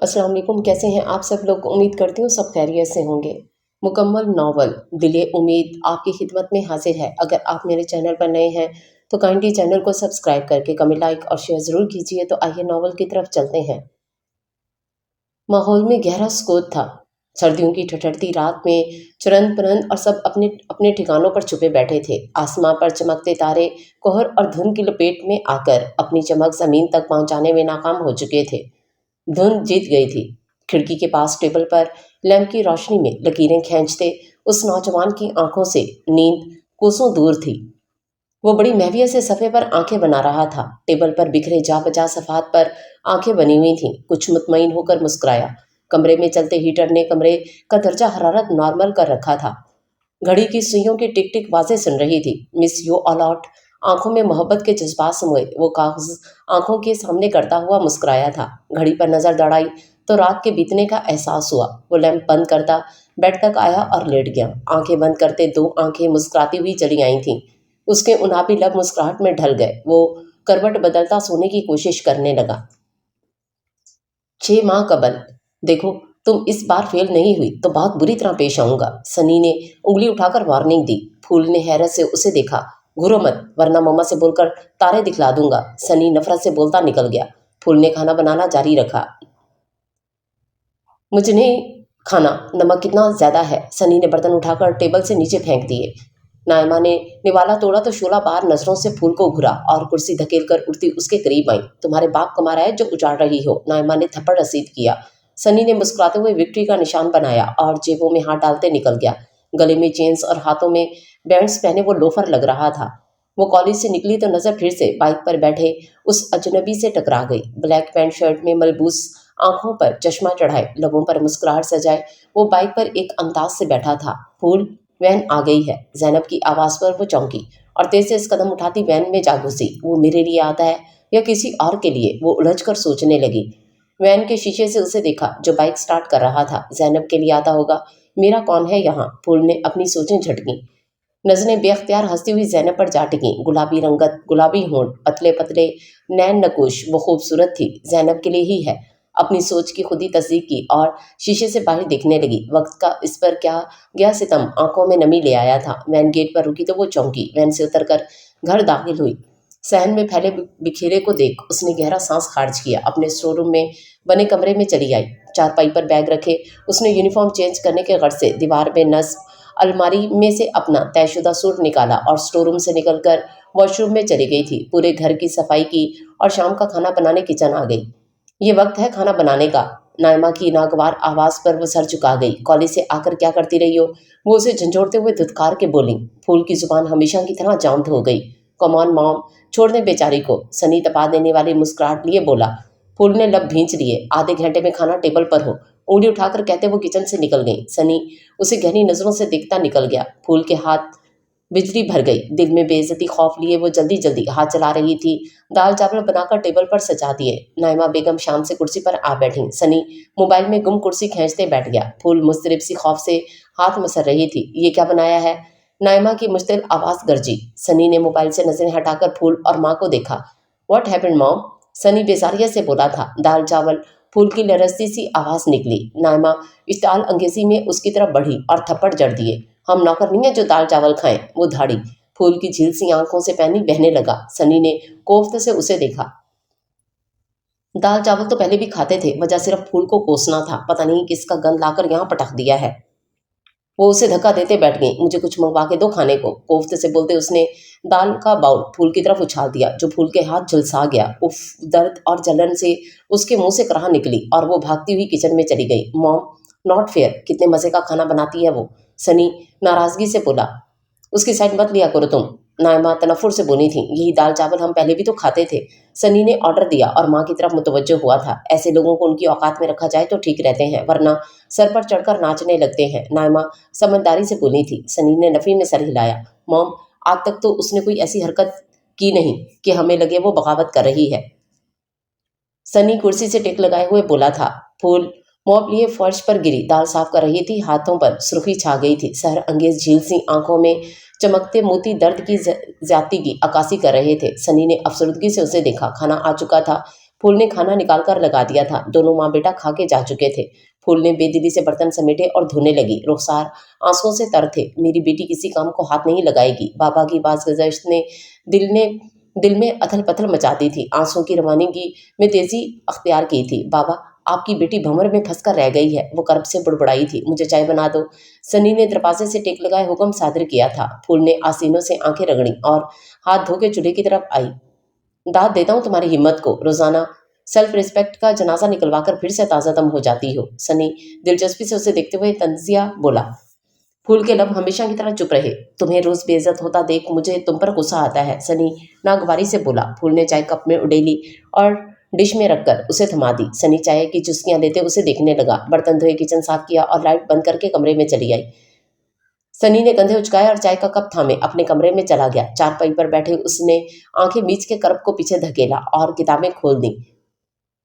अस्सलाम वालेकुम। कैसे हैं आप सब लोग? उम्मीद करती हूँ सब खैरियत से होंगे। मुकम्मल नावल दिले उम्मीद आपकी खिदमत में हाजिर है। अगर आप मेरे चैनल पर नए हैं तो काइंडली चैनल को सब्सक्राइब करके कमेंट, लाइक और शेयर ज़रूर कीजिए। तो आइए नावल की तरफ चलते हैं। माहौल में गहरा सुकूत था। सर्दियों की ठठरती रात में चुरंद पुरंद और सब अपने अपने ठिकानों पर छुपे बैठे थे। आसमां पर चमकते तारे कोहर और धुंध की लपेट में आकर अपनी चमक ज़मीन तक पहुंचाने में नाकाम हो चुके थे। धुंध जीत गई थी। खिड़की के पास टेबल पर लैंप की रोशनी में लकीरें खींचते उस नौजवान की आंखों से नींद कोसों दूर थी। वो बड़ी महवियत से सफ़े पर आंखें बना रहा था। टेबल पर बिखरे जा बजा सफ़ात पर आंखें बनी हुई थीं। कुछ मुतमईन होकर मुस्कुराया। कमरे में चलते हीटर ने कमरे का दर्जा हरारत नॉर्मल कर रखा था। घड़ी की सुइयों की टिक टिक वाज़े सुन रही थी। मिस यू अलॉट आंखों में मोहब्बत के जज्बात समोए वो कागज आंखों के सामने करता हुआ मुस्कुराया था। घड़ी पर नजर दौड़ाई तो रात के बीतने का एहसास हुआ। वो लैंप बंद करता बेड तक आया और लेट गया। आंखें बंद करते दो आंखें मुस्कुराती हुई चली आई थीं। उसके उनाबी लब मुस्कुराहट में ढल गए। वो करवट बदलता सोने की कोशिश करने लगा। 6 माह कबल। देखो, तुम इस बार फेल नहीं हुई तो बहुत बुरी तरह पेश आऊंगा। सनी ने उंगली उठाकर वार्निंग दी। फूल ने हैरत से उसे देखा। घूरो मत वरना मम्मा से बोलकर तारे दिखला दूंगा। सनी नफरत से बोलता निकल गया। फूल ने खाना बनाना जारी रखा। मुझे नहीं खाना, नमक कितना ज्यादा है। सनी ने बर्तन उठाकर टेबल से नीचे फेंक दिए। नायमा ने निवाला तोड़ा तो शोला बार नजरों से फूल को घुरा और कुर्सी धकेल कर उठती उसके करीब आई। तुम्हारे बाप कमा रहा है जो उजाड़ रही हो। नायमा ने थप्पड़ रसीद किया। सनी ने मुस्कुराते हुए विक्ट्री का निशान बनाया और जेबों में हाथ डालते निकल गया। गले में चेन्स और हाथों में बैंड्स पहने वो लोफर लग रहा था। वो कॉलेज से निकली तो नजर फिर से बाइक पर बैठे उस अजनबी से टकरा गई। ब्लैक पैंट शर्ट में मलबूस, आंखों पर चश्मा चढ़ाए, लबों पर मुस्कुराहट सजाए वो बाइक पर एक अंदाज से बैठा था। फूल, वैन आ गई है। जैनब की आवाज़ पर वो चौंकी और तेज से कदम उठाती वैन में जा घुसी। वो मेरे लिए आता है या किसी और के लिए, वो उलझ कर सोचने लगी। वैन के शीशे से उसे देखा जो बाइक स्टार्ट कर रहा था। जैनब के लिए आता होगा। मेरा कौन है यहाँ? फूल ने अपनी सोचें झटकी। नजरें बेख्तियार हंसती हुई जैनब पर जा टिकी। गुलाबी रंगत, गुलाबी होंठ, पतले पतले नैन नकुश, वो खूबसूरत थी। जैनब के लिए ही है। अपनी सोच की खुद ही तस्दीक की और शीशे से बाहर देखने लगी। वक्त का इस पर क्या गया सितम आंखों में नमी ले आया था। वैन गेट पर रुकी तो वो चौंकी। वैन से उतरकर घर दाखिल हुई। सहन में फैले बिखेरे को देख उसने गहरा सांस खारिज किया। अपने स्टोर में बने कमरे में चली आई। चारपाई पर बैग रखे उसने यूनिफॉर्म चेंज करने के गर्ज से दीवार में नस्ब अलमारी में से अपना तयशुदा सूट निकाला और स्टोर रूम से निकलकर वॉशरूम में चली गई थी। पूरे घर की सफाई की और शाम का खाना बनाने किचन आ गई। ये वक्त है खाना बनाने का। नायमा की नागवार आवाज़ पर वो सर झुका गई। कॉलेज से आकर क्या करती रही हो? वो उसे झंझोड़ते हुए धुतकार के बोली। फूल की जुबान हमेशा की तरह जामद हो गई। कमॉन मॉम, छोड़ दे बेचारी को। सनी तपा देने वाली मुस्कुराहट लिए बोला। फूल ने लब भींच लिए। आधे घंटे में खाना टेबल पर हो। उंगली उठाकर कहते वो किचन से निकल गई। सनी उसे गहरी नजरों से देखता निकल गया। फूल के हाथ बिजली भर गई। दिल में बेइज्जती खौफ लिए वो जल्दी जल्दी हाथ चला रही थी। दाल चावल बनाकर टेबल पर सजा दिए। नाइमा बेगम शाम से कुर्सी पर आ बैठी। सनी मोबाइल में गुम कुर्सी खींचते बैठ गया। फूल मुस्तरिब सी खौफ से हाथ मसर रही थी। ये क्या बनाया है? नाइमा की मुश्तिल आवाज़ गरजी। सनी ने मोबाइल से नजरें हटाकर फूल और माँ को देखा। What happened mom? सनी बेजारियत से बोला था। दाल चावल। फूल की लरजती सी आवाज़ निकली। नाइमा इश्ताल अंगेजी में उसकी तरफ बढ़ी और थप्पड़ जड़ दिए। हम नौकर नहीं है जो दाल चावल खाएं। वो धाड़ी फूल की झील सी आंखों से पानी बहने लगा। सनी ने कोफ्त से उसे देखा। दाल चावल तो पहले भी खाते थे, वजह सिर्फ फूल को कोसना था। पता नहीं किसका गंद लाकर यहाँ पटक दिया है। वो उसे धक्का देते बैठ गई। मुझे कुछ मंगवा के दो खाने को। कोफ्त से बोलते उसने दाल का बाउल फूल की तरफ उछाल दिया जो फूल के हाथ झुलसा गया। उफ, दर्द और जलन से उसके मुंह से कराह निकली और वो भागती हुई किचन में चली गई। मॉम, नॉट फेयर, कितने मज़े का खाना बनाती है वो। सनी नाराज़गी से बोला। उसकी साइड मत लिया करो तुम। नायमा तनफुर से बोली थी। यही दाल चावल हम पहले भी तो खाते थे। सनी ने ऑर्डर दिया और माँ की तरफ मुतवज्जो हुआ था। ऐसे लोगों को उनकी औकात में रखा जाए तो ठीक रहते हैं, वरना सर पर चढ़कर नाचने लगते हैं। नायमा समझदारी से बोली थी। सनी ने नफी में सर हिलाया। मॉम, आज तक तो उसने कोई ऐसी हरकत की नहीं कि हमें लगे वो बगावत कर रही है। सनी कुर्सी से टेक लगाए हुए बोला था। फूल मॉप लिए फर्श पर गिरी। दाल साफ कर रही थी। हाथों पर सुर्खी छा गई थी। सहर अंगेज झील सी आंखों में चमकते मोती दर्द की ज्यादती की अक्कासी कर रहे थे। सनी ने अफसरदगी से उसे देखा। खाना आ चुका था। फूल ने खाना निकाल कर लगा दिया था। दोनों माँ बेटा खा के जा चुके थे। फूल ने बेदिली से बर्तन समेटे और धोने लगी। रुखसार आंसुओं से तर थे। मेरी बेटी किसी काम को हाथ नहीं लगाएगी। बाबा की बाज़-गुज़श्त ने दिल में अथल पथल मचा दी थी। आंसुओं की रवानगी में तेजी अख्तियार की थी। बाबा, आपकी बेटी भंवर में फंस कर रह गई है, वो कर्ब से बुड़बुड़ाई थी। मुझे चाय बना दो। सनी ने दरवाजे से टेक लगाए हुक्म सादर किया था। फूल ने आसीनों से आंखें रगड़ी और हाथ धो के चूल्हे की तरफ आई। दाद देता हूँ तुम्हारी हिम्मत को, रोजाना सेल्फ रिस्पेक्ट का जनाजा निकलवा कर फिर से ताज़ा दम हो जाती हो। सनी दिलचस्पी से उसे देखते हुए तंजिया बोला। फूल के लब हमेशा की तरह चुप रहे। तुम्हें रोज बेइज्जत होता देख मुझे तुम पर गुस्सा आता है, सनी नागवारी से बोला। फूल ने चाय कप में उडेली और डिश में रखकर उसे थमा दी। सनी चाय की चुस्कियां लेते उसे देखने लगा। बर्तन धोए, किचन साफ किया और लाइट बंद करके कमरे में चली आई। सनी ने कंधे उचकाए और चाय का कप थामे अपने कमरे में चला गया। चारपाई पर बैठे उसने आंखें मीच के करब को पीछे धकेला और किताबें खोल दी।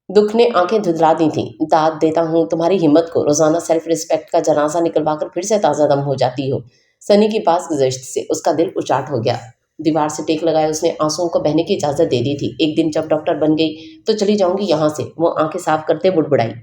दुख ने आंखें धुंधला दी थीं। दाद देता हूँ तुम्हारी हिम्मत को, रोजाना सेल्फ रिस्पेक्ट का जनाजा निकलवा कर फिर से ताज़ा दम हो जाती हो। सनी की पास गुज़श्त से उसका दिल उचाट हो गया। दीवार से टेक लगाए उसने आंसुओं को बहने की इजाज़त दे दी थी। एक दिन जब डॉक्टर बन गई तो चली जाऊंगी यहाँ से, वो आंखें साफ करते बुड़बुड़ाई।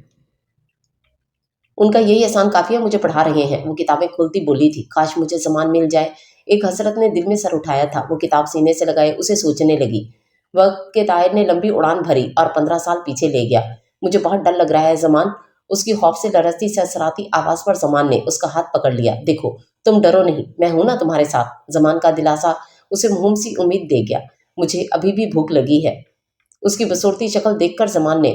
उनका यही एहसान काफी है, मुझे पढ़ा रहे हैं, वो किताबें खोलती बोली थी। काश मुझे सामान मिल जाए। एक हसरत ने दिल में सर उठाया था। वो किताब सीने से लगाए उसे सोचने लगी। वक्त के तायर ने लंबी उड़ान भरी और 15 साल पीछे ले गया। मुझे बहुत डर लग रहा है जमान। उसकी खौफ से लरजती सरसराती आवाज पर जमान ने उसका हाथ पकड़ लिया। देखो, तुम डरो नहीं, मैं हूं ना तुम्हारे साथ। जमान का दिलासा उसे मुंह सी उम्मीद दे गया। मुझे अभी भी भूख लगी है। उसकी बसोरती शक्ल देखकर जमान ने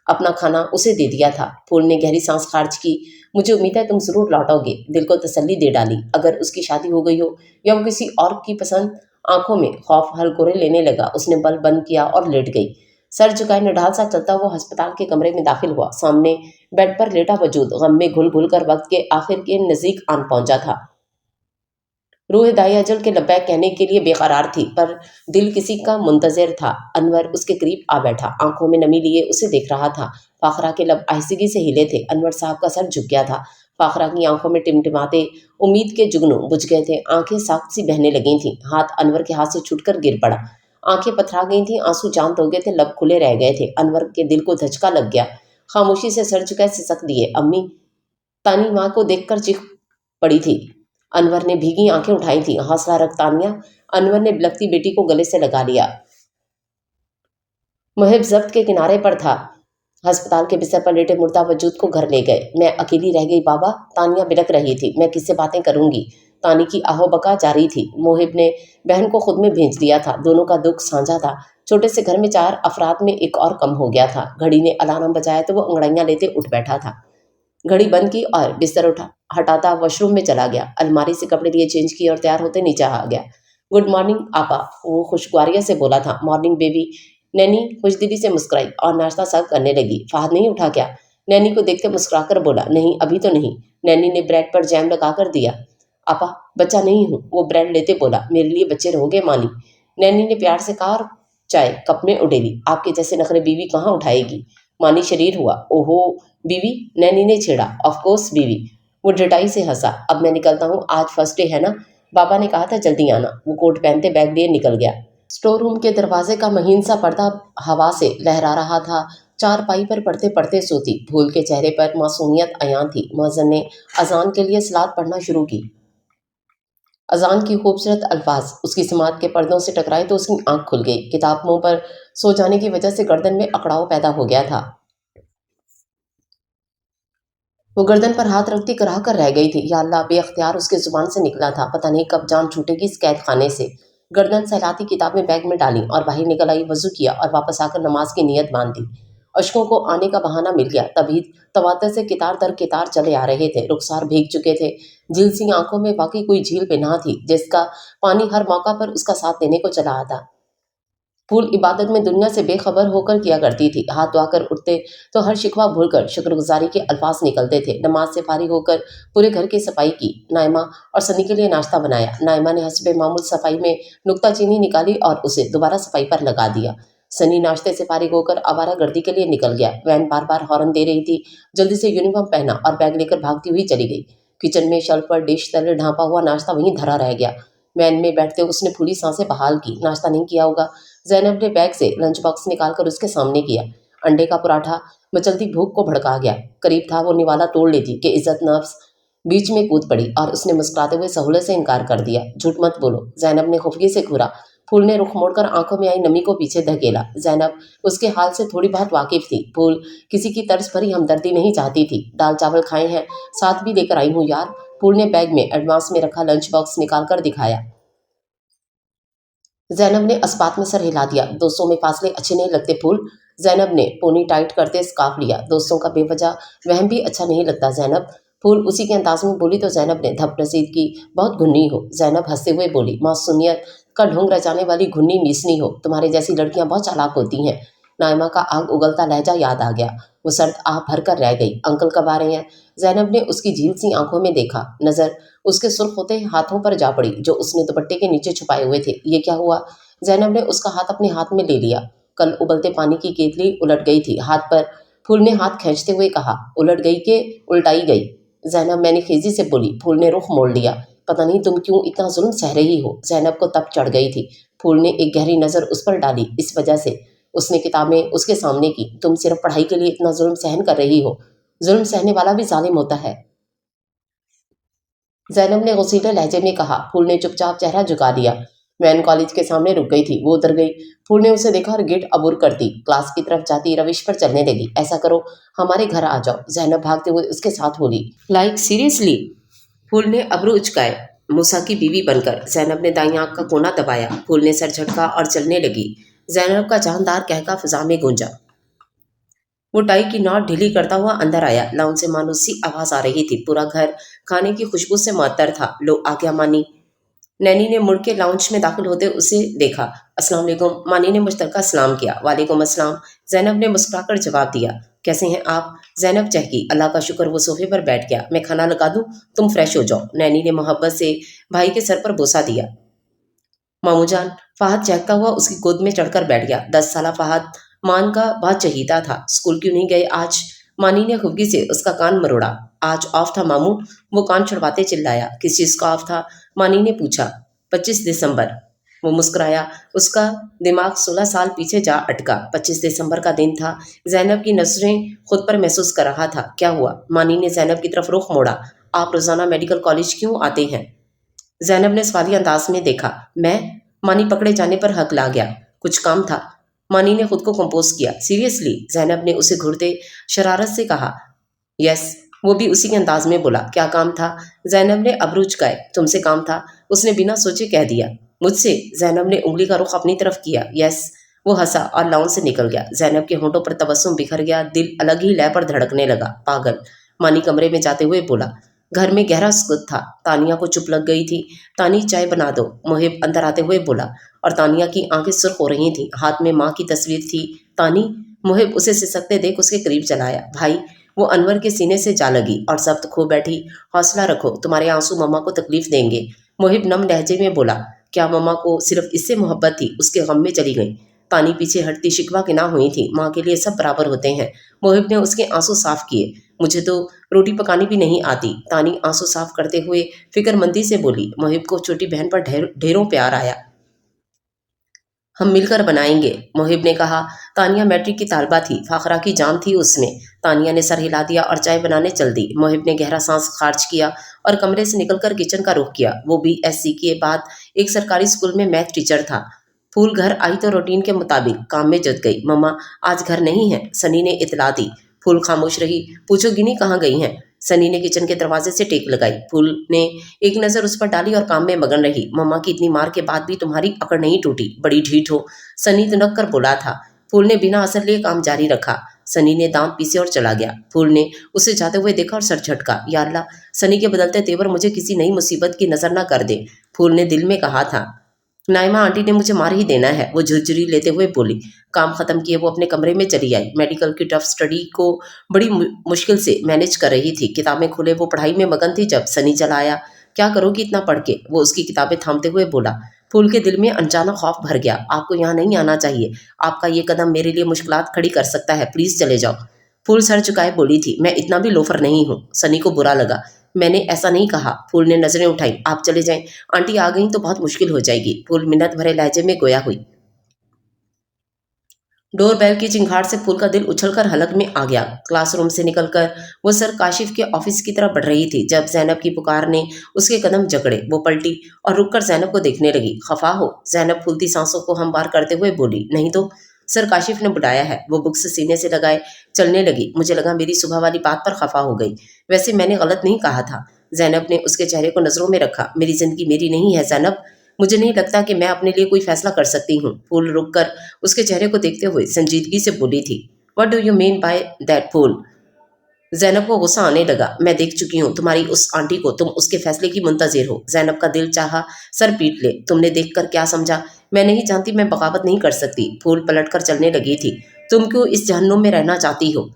अपना खाना उसे दे दिया था। फूल ने गहरी सांस खारिज की। मुझे उम्मीद है तुम जरूर लौटोगे, दिल को तसल्ली दे डाली। अगर उसकी शादी हो गई हो या वो किसी और की पसंद। आंखों में खौफ हलकोरे लेने लगा। उसने बल्ब बंद किया और लेट गई। सर झुकाए निढाल सा चलता हुआ अस्पताल के कमरे में दाखिल हुआ। सामने बेड पर लेटा वजूद गम में घुल घुल कर वक्त के आखिर के नजदीक आन पहुंचा था। रूह दाई अजल के लब्बैक कहने के लिए बेकरार थी, पर दिल किसी का मुंतजर था। अनवर उसके करीब आ बैठा, आंखों में नमी लिए उसे देख रहा था। फाखरा के लब आहिस्तगी से हिले थे। अनवर साहब का सर झुक गया था। फाखरा की आंखों में टिमटिमाते उम्मीद के जुगनू बुझ गए थे। आंखें साख्त सी बहने लगी थीं। हाथ अनवर के हाथ से छूटकर गिर पड़ा। आंखें पथरा गई थीं, आंसू जाम हो गए थे, लब खुले रह गए थे। अनवर के दिल को धचका लग गया। खामोशी से सर झुकाए सिसक दिए। अम्मी, तानी माँ को देखकर चीख पड़ी थी। अनवर ने भीगी आंखें उठाई थी। हौसला रख तानिया। अनवर ने बिलखती बेटी को गले से लगा लिया। मुहिब जब्त के किनारे पर था। अस्पताल के बिस्तर पर लेटे मुर्दा वजूद को घर ले गए। मैं अकेली रह गई बाबा, तानिया बिलख रही थी। मैं किससे बातें करूंगी। तानी की आहो बका जारी थी। मोहिब ने बहन को खुद में भेज दिया था। दोनों का दुख साझा था। छोटे से घर में 4 अफराद में एक और कम हो गया था। घड़ी ने अलार्म बजाया तो वो अंगड़ाइयां लेते उठ बैठा था। घड़ी बंद की और बिस्तर उठा हटाता वॉशरूम में चला गया। अलमारी से कपड़े लिए चेंज किए और तैयार होते नीचे आ गया। गुड मॉर्निंग आपा, वो खुशगवारिया से बोला था। Morning baby. नैनी खुशदिली से मुस्कुराई और नाश्ता सर्व करने लगी। फहद नहीं उठा क्या? नैनी को देखते मुस्कुराकर बोला। नहीं, अभी तो नहीं। नैनी ने ब्रेड पर जैम लगाकर दिया। आपा, बच्चा नहीं हूँ, वो ब्रेड लेते बोला। मेरे लिए बच्चे रहोगे मानी, नैनी ने प्यार से कहा और चाय कप में उडेली। आपके जैसे नखरे बीवी कहाँ उठाएगी। मानी शरीर हुआ। ओहो बीवी, नैनी ने छेड़ा। ऑफ कोर्स बीवी। वो ढटाई से हंसा। अब मैं निकलता हूँ, आज फर्स्ट डे है ना, बाबा ने कहा था जल्दी आना। वो कोट पहनते बैग लिए निकल गया। स्टोर रूम के दरवाजे का महीन सा पर्दा हवा से लहरा रहा था। चारपाई पर पढ़ते पढ़ते सोती। फूल के चेहरे पर मासूमियत अयां थी। मुअज्जिन ने अजान के लिए सलात पढ़ना शुरू की। अजान की खूबसूरत अल्फाज उसकी समात के पर्दों से टकराए तो उसकी आंख खुल गई। किताब मुंह पर सो जाने की वजह से गर्दन में अकड़ाव पैदा हो गया था। वो गर्दन पर हाथ रखती कराह कर रह गई थी। या अल्लाह, बेअख्तियार उसके जुबान से निकला था। पता नहीं कब जान छूटेगी इस कैद खाने से। गर्दन सहलाती किताबें बैग में डाली और बाहर निकल आई। वजू किया और वापस आकर नमाज की नीयत बांध दी। अशकों को आने का बहाना मिल गया। तभी तवातर से कितार दर कितार चले आ रहे थे। रुखसार भीग चुके थे। झील सी आंखों में वाकई कोई झील बिना थी जिसका पानी हर मौका पर उसका साथ देने को चला आता। फूल इबादत में दुनिया से बेखबर होकर किया करती थी। हाथ धोकर उठते तो हर शिकवा भूलकर शुक्रगुजारी के अल्फाज निकलते थे। नमाज से फारिग होकर पूरे घर की सफाई की। नायमा और सनी के लिए नाश्ता बनाया। नायमा ने हस्बे मामूल सफाई में नुक्ता चीनी निकाली और उसे दोबारा सफाई पर लगा दिया। सनी नाश्ते से फारिग होकर आवारा गर्दी के लिए निकल गया। वैन बार बार हॉर्न दे रही थी। जल्दी से यूनिफॉर्म पहना और बैग लेकर भागती हुई चली गई। किचन में शेल्फ पर डिश तले ढांपा हुआ नाश्ता वहीं धरा रह गया। वैन में बैठते उसने फूली सांसें बहाल की। नाश्ता नहीं किया होगा। जैनब ने बैग से लंच बॉक्स निकालकर उसके सामने किया। अंडे का पराठा मचलती भूख को भड़का गया। करीब था वो निवाला तोड़ लेती कि इज्जत नफ्स बीच में कूद पड़ी और उसने मुस्कुराते हुए सहूलत से इनकार कर दिया। झूठ मत बोलो, जैनब ने खुफगी से घूरा। फूल ने रुख मोड़कर आंखों में आई नमी को पीछे धकेला। जैनब उसके हाल से थोड़ी बहुत वाकिफ थी। फूल किसी की तर्ज भरी हमदर्दी नहीं चाहती थी। दाल चावल खाए हैं, साथ भी लेकर आई हूँ यार। फूल ने बैग में एडवांस में रखा लंच बॉक्स निकाल कर दिखाया। जैनब ने अस्पात में सर हिला दिया। दोस्तों में फासले अच्छे नहीं लगते फूल। जैनब ने पोनी टाइट करते स्कार्फ लिया। दोस्तों का बेवजह वहम भी अच्छा नहीं लगता जैनब। फूल उसी के अंदाज में बोली तो जैनब ने धप नसीब की, बहुत घुन्नी हो। जैनब हंसते हुए बोली, मासूमियत का ढोंग रचाने वाली घुन्नी मीसनी हो। तुम्हारे जैसी लड़कियां बहुत चालाक होती हैं। नायमा का आग उगलता लहजा याद आ गया। वो सर्द आह भर कर रह गई। अंकल कब आ रहे हैं? जैनब ने उसकी झील सी आंखों में देखा। नजर उसके सुर्ख होते हाथों पर जा पड़ी जो उसने दुपट्टे के नीचे छुपाए हुए थे। ये क्या हुआ? जैनब ने उसका हाथ अपने हाथ में ले लिया। कल उबलते पानी की केतली उलट गई थी हाथ पर। फूल ने हाथ खींचते हुए कहा, उलट गई के उल्टाई गई? जैनब मैंने खेजी से बोली। फूल ने रुख मोड़ लिया। पता नहीं तुम क्यों इतना जुल्म सह रही हो। जैनब को तप चढ़ गई थी। फूल ने एक गहरी नज़र उस पर डाली। इस वजह से उसने किताबें उसके सामने की। तुम सिर्फ पढ़ाई के लिए इतना जुल्म सहन कर रही हो। जुल्म सहने वाला भी जालिम होता है। जैनब ने गसीले लहजे में कहा। फूल ने चुपचाप चेहरा झुका दिया। वैन कॉलेज के सामने रुक गई थी। वो उतर गई। फूल ने उसे देखा और गेट अबूर कर दी। क्लास की तरफ जाती रविश पर चलने लगी। ऐसा करो, हमारे घर आ जाओ। जैनब भागते हुए उसके साथ बोली। Like seriously? फूल ने अबरू उचकाए, मूसा की बीवी बनकर। जैनब ने दाईं आंख का कोना दबाया। फूल ने सर झटका और चलने लगी। जैनब का जानदार कहका फिजा में गूंजा। वो टाई की नॉट ढीली करता हुआ अंदर आया। लाउंज से मानो सी आवाज आ रही थी। पूरा घर खाने की खुशबू से मुअत्तर था। लो आज्ञा मानी। नैनी ने मुड़ के लाउंज में दाखिल होते उसे देखा। अस्सलाम वालेकुम। मानी ने मुश्तरका सलाम किया। वालेकुम अस्सलाम। जैनब ने मुस्कुराकर जवाब दिया। कैसे हैं आप? जैनब चहकी। अल्लाह का शुक्र। वो सोफे पर बैठ गया। मैं खाना लगा दूं? तुम फ्रेश हो जाओ। नैनी ने मोहब्बत से भाई के सर पर बोसा दिया। मामू जान। फहद चहकता हुआ उसकी गोद में चढ़कर बैठ गया। 10 साला फहद मान का बहुत चहीता था। स्कूल क्यों नहीं गए आज? मानी ने खुफगी से उसका कान मरोड़ा। आज ऑफ था मामू। वो कान छुड़वाते चिल्लाया। किस चीज़ का ऑफ था? मानी ने पूछा। 25 दिसंबर। वो मुस्कुराया। उसका दिमाग 16 साल पीछे जा अटका। 25 दिसंबर का दिन था। जैनब की नजरें खुद पर महसूस कर रहा था। क्या हुआ? मानी ने जैनब की तरफ रुख मोड़ा। आप रोजाना मेडिकल कॉलेज क्यों आते हैं? जैनब ने सवाली अंदाज में देखा। मैं? मानी पकड़े जाने पर हक ला गया। कुछ काम था। मानी ने खुद को कंपोज किया। सीरियसली? जैनब ने उसे घूरते शरारत से कहा। यस। वो भी उसी के अंदाज में बोला। क्या काम था? जैनब ने अबरू उचकाए। तुमसे काम था। उसने बिना सोचे कह दिया। मुझसे? जैनब ने उंगली का रुख अपनी तरफ किया। यस। वो हंसा और लाउंज से निकल गया। जैनब के होंठों पर तबस्सुम बिखर गया। दिल अलग ही लय पर धड़कने लगा। पागल। मानी कमरे में जाते हुए बोला। घर में गहरा सुकूत था। तानिया को चुप लग गई थी। तानी चाय बना दो। मोहिब अंदर आते हुए बोला और तानिया की आंखें सुर्ख हो रही थीं। हाथ में माँ की तस्वीर थी। तानी। मोहिब उसे सिसकते देख उसके करीब चलाया। भाई। वो अनवर के सीने से जा लगी और जब्त खो बैठी। हौसला रखो, तुम्हारे आंसू मम्मा को तकलीफ देंगे। मोहिब नम लहजे में बोला। क्या मम्मा को सिर्फ इससे मोहब्बत थी? उसके गम में चली गई। तानी पीछे हटती शिकवा के ना हुई थी। माँ के लिए सब बराबर होते हैं। मोहिब ने उसके आंसू साफ किए। मुझे तो रोटी पकानी भी नहीं आती। तानी आंसू साफ करते हुए फिक्रमंदी से बोली। मोहिब को छोटी बहन पर ढेरों प्यार आया। हम मिलकर बनाएंगे, मोहिब ने कहा। तानिया मैट्रिक की तालबा थी। फाखरा की जान थी उसमें। तानिया ने सर हिला दिया और चाय बनाने चल दी। मोहिब ने गहरा सांस खारिज किया और कमरे से निकलकर किचन का रुख किया। वो BSc के बाद एक सरकारी स्कूल में मैथ टीचर था। फूल घर आई तो रूटीन के मुताबिक काम में जुट गई। मम्मा आज घर नहीं है, सनी ने इतला दी। फूल खामोश रही। पूछो गिनी कहाँ गई हैं? सनी ने किचन के दरवाजे से टेक लगाई। फूल ने एक नज़र उस पर डाली और काम में मगन रही। मम्मा की इतनी मार के बाद भी तुम्हारी अकड़ नहीं टूटी, बड़ी ढीठ हो। सनी दुनक कर बोला था। फूल ने बिना असर लिए काम जारी रखा। सनी ने दांत पीसे और चला गया। फूल ने उसे जाते हुए देखा और सर झटका। या अल्लाह, सनी के बदलते तेवर मुझे किसी नई मुसीबत की नजर न कर दे। फूल ने दिल में कहा था। नाइमा आंटी ने मुझे मार ही देना है, वो झुरझुरी लेते हुए बोली। काम खत्म किए वो अपने कमरे में चली आई। मेडिकल की टफ स्टडी को बड़ी मुश्किल से मैनेज कर रही थी। किताबें खुले वो पढ़ाई में मगन थी जब सनी चला आया। क्या करोगी इतना पढ़ के? वो उसकी किताबें थामते हुए बोला। फूल के दिल में अनजाना खौफ भर गया। आपको यहाँ नहीं आना चाहिए। आपका ये कदम मेरे लिए मुश्किलात खड़ी कर सकता है। प्लीज चले जाओ। फूल सर झुकाए बोली थी। मैं इतना भी लोफर नहीं हूँ। सनी को बुरा लगा। मैंने ऐसा नहीं कहा। फूल ने नजरें उठाई। आप चले जाएं। आंटी आ गई तो बहुत मुश्किल हो जाएगी। फूल मिन्नत भरे लहजे में गोया हुई। डोर बेल की चिंगाड़ से फूल का दिल उछलकर हलक में आ गया। क्लासरूम से निकलकर वो सर काशिफ के ऑफिस की तरफ बढ़ रही थी जब जैनब की पुकार ने उसके कदम जकड़े। वो पलटी और रुककर जैनब को देखने लगी। खफा हो? जैनब फूलती सांसों को हमवार करते हुए बोली। नहीं तो सर काशिफ ने बुलाया है। वो बुक्स सीने से लगाए चलने लगी। मुझे लगा मेरी सुबह वाली बात पर खफा हो गई। वैसे मैंने गलत नहीं कहा था। जैनब ने उसके चेहरे को नजरों में रखा। मेरी जिंदगी मेरी नहीं है जैनब। मुझे नहीं लगता कि मैं अपने लिए कोई फैसला कर सकती हूँ। फूल रुक कर उसके चेहरे को देखते हुए संजीदगी से बोली थी। What do you mean by that Phool? Zainab को गुस्सा आने लगा। मैं देख चुकी हूँ तुम्हारी उस आंटी को। तुम उसके फैसले की मुंतजिर हो। जैनब का दिल चाहा सर पीट ले। तुमने देख कर क्या समझा? मैं नहीं जानती। मैं बगावत नहीं कर सकती। फूल पलट कर चलने लगी थी। तुम क्यों इस जहन्नुम में रहना चाहती हो?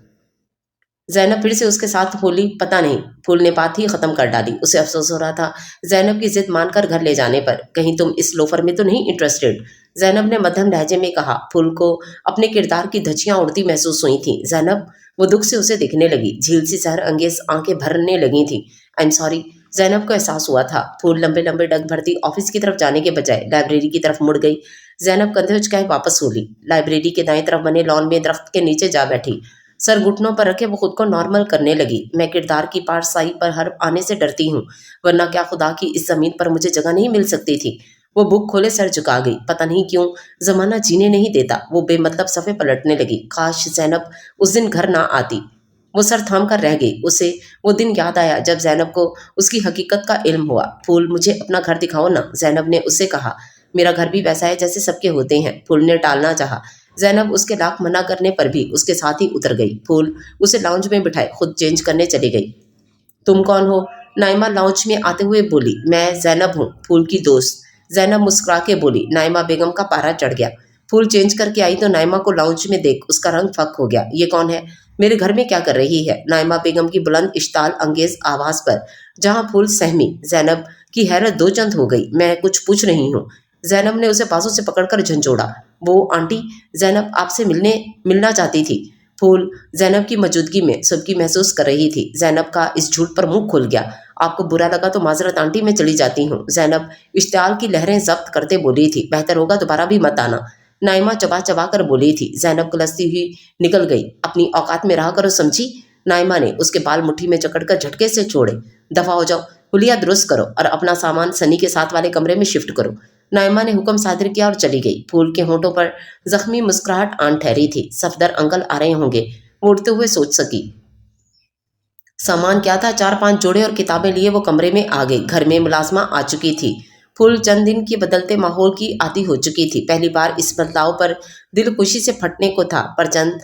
जैनब फिर से उसके साथ बोली। पता नहीं। फूल ने बात ही खत्म कर डाली। उसे अफसोस हो रहा था जैनब की जिद मानकर घर ले जाने पर। कहीं तुम इस लोफर में तो नहीं इंटरेस्टेड? जैनब ने मध्यम लहजे में कहा। फूल को अपने किरदार की धज्जियां उड़ती महसूस हुई थी। जैनब, वो दुख से उसे देखने लगी। झील सी सहर अंगेज आंखें भरने लगी थी। I am sorry. जैनब को एहसास हुआ था। फूल लंबे लंबे डग भरती ऑफिस की तरफ जाने के बजाय लाइब्रेरी की तरफ मुड़ गई। जैनब कंधे उचकाए वापस हो ली। लाइब्रेरी के दाएं तरफ बने लॉन में दरख्त के नीचे जा बैठी। सर घुटनों पर रखे वो खुद को नॉर्मल करने लगी। मैं किरदार की पाठशाही पर हर आने से डरती हूँ, वरना क्या खुदा की इस जमीन पर मुझे जगह नहीं मिल सकती थी। वो बुक खोले सर झुका गई। पता नहीं क्यों जमाना जीने नहीं देता। वो बेमतलब सफ़े पलटने लगी। काश जैनब उस दिन घर ना आती। वो सर थाम कर रह गई। उसे वो दिन याद आया जब जैनब को उसकी हकीकत का इल्म हुआ। फूल, मुझे अपना घर दिखाओ ना, जैनब ने उससे कहा। मेरा घर भी वैसा है जैसे सबके होते हैं। फूल ने टालना चाहा। जैनब उसके लाख मना करने पर भी उसके साथ ही उतर गई। फूल उसे लाउंज में बिठाए खुद चेंज करने चली गई। तुम कौन हो? नाइमा लाउंज में आते हुए बोली। मैं जैनब हूँ, फूल की दोस्त। जैनब मुस्कुरा के बोली। नाइमा बेगम का पारा चढ़ गया। फूल चेंज करके आई तो नाइमा को लाउंज में देख उसका रंग फक हो गया। ये कौन है? मेरे घर में क्या कर रही है? नाइमा बेगम की बुलंद इश्ताल अंगेज आवाज पर जहां फूल सहमी, जैनब की हैरत दो चंद हो गई। मैं कुछ पूछ रही हूँ। जैनब ने उसे बाजू से पकड़कर झंझोड़ा। वो आंटी, जैनब आपसे मिलना चाहती थी। फूल जैनब की मौजूदगी में सबकी महसूस कर रही थी। जैनब का इस झूठ पर मुंह खुल गया। आपको बुरा लगा तो माजरत आंटी, मैं चली जाती हूँ। जैनब इश्तियाल की लहरें जब्त करते बोली थी। बेहतर होगा दोबारा भी मत आना। नाइमा चबा चबा कर बोली थी। जैनब कलसती हुई निकल गई। अपनी औकात में रहा करो, समझी? नाइमा ने उसके बाल मुट्ठी में जकड़कर झटके से छोड़े। दफा हो जाओ, हुलिया दुरुस्त करो और अपना सामान सनी के साथ वाले कमरे में शिफ्ट करो। नाइमा ने हुक्म सादर किया और चली गई। फूल के होंठों पर जख्मी मुस्कुराहट आन ठहरी थी। सफदर अंकल आ रहे होंगे, वो उड़ते हुए सोच सकी। सामान क्या था? 4-5 जोड़े और किताबें लिए वो कमरे में आ गई। घर में मुलाजमा आ चुकी थी। फूल चंद दिन के बदलते माहौल की आदी हो चुकी थी। पहली बार इस बदलाव पर दिल खुशी से फटने को था, पर चंद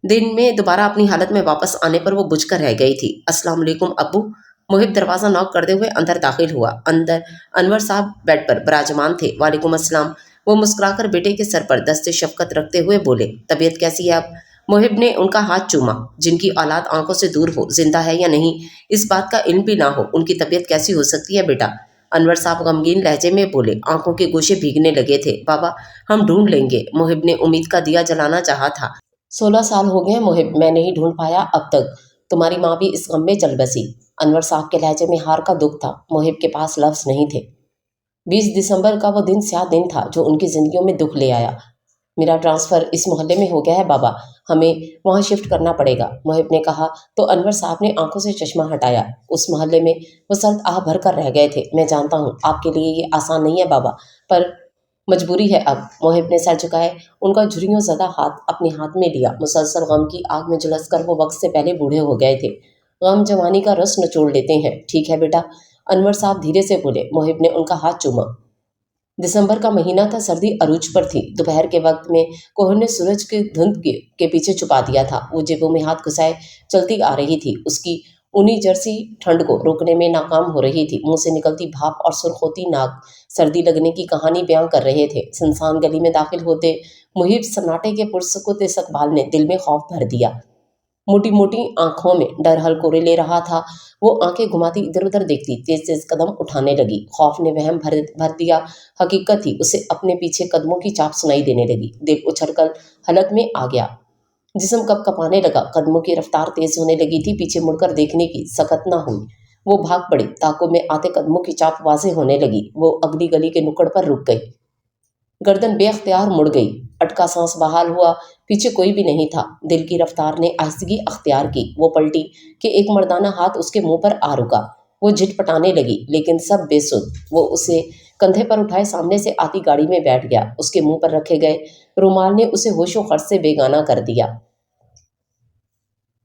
दिन में दोबारा अपनी हालत में वापस आने पर वो बुझकर रह गई थी। अस्सलाम वालेकुम अब्बू। मुहिब दरवाज़ा नॉक करते हुए अंदर दाखिल हुआ। अंदर अनवर साहब बेड पर विराजमान थे। वालेकुम अस्सलाम। वो मुस्कुराकर बेटे के सर पर दस्ते शफकत रखते हुए बोले। तबीयत कैसी है अब? मुहिब ने उनका हाथ चूमा। जिनकी औलाद आंखों से दूर हो, जिंदा है या नहीं इस बात का इल्म भी ना हो, उनकी तबीयत कैसी हो सकती है बेटा? अनवर साहब गमगीन लहजे में बोले। आंखों के गोशे भीगने लगे थे। बाबा, हम ढूंढ लेंगे। मुहिब ने उम्मीद का दिया जलाना चाहा था। 16 साल हो गए मुहिब, मैं नहीं ढूंढ पाया अब तक। तुम्हारी माँ भी इस गम में चल बसी। अनवर साहब के लहजे में हार का दुख था। मुहिब के पास लफ्ज नहीं थे। 20 दिसंबर का वो दिन स्याह दिन था जो उनकी जिंदगियों में दुख ले आया। मेरा ट्रांसफ़र इस मोहल्ले में हो गया है बाबा, हमें वहाँ शिफ्ट करना पड़ेगा, मुहिब ने कहा तो अनवर साहब ने आंखों से चश्मा हटाया। उस मोहल्ले में वो सर्द आह भर कर रह गए थे। मैं जानता हूँ आपके लिए ये आसान नहीं है बाबा, पर मजबूरी है अब। मुहिब ने सर झुकाए उनका झुर्रियों ज़दा हाथ अपने हाथ में लिया। मुसलसल गम की आग में झुलस कर वो वक्त से पहले बूढ़े हो गए थे। गम जवानी का रस निचोड़ लेते हैं। ठीक है बेटा, अनवर साहब धीरे से बोले। मुहिब ने उनका हाथ चूमा। दिसंबर का महीना था। सर्दी अरूज पर थी। दोपहर के वक्त में कोहर ने सूरज के धुंध के पीछे छुपा दिया था। वो जेबों में हाथ घुसाए चलती आ रही थी। उसकी ऊनी जर्सी ठंड को रोकने में नाकाम हो रही थी। मुंह से निकलती भाप और सुर्ख होती नाक सर्दी लगने की कहानी बयां कर रहे थे। सुनसान गली में दाखिल होते मुहिब सन्नाटे के पुरसुकुत इस्तकबाल ने दिल में खौफ भर दिया। मोटी मोटी आंखों में डर हलकोरे ले रहा था। वो आंखें घुमाती इधर उधर देखती, तेज तेज कदम उठाने लगी। खौफ ने वहम भर दिया। हकीकत ही उसे अपने पीछे कदमों की चाप सुनाई देने लगी। दिल उछलकर हलक में आ गया। जिस्म कपकपाने लगा। कदमों की रफ्तार तेज होने लगी थी। पीछे मुड़कर देखने की सकत न हुई। वो भाग पड़ी। ताकों में आते कदमों की चाप वाज़ेह होने लगी। वो अगली गली के नुक्कड़ पर रुक गई। गर्दन बेख्तियार मुड़ गई। अटका सांस बहाल हुआ। पीछे कोई भी नहीं था। दिल की रफ्तार ने आहिस्तगी अख्तियार की। वो पलटी कि एक मर्दाना हाथ उसके मुंह पर आ रुका। वो झिटपटाने लगी, लेकिन सब बेसुध। वो उसे कंधे पर उठाए सामने से आती गाड़ी में बैठ गया। उसके मुंह पर रखे गए रुमाल ने उसे होशो खर्च से बेगाना कर दिया।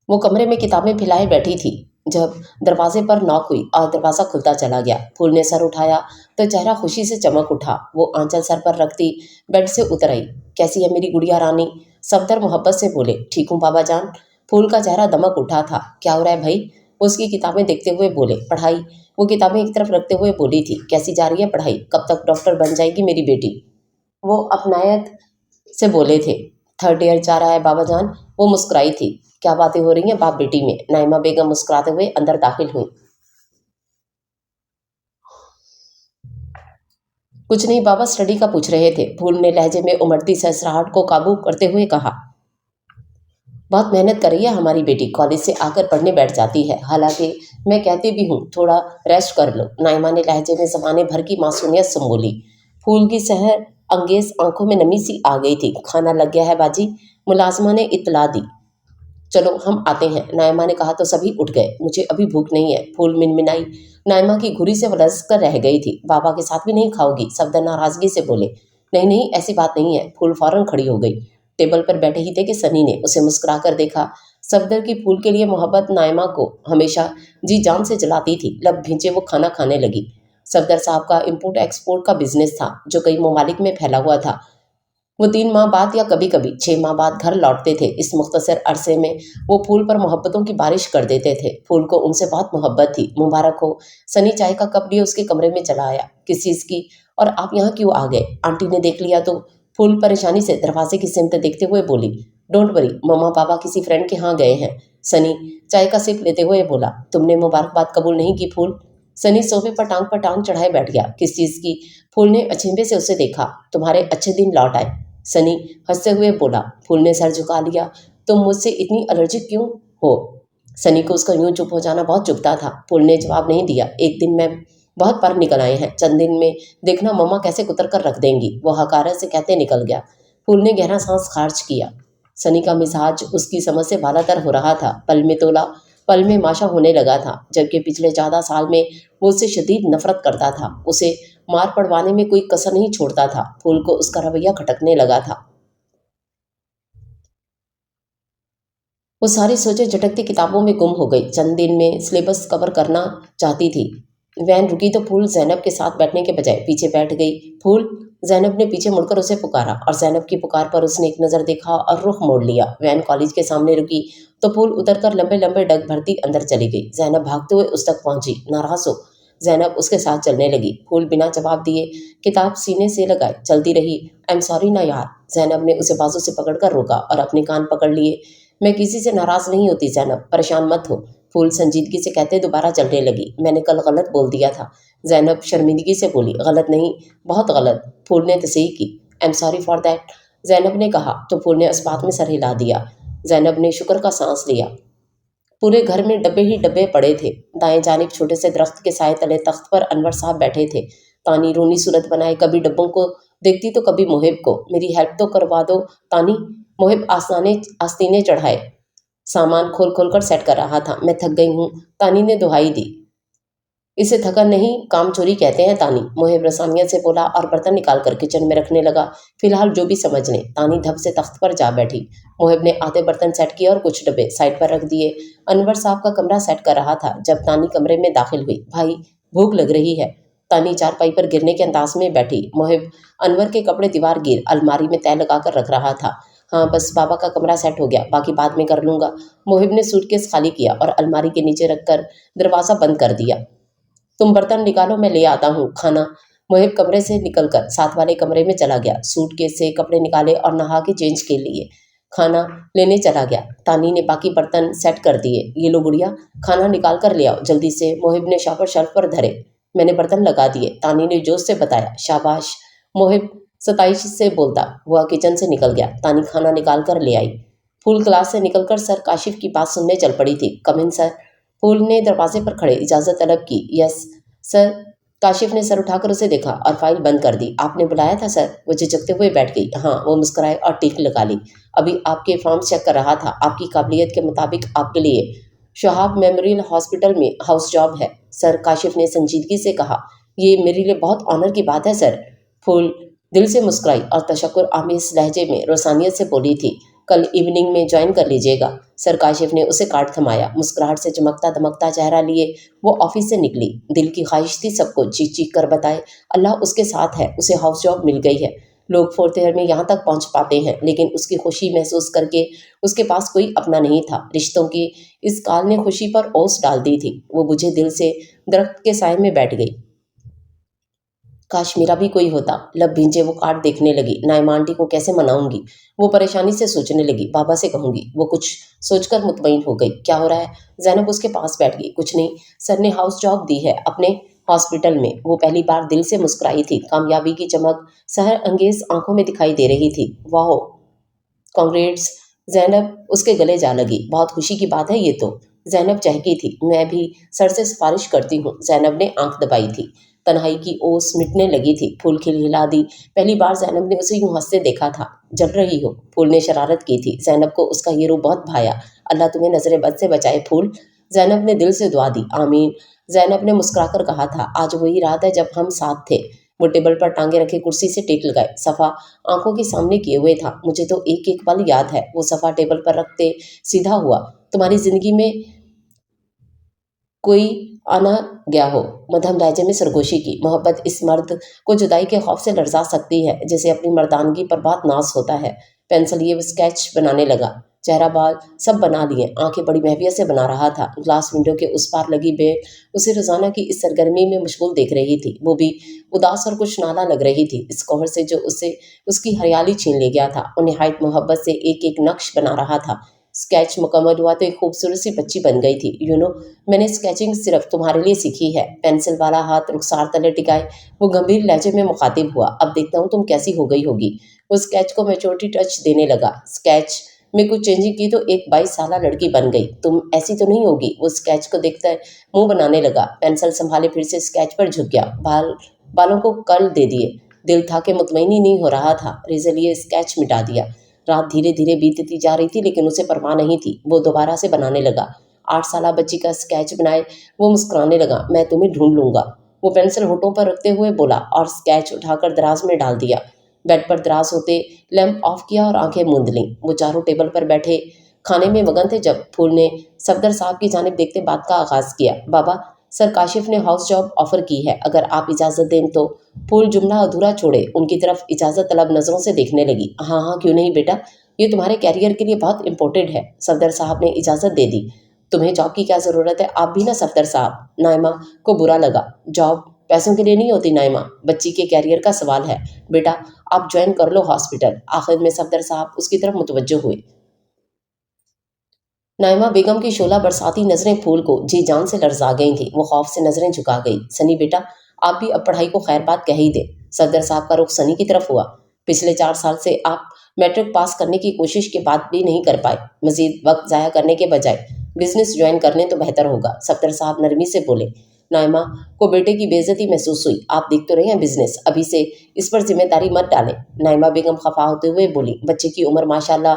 वो कमरे में किताबें फैलाए बैठी थी जब दरवाजे पर नॉक हुई और दरवाज़ा खुलता चला गया। फूल ने सर उठाया तो चेहरा खुशी से चमक उठा। वो आंचल सर पर रखती बेड से उतर आई। कैसी है मेरी गुड़िया रानी? सफदर मोहब्बत से बोले। ठीक हूँ बाबा जान। फूल का चेहरा दमक उठा था। क्या हो रहा है भाई? वो उसकी किताबें देखते हुए बोले। पढ़ाई। वो किताबें एक तरफ रखते हुए बोली थी। कैसी जा रही है पढ़ाई? कब तक डॉक्टर बन जाएगी मेरी बेटी? वो अपनायत से बोले थे। थर्ड ईयर जा रहा है बाबा जान। वो मुस्कुराई थी। क्या बातें हो रही हैं बाप बेटी में? नाइमा बेगम मुस्कुराते हुए अंदर दाखिल हुई। कुछ नहीं बाबा, स्टडी का पूछ रहे थे। फूल ने लहजे में उमड़ती सहसराहट को काबू करते हुए कहा। बहुत मेहनत कर रही है हमारी बेटी। कॉलेज से आकर पढ़ने बैठ जाती है। हालांकि मैं कहती भी हूँ थोड़ा रेस्ट कर लो। नाइमा ने लहजे में जमाने भर की मासूमियत संबोली। फूल की सहर अंगेज आंखों में नमी सी आ गई थी। खाना लग गया है बाजी, मुलाजमा ने इतला दी। चलो हम आते हैं, नायमा ने कहा तो सभी उठ गए। मुझे अभी भूख नहीं है, फूल मिनमिनाई। नायमा की घुरी से वलस कर रह गई थी। बाबा के साथ भी नहीं खाओगी? सफदर नाराजगी से बोले। नहीं नहीं, ऐसी बात नहीं है। फूल फौरन खड़ी हो गई। टेबल पर बैठे ही थे कि सनी ने उसे मुस्कुरा कर देखा। सफदर की फूल के लिए मोहब्बत नायमा को हमेशा जी जान से जलाती थी। लब भींचे वो खाना खाने लगी। सफदर साहब का इम्पोर्ट एक्सपोर्ट का बिजनेस था जो कई ममालिक में फैला हुआ था। वो 3 माह बाद या कभी कभी 6 माह बाद घर लौटते थे। इस मुख्तसर अरसे में वो फूल पर मोहब्बतों की बारिश कर देते थे। फूल को उनसे बहुत मोहब्बत थी। मुबारक हो। सनी चाय का कप लिए उसके कमरे में चला आया। किस चीज़ की? और आप यहाँ क्यों आ गए? आंटी ने देख लिया तो? फूल परेशानी से दरवाजे की सिमत देखते हुए बोली। डोंट वरी, मम्मा पापा किसी फ्रेंड के यहाँ गए हैं। सनी चाय का सिप लेते हुए बोला। तुमने मुबारकबाद कबूल नहीं की फूल? सनी सोफे पर टांग चढ़ाए बैठ गया। किस चीज़ की? फूल ने अचंभे से उसे देखा। तुम्हारे अच्छे दिन लौट आए। सनी हंसते हुए बोला। फूल ने सर झुका लिया। तुम मुझसे इतनी एलर्जिक क्यों हो? सनी को उसका यूं चुप हो जाना बहुत चुभता था। फूल ने जवाब नहीं दिया। एक दिन मैं बहुत पर्व निकल आए हैं, चंद दिन में देखना मम्मा कैसे कुतर कर रख देंगी, वो हकारत से कहते निकल गया। फूल ने गहरा सांस खारिज किया। सनी का मिजाज उसकी समझ से बालातर हो रहा था। पल में तोला, पल में माशा होने लगा था। जबकि पिछले 14 साल में वो उससे शदीद नफरत करता था। उसे मार पड़वाने में कोई कसर नहीं छोड़ता था। फूल को उसका रवैया खटकने लगा था। वो सारी सोचें झटकती किताबों में गुम हो गई। चंद दिन में सिलेबस कवर करना चाहती थी। वैन रुकी तो फूल जैनब के साथ बैठने के बजाय पीछे बैठ गई। फूल। जैनब ने पीछे मुड़कर उसे पुकारा और जैनब की पुकार पर उसने एक नज़र देखा और रुख मोड़ लिया। वैन कॉलेज के सामने रुकी तो फूल उतरकर लंबे लंबे डग भरती अंदर चली गई। जैनब भागते हुए उस तक पहुंची। नाराज हो? जैनब उसके साथ चलने लगी। फूल बिना जवाब दिए किताब सीने से लगाए चलती रही। आई एम सॉरी ना यार। जैनब ने उसे बाजू से पकड़कर रोका और अपने कान पकड़ लिए। मैं किसी से नाराज़ नहीं होती जैनब, परेशान मत हो। फूल संजीदगी से कहते दोबारा चलने लगी। मैंने कल गलत बोल दिया था। जैनब शर्मिंदगी से बोली। गलत नहीं, बहुत गलत। फूल ने तस्दीक की। I am sorry for that, Zainab ने कहा तो फूल ने इस बात में सर हिला दिया। जैनब ने शुक्र का सांस लिया। पूरे घर में डब्बे ही डब्बे पड़े थे। दाएं जानिब छोटे से दरख्त के साए तले तख्त पर अनवर साहब बैठे थे। तानी रोनी सूरत बनाए कभी डब्बों को देखती तो कभी मोहिब को। मेरी हेल्प तो करवा दो तानी। मोहिब आस्तीने चढ़ाए सामान खोल खोल कर सेट कर रहा था। मैं थक गई हूँ, तानी ने दुहाई दी। इसे थकन नहीं, काम चोरी कहते हैं तानी, मोहिब रसानियत से बोला और बर्तन निकाल कर किचन में रखने लगा। फिलहाल जो भी समझ लें। तानी धब से तख्त पर जा बैठी। मोहिब ने आधे बर्तन सेट किए और कुछ डब्बे साइड पर रख दिए। अनवर साहब का कमरा सेट कर रहा था जब तानी कमरे में दाखिल हुई। भाई, भूख लग रही है। तानी चारपाई पर गिरने के अंदाज में बैठी। मोहिब अनवर के कपड़े दीवार गिर अलमारी में तय लगाकर रख रहा था। हाँ बस बाबा का कमरा सेट हो गया, बाकी बाद में कर लूँगा। मोहिब ने सूटकेस खाली किया और अलमारी के नीचे रखकर दरवाज़ा बंद कर दिया। तुम बर्तन निकालो, मैं ले आता हूँ खाना। मोहिब कमरे से निकलकर साथ वाले कमरे में चला गया। सूटकेस से कपड़े निकाले और नहा के चेंज के लिए खाना लेने चला गया। तानी ने बाकी बर्तन सेट कर दिए। ये लो गुड़िया, खाना निकाल कर ले आओ जल्दी से। मोहिब ने शापर शेल्फ पर धरे। मैंने बर्तन लगा दिए, तानी ने जोश से बताया। शाबाश। मोहिब सताइश से बोलता हुआ किचन से निकल गया। तानी खाना निकाल कर ले आई। फूल क्लास से निकलकर सर काशिफ की बात सुनने चल पड़ी थी। कम इन सर। फूल ने दरवाजे पर खड़े इजाज़त तलब की। Yes sir. काशिफ ने सर उठाकर उसे देखा और फाइल बंद कर दी। आपने बुलाया था सर? वो झिझकते हुए बैठ गई। हाँ, वो मुस्कुराए और टिक लगा ली। अभी आपके फॉर्म चेक कर रहा था, आपकी काबिलियत के मुताबिक आपके लिए शहाब मेमोरियल हॉस्पिटल में हाउस जॉब है। सर, काशिफ ने संजीदगी से कहा, ये मेरे लिए बहुत ऑनर की बात है सर। फूल दिल से मुस्कुराई और तशक्कुर आमेज लहजे में रोसानियत से बोली थी, कल इवनिंग में ज्वाइन कर लीजिएगा। सर, काशिफ ने उसे कार्ड थमाया। मुस्कुराहट से चमकता दमकता चेहरा लिए वो ऑफिस से निकली। दिल की ख्वाहिश थी सबको चीख चीख कर बताए, अल्लाह उसके साथ है, उसे हाउस जॉब मिल गई है। लोग फोर्थ ईयर में यहाँ तक पहुँच पाते हैं, लेकिन उसकी खुशी महसूस करके उसके पास कोई अपना नहीं था। रिश्तों की इस काल ने खुशी पर ओस डाल दी थी। वो बुझे दिल से दरख्त के साए में बैठ गई। काश मेरा भी कोई होता। लब भींचे वो कार्ड देखने लगी। नाइमा आंटी को कैसे मनाऊंगी? वो परेशानी से सोचने लगी। बाबा से कहूंगी। वो कुछ सोचकर मुतमईन हो गई। क्या हो रहा है? जैनब उसके पास बैठ गई। कुछ नहीं, सर ने हाउस जॉब दी है अपने हॉस्पिटल में। वो पहली बार दिल से मुस्कुराई थी। कामयाबी की चमक सहर अंगेज आंखों में दिखाई दे रही थी। वाह, कांग्रेट्स। जैनब उसके गले जा लगी। बहुत खुशी की बात है ये तो। जैनब चहकी थी। मैं भी सर से सिफारिश करती हूँ। जैनब ने आंख दबाई थी। तन्हाई की ओस मिटने लगी थी। फूल खिलखिला दी। पहली बार जैनब ने उसे यूं हंसते देखा था। जल रही हो? फूल ने शरारत की थी। जैनब को उसका ये रूप बहुत भाया। अल्लाह तुम्हें नजर बद से बचाए फूल। जैनब ने दिल से दुआ दी। आमीन। जैनब ने मुस्कुराकर कहा था, आज वही रात है जब हम साथ थे। वो टेबल पर टांगे रखे कुर्सी से टेक लगाए। सफ़ा आंखों के सामने किए हुए था। मुझे तो एक एक पल याद है। वो सफ़ा टेबल पर रखते सीधा हुआ। तुम्हारी जिंदगी में कोई आना गया हो? मध्यम लहजे में सरगोशी की। मोहब्बत इस मर्द को जुदाई के खौफ से लर्जा सकती है जैसे अपनी मर्दानगी पर बहुत नाज होता है। पेंसिल ये स्केच बनाने लगा। चेहरा बाल सब बना लिए। आंखें बड़ी महवियत से बना रहा था। ग्लास विंडो के उस पार लगी बेल उसे रोजाना की इस सरगर्मी में मशगूल देख रही थी। वो भी उदास और कुछ नाला लग रही थी इस कहर से जो उसे उसकी हरियाली छीन ले गया था। वो निहायत मोहब्बत से एक एक नक्श बना रहा था। स्केच मुकम्मल हुआ तो एक खूबसूरत सी बच्ची बन गई थी। मैंने स्केचिंग सिर्फ तुम्हारे लिए सीखी है। पेंसिल वाला हाथ रुखसार तले टिकाए वो गंभीर लहजे में मुखातिब हुआ। अब देखता हूँ तुम कैसी हो गई होगी। वो स्केच को मैच्योरिटी टच देने लगा। स्केच में कुछ चेंजिंग की तो एक 22 साल लड़की बन गई। तुम ऐसी तो नहीं होगी? वो स्केच को देखता है मुंह बनाने लगा। पेंसिल संभाले फिर से स्केच पर झुक गया। बालों को कर्ल दे दिए। दिल था कि मुतमईन ही नहीं हो रहा था। रेजर लिए स्केच मिटा दिया। रात धीरे धीरे बीतती जा रही थी लेकिन उसे परवाह नहीं थी। वो दोबारा से बनाने लगा। 8 साल बच्ची का स्केच बनाए वो मुस्कुराने लगा। मैं तुम्हें ढूंढ लूंगा। वो पेंसिल होठों पर रखते हुए बोला और स्केच उठाकर दराज में डाल दिया। बेड पर दराज होते लैंप ऑफ किया और आंखें मूंद लीं। वो चारों टेबल पर बैठे खाने में मगन थे जब फूल ने सफदर साहब की जानिब देखते बात का आगाज किया। बाबा, सर काशिफ ने हाउस जॉब ऑफर की है, अगर आप इजाज़त दें तो। फूल जुमला अधूरा छोड़े उनकी तरफ इजाज़त तलब नज़रों से देखने लगी। हाँ हाँ, क्यों नहीं बेटा, ये तुम्हारे कैरियर के लिए बहुत इंपॉर्टेंट है। सफदर साहब ने इजाज़त दे दी। तुम्हें जॉब की क्या ज़रूरत है? आप भी ना सफदर साहब। नाइमा को बुरा लगा। जॉब पैसों के लिए नहीं होती नाइमा, बच्ची के कैरियर का सवाल है। बेटा आप ज्वाइन कर लो हॉस्पिटल। आखिर में सफदर साहब उसकी तरफ मुतवज्जो हुए। नाइमा बेगम की शोला बरसाती नजरें फूल को जी जान से लर्जा गई थी। वो खौफ से नजरें झुका गई। सनी बेटा, आप भी अब पढ़ाई को खैर बात कह ही दे। सफदर साहब का रुख सनी की तरफ हुआ। पिछले 4 साल से आप मैट्रिक पास करने की कोशिश के बाद भी नहीं कर पाए। मजीद वक्त ज़ाया करने के बजाय बिजनेस ज्वाइन कर लें तो बेहतर होगा। सफदर साहब नरमी से बोले। नाइमा को बेटे की बेइज्जती महसूस हुई। आप देख तो रहे हैं बिजनेस, अभी से इस पर जिम्मेदारी मत डालें। नाइमा बेगम खफा होते हुए बोली। बच्चे की उम्र माशाल्लाह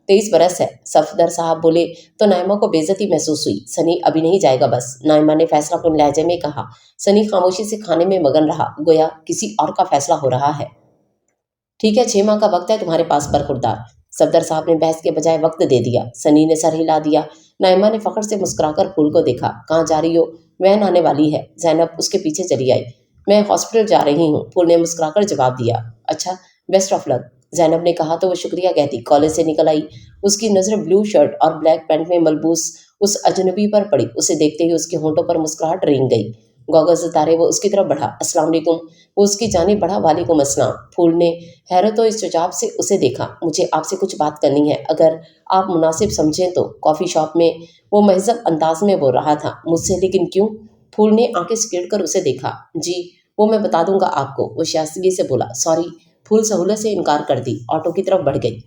23 बरस है। सफदर साहब बोले तो नाइमा को बेइज्जती महसूस हुई। सनी अभी नहीं जाएगा बस, नाइमा ने फैसला कुन लहजे में कहा। सनी खामोशी से खाने में मगन रहा, गोया किसी और का फैसला हो रहा है। ठीक है, 6 माह का वक्त है तुम्हारे पास बरखुरदार। सफदर साहब ने बहस के बजाय वक्त दे दिया। सनी ने सर हिला दिया। नाइमा ने फखर से मुस्कुराकर फूल को देखा। कहाँ जा रही हो? वैन आने वाली है। जैनब उसके पीछे चली आई। मैं हॉस्पिटल जा रही हूँ, फूल ने मुस्कुराकर जवाब दिया। अच्छा, बेस्ट ऑफ लक, जैनब ने कहा तो वो शुक्रिया कहती कॉलेज से निकल आई। उसकी नज़र ब्लू शर्ट और ब्लैक पैंट में मलबूस उस अजनबी पर पड़ी। उसे देखते ही उसके होंठों पर मुस्कुराहट रेंग गई। गॉगल्स उतारे वो उसकी तरफ बढ़ा। अस्सलाम वालेकुम। वो उसकी जानिब बढ़ा। वालेकुम अस्सलाम। फूल ने हैरत और इस्तेजाब से उसे देखा। मुझे आपसे कुछ बात करनी है, अगर आप मुनासिब समझें तो। कॉफ़ी शॉप में वो महजब अंदाज में बोल रहा था। मुझसे? लेकिन क्यों? फूल ने आंखें सिकेड़ कर उसे देखा। जी वो मैं बता दूंगा आपको, वो शाइस्तगी से बोला। सॉरी। फूल सहूलत से इनकार कर दी। ऑटो की तरफ बढ़ गई।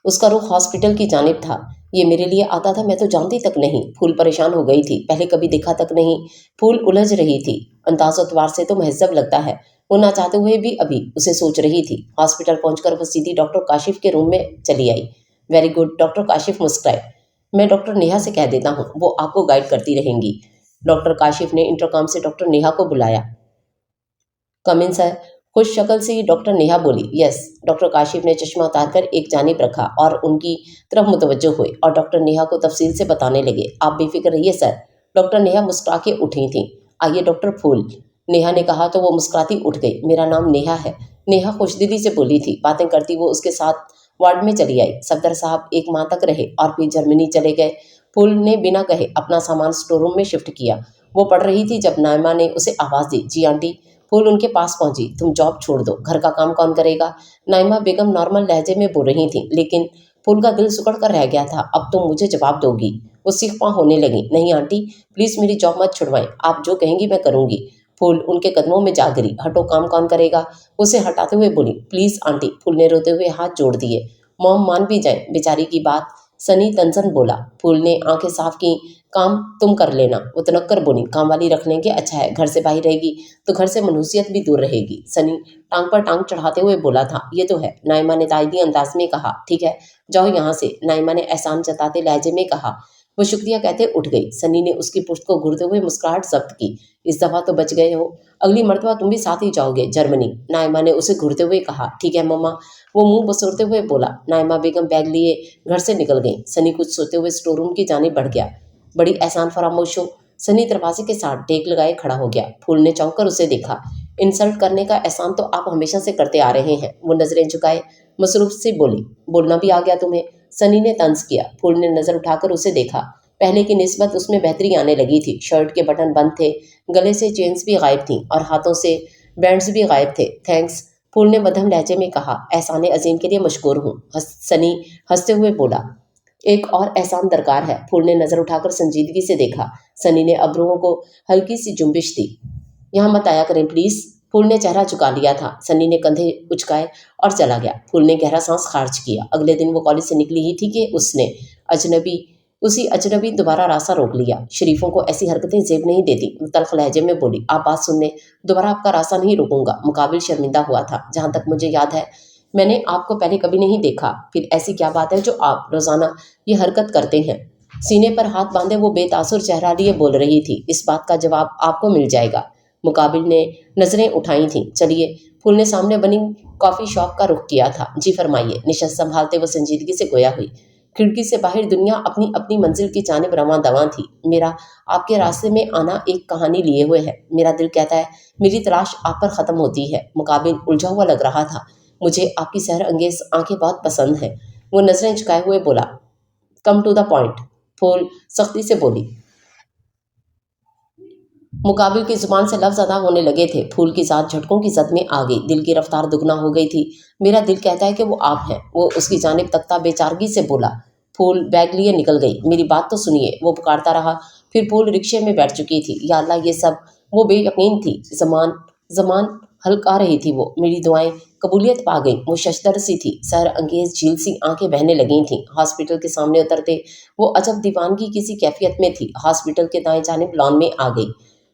उसका रुख हॉस्पिटल की जानिब था। ये मेरे लिए आता था, मैं तो जानती तक नहीं। फूल परेशान हो गई थी, पहले कभी देखा तक नहीं। फूल उलझ रही थी। अंदाज़ों से तो महज़ब लगता है। वो ना चाहते हुए भी अभी उसे सोच रही थी। हॉस्पिटल पहुंचकर वो सीधी डॉक्टर काशिफ के रूम में चली आई। वेरी गुड, डॉक्टर काशिफ मुस्कुराए। मैं डॉक्टर नेहा से कह देता हूँ, वो आपको गाइड करती रहेंगी। डॉक्टर काशिफ ने इंटरकॉम से डॉक्टर नेहा को बुलाया। कम इन सर। खुश शक्ल से डॉक्टर नेहा बोली। यस। डॉक्टर काशिफ ने चश्मा उतारकर एक जानिब रखा और उनकी तरफ मुतवज्जो हुए और डॉक्टर नेहा को तफसील से बताने लगे। आप बेफिक्र रहिए सर। डॉक्टर नेहा मुस्कुरा के उठी थी। आइए डॉक्टर फूल, नेहा ने कहा तो वो मुस्कुराती उठ गई। मेरा नाम नेहा है। नेहा खुशदिली से बोली थी। बातें करती वो उसके साथ वार्ड में चली आई। सफदर साहब एक माह तक रहे और फिर जर्मनी चले गए। फूल ने बिना कहे अपना सामान स्टोर रूम में शिफ्ट किया। वो पढ़ रही थी जब नायमा ने उसे आवाज़ दी। जी आंटी। फूल उनके पास पहुंची। तुम जॉब छोड़ दो, घर का काम कौन करेगा? नाइमा बेगम नॉर्मल लहजे में बोल रही थी, लेकिन फूल का दिल सिकुड़ कर रह गया था। अब तुम मुझे जवाब दोगी? वो सीख होने लगी। नहीं आंटी, प्लीज़ मेरी जॉब मत छुड़वाएं, आप जो कहेंगी मैं करूंगी। फूल उनके कदमों में जा गिरी। हटो, काम कौन करेगा? उसे हटाते हुए बोली। Please aunty. फूल ने रोते हुए हाथ जोड़ दिए। मॉम मान भी जाए बेचारी की बात। सनी तंजन बोला। फूल ने आंखें साफ की। काम तुम कर लेना। वो तनक्कर बोली। काम वाली रख लेंगे, अच्छा है, घर से बाहर रहेगी तो घर से मनहूसियत भी दूर रहेगी। सनी टांग पर टांग चढ़ाते हुए बोला था। ये तो है। नाइमा ने ताइदी अंदाज में कहा। ठीक है, जाओ यहाँ से, नाइमा ने एहसान जताते लहजे में कहा। वो शुक्रिया कहते उठ गई। सनी ने उसकी पुश्त को घूरते हुए मुस्कुराहट जब्त की। इस दफ़ा तो बच गए हो, अगली मर्तबा तुम भी साथ ही जाओगे जर्मनी, नाइमा ने उसे घूरते हुए कहा। ठीक है मम्मा, वो मुंह बसोरते हुए बोला। नाइमा बेगम बैग लिए घर से निकल गई। सनी कुछ सोते हुए स्टोर रूम की जानिब बढ़ गया। बड़ी एहसान फरामोश हो। सनी दरवाजे के साथ टेक लगाए खड़ा हो गया। फूल ने चौंक कर उसे देखा। इंसल्ट करने का एहसान तो आप हमेशा से करते आ रहे हैं। वो नजरें झुकाए मसरूफ से बोली। बोलना भी आ गया तुम्हें? सनी ने तंज किया। फूल ने नजर उठाकर उसे देखा। पहले की निस्बत उसमें बेहतरी आने लगी थी। शर्ट के बटन बंद थे, गले से चेन्स भी गायब थीं और हाथों से बैंड्स भी गायब थे। थैंक्स, फूल ने मध्यम लहजे में कहा। एहसान अजीम के लिए मशकूर हूँ। सनी हंसते हुए बोला। एक और एहसान दरकार है। फूल ने नजर उठाकर संजीदगी से देखा। सनी ने अब्रुओं को हल्की सी जुम्बिश दी। यहाँ मत आया करें प्लीज। फूल ने चेहरा झुका लिया था। सनी ने कंधे उचकाए और चला गया। फूल ने गहरा सांस खारिज किया। अगले दिन वो कॉलेज से निकली ही थी कि उसी अजनबी दोबारा रास्ता रोक लिया। शरीफों को ऐसी हरकतें जेब नहीं देती। वो तल्ख लहजे में बोली। आप बात सुन लें, दोबारा आपका रास्ता नहीं रोकूंगा। मुकाबिल शर्मिंदा हुआ था। जहाँ तक मुझे याद है मैंने आपको पहले कभी नहीं देखा। फिर ऐसी क्या बात है जो आप रोजाना ये हरकत करते हैं? सीने पर हाथ बांधे वो बेतासुर चेहरा लिए बोल रही थी। इस बात का जवाब आपको मिल जाएगा। मुकाबिल ने नजरें उठाई थीं। चलिए। फूल ने सामने बनी कॉफ़ी शॉप का रुख किया था। जी फरमाइए। निशस्त संभालते वो संजीदगी से गोया हुई। खिड़की से बाहर दुनिया अपनी अपनी मंजिल की जानिब रवां दवां थी। मेरा आपके रास्ते में आना एक कहानी लिए हुए है। मेरा दिल कहता है मेरी तलाश आप पर ख़त्म होती है। मुकाबिल उलझा हुआ लग रहा था। मुझे आपकी सहर अंगेज आंखें बहुत पसंद हैं। वो नजरें झुकाए हुए बोला। Come to the point. Phool सख्ती से बोली। मुकाबिल की जुबान से लफ्ज अदा होने लगे थे। फूल की जात झटकों की जद में आ गई। दिल की रफ्तार दुगना हो गई थी। मेरा दिल कहता है कि वो आप हैं। वो उसकी जानिब तकता बेचारगी से बोला। फूल बैग लिए निकल गई। मेरी बात तो सुनिए, वो पुकारता रहा। फिर फूल रिक्शे में बैठ चुकी थी। या अल्लाह, ये सब वो बेयकीन थी। जमान जमान हल्का रही थी। वो मेरी दुआएं कबूलियत पा गई। वो शशदर सी थी। सहर अंगेज झील सी आंखें बहने लगी थीं। हॉस्पिटल के सामने उतरते वो अजब दीवानगी किसी कैफियत में थी। हॉस्पिटल के दाएं जानिब लॉन में आ गई।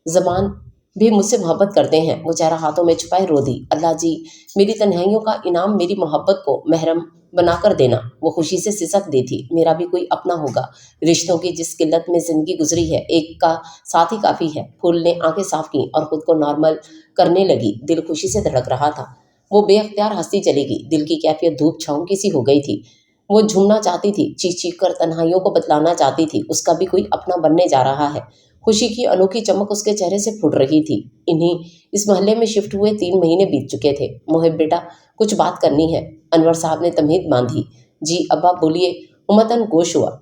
ज़मान भी मुझसे मोहब्बत करते हैं। वो चेहरा हाथों में छुपाए रो दी। अल्लाह जी, मेरी तन्हाइयों का इनाम मेरी मोहब्बत को महरम बनाकर देना। वो खुशी से सिसक दी थी। मेरा भी कोई अपना होगा। रिश्तों की जिस किल्लत में ज़िंदगी गुजरी है, एक का साथ ही काफ़ी है। फूल ने आंखें साफ की और ख़ुद को नॉर्मल करने लगी। दिल खुशी से धड़क रहा था। वो बेअख्तियार हंसती चली गई। दिल की कैफियत धूप छाँव की सी हो गई थी। वो झूमना चाहती थी, चीख चीख कर तन्हाइयों को बतलाना चाहती थी उसका भी कोई अपना बनने जा रहा है। खुशी की अनोखी चमक उसके चेहरे से फुट रही थी। इन्हीं इस मोहल्ले में शिफ्ट हुए 3 महीने बीत चुके थे। मोहिब बेटा, कुछ बात करनी है। अनवर साहब ने तमहीद बांधी। जी अब्बा बोलिए। उमतन गोश हुआ।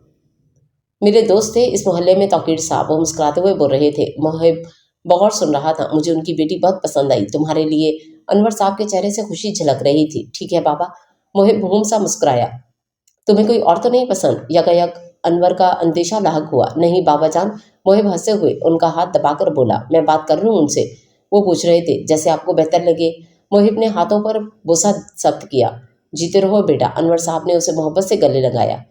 मेरे दोस्त थे इस मोहल्ले में तौकीर साहब, वो मुस्कुराते हुए बोल रहे थे। मोहिब बगौर सुन रहा था। मुझे उनकी बेटी बहुत पसंद आई, तुम्हारे लिए। अनवर साहब के चेहरे से खुशी झलक रही थी। ठीक है बाबा। मोहिब घूम सा मुस्कुराया। तुम्हें कोई और तो नहीं पसंद? यकायक अनवर का अंदेशा लाहक हुआ। नहीं बाबा जान। मोहिब हंसे हुए उनका हाथ दबाकर बोला। मैं बात कर लूँ उनसे? वो पूछ रहे थे। जैसे आपको बेहतर लगे। मोहिब ने हाथों पर बोसा सख्त किया। जीते रहो बेटा। अनवर साहब ने उसे मोहब्बत से गले लगाया।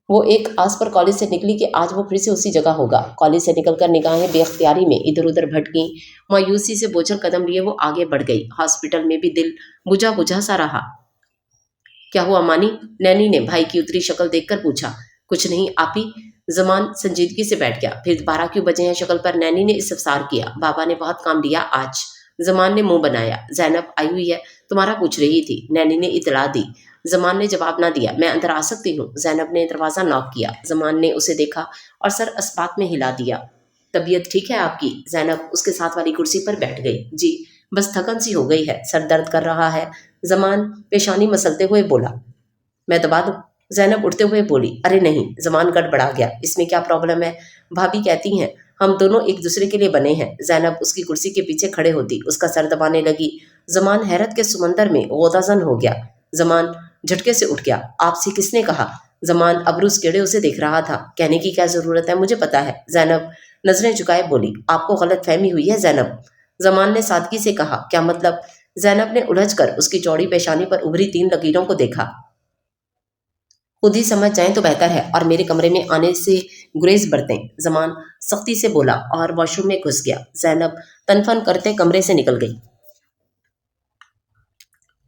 वो एक आस पर कॉलेज से निकली कि आज वो फिर से उसी जगह होगा। कॉलेज से निकलकर निगाहें बेख्तियारी में इधर उधर भटकी। मायूसी से बोझल कदम लिए वो आगे बढ़ गई। हॉस्पिटल में भी दिल बुझा बुझा सा रहा। क्या हुआ मानी? नैनी ने भाई की उतरी शक्ल देखकर पूछा। कुछ नहीं आपी। जमान संजीदगी से बैठ गया। फिर 12 क्यों बजे हैं शक्ल पर नैनी ने इस्तफसार किया। बाबा ने बहुत काम लिया आज। जमान ने मुंह बनाया। जैनब आई हुई है, तुम्हारा पूछ रही थी। नैनी ने इतला दी। जमान ने जवाब ना दिया। मैं अंदर आ सकती हूँ? जैनब ने दरवाजा नॉक किया। जमान ने उसे देखा और सर अस्पात में हिला दिया। तबीयत ठीक है आपकी? जैनब उसके साथ वाली कुर्सी पर बैठ गई। जी, बस थकन सी हो गई है, सर दर्द कर रहा है। जमान पेशानी मसलते हुए बोला। मैं दबा दूं? जैनब उठते हुए बोली। अरे नहीं। जमान गड़बड़ा गया। इसमें क्या प्रॉब्लम है? भाभी कहती हैं हम दोनों एक दूसरे के लिए बने हैं। जैनब उसकी कुर्सी के पीछे खड़े होती उसका सर दबाने लगी। जमान हैरत के समंदर में गोदाजन हो गया। जमान झटके से उठ गया। आपसे किसने कहा? जमान अबरूज केड़े उसे देख रहा था। कहने की क्या जरूरत है, मुझे पता है। जैनब नजरें झुकाए बोली। आपको गलत फहमी हुई है जैनब। जमान ने सादगी से कहा। क्या मतलब? जैनब ने उलझकर उसकी चौड़ी पेशानी पर उभरी 3 लकीरों को देखा। खुद ही समझ जाएं तो बेहतर है और मेरे कमरे में आने से गुरेज बरतें। जमान सख्ती से बोला और वॉशरूम में घुस गया। जैनब तनफन करते कमरे से निकल गई।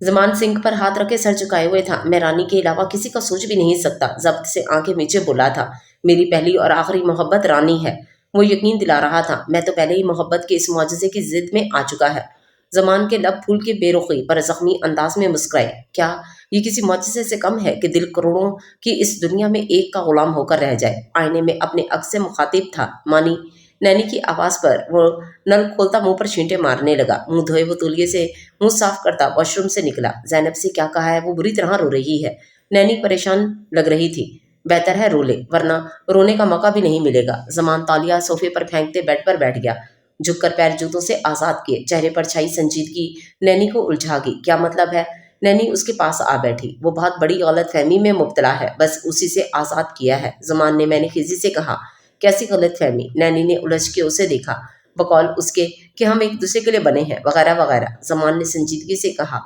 जमान सिंह पर हाथ रखे सर झुकाए हुए था। मैं रानी के अलावा किसी का सोच भी नहीं सकता। जब्त से आंखें नीचे बोला था। मेरी पहली और आखिरी मोहब्बत रानी है। वो यकीन दिला रहा था। मैं तो पहले ही मोहब्बत के इस मुआजिजे की जिद में आ चुका है। जमान के लब फूल के बेरुखी पर जख्मी अंदाज में मुस्कुराए। क्या ये किसी मुआजिजे से कम है कि दिल करोड़ों की इस दुनिया में एक का गुलाम होकर रह जाए? आईने में अपने अक्स से मुखातिब था। मानी नैनी की आवाज पर वो नल खोलता मुंह पर छींटे मारने लगा। मुंह धोए वो तौलिए से मुंह साफ करता वॉशरूम से निकला। जैनब से क्या कहा है? वो बुरी तरह रो रही है। नैनी परेशान लग रही थी। बेहतर है रो ले, वरना रोने का मौका भी नहीं मिलेगा। जमान तालिया सोफे पर फेंकते बेड पर बैठ गया। झुककर पैर जूतों से आजाद किए। चेहरे पर छाई संजीदगी नैनी को उलझा गई। क्या मतलब है? नैनी उसके पास आ बैठी। वो बहुत बड़ी गलत फहमी में मुब्तला है, बस उसी से आजाद किया है। जमान ने मैंने खिजी से कहा। कैसी गलत फहमी? नैनी ने उलझ के उसे देखा। बकौल उसके कि हम एक दूसरे के लिए बने हैं वगैरह वगैरह। जमान ने संजीदगी से कहा।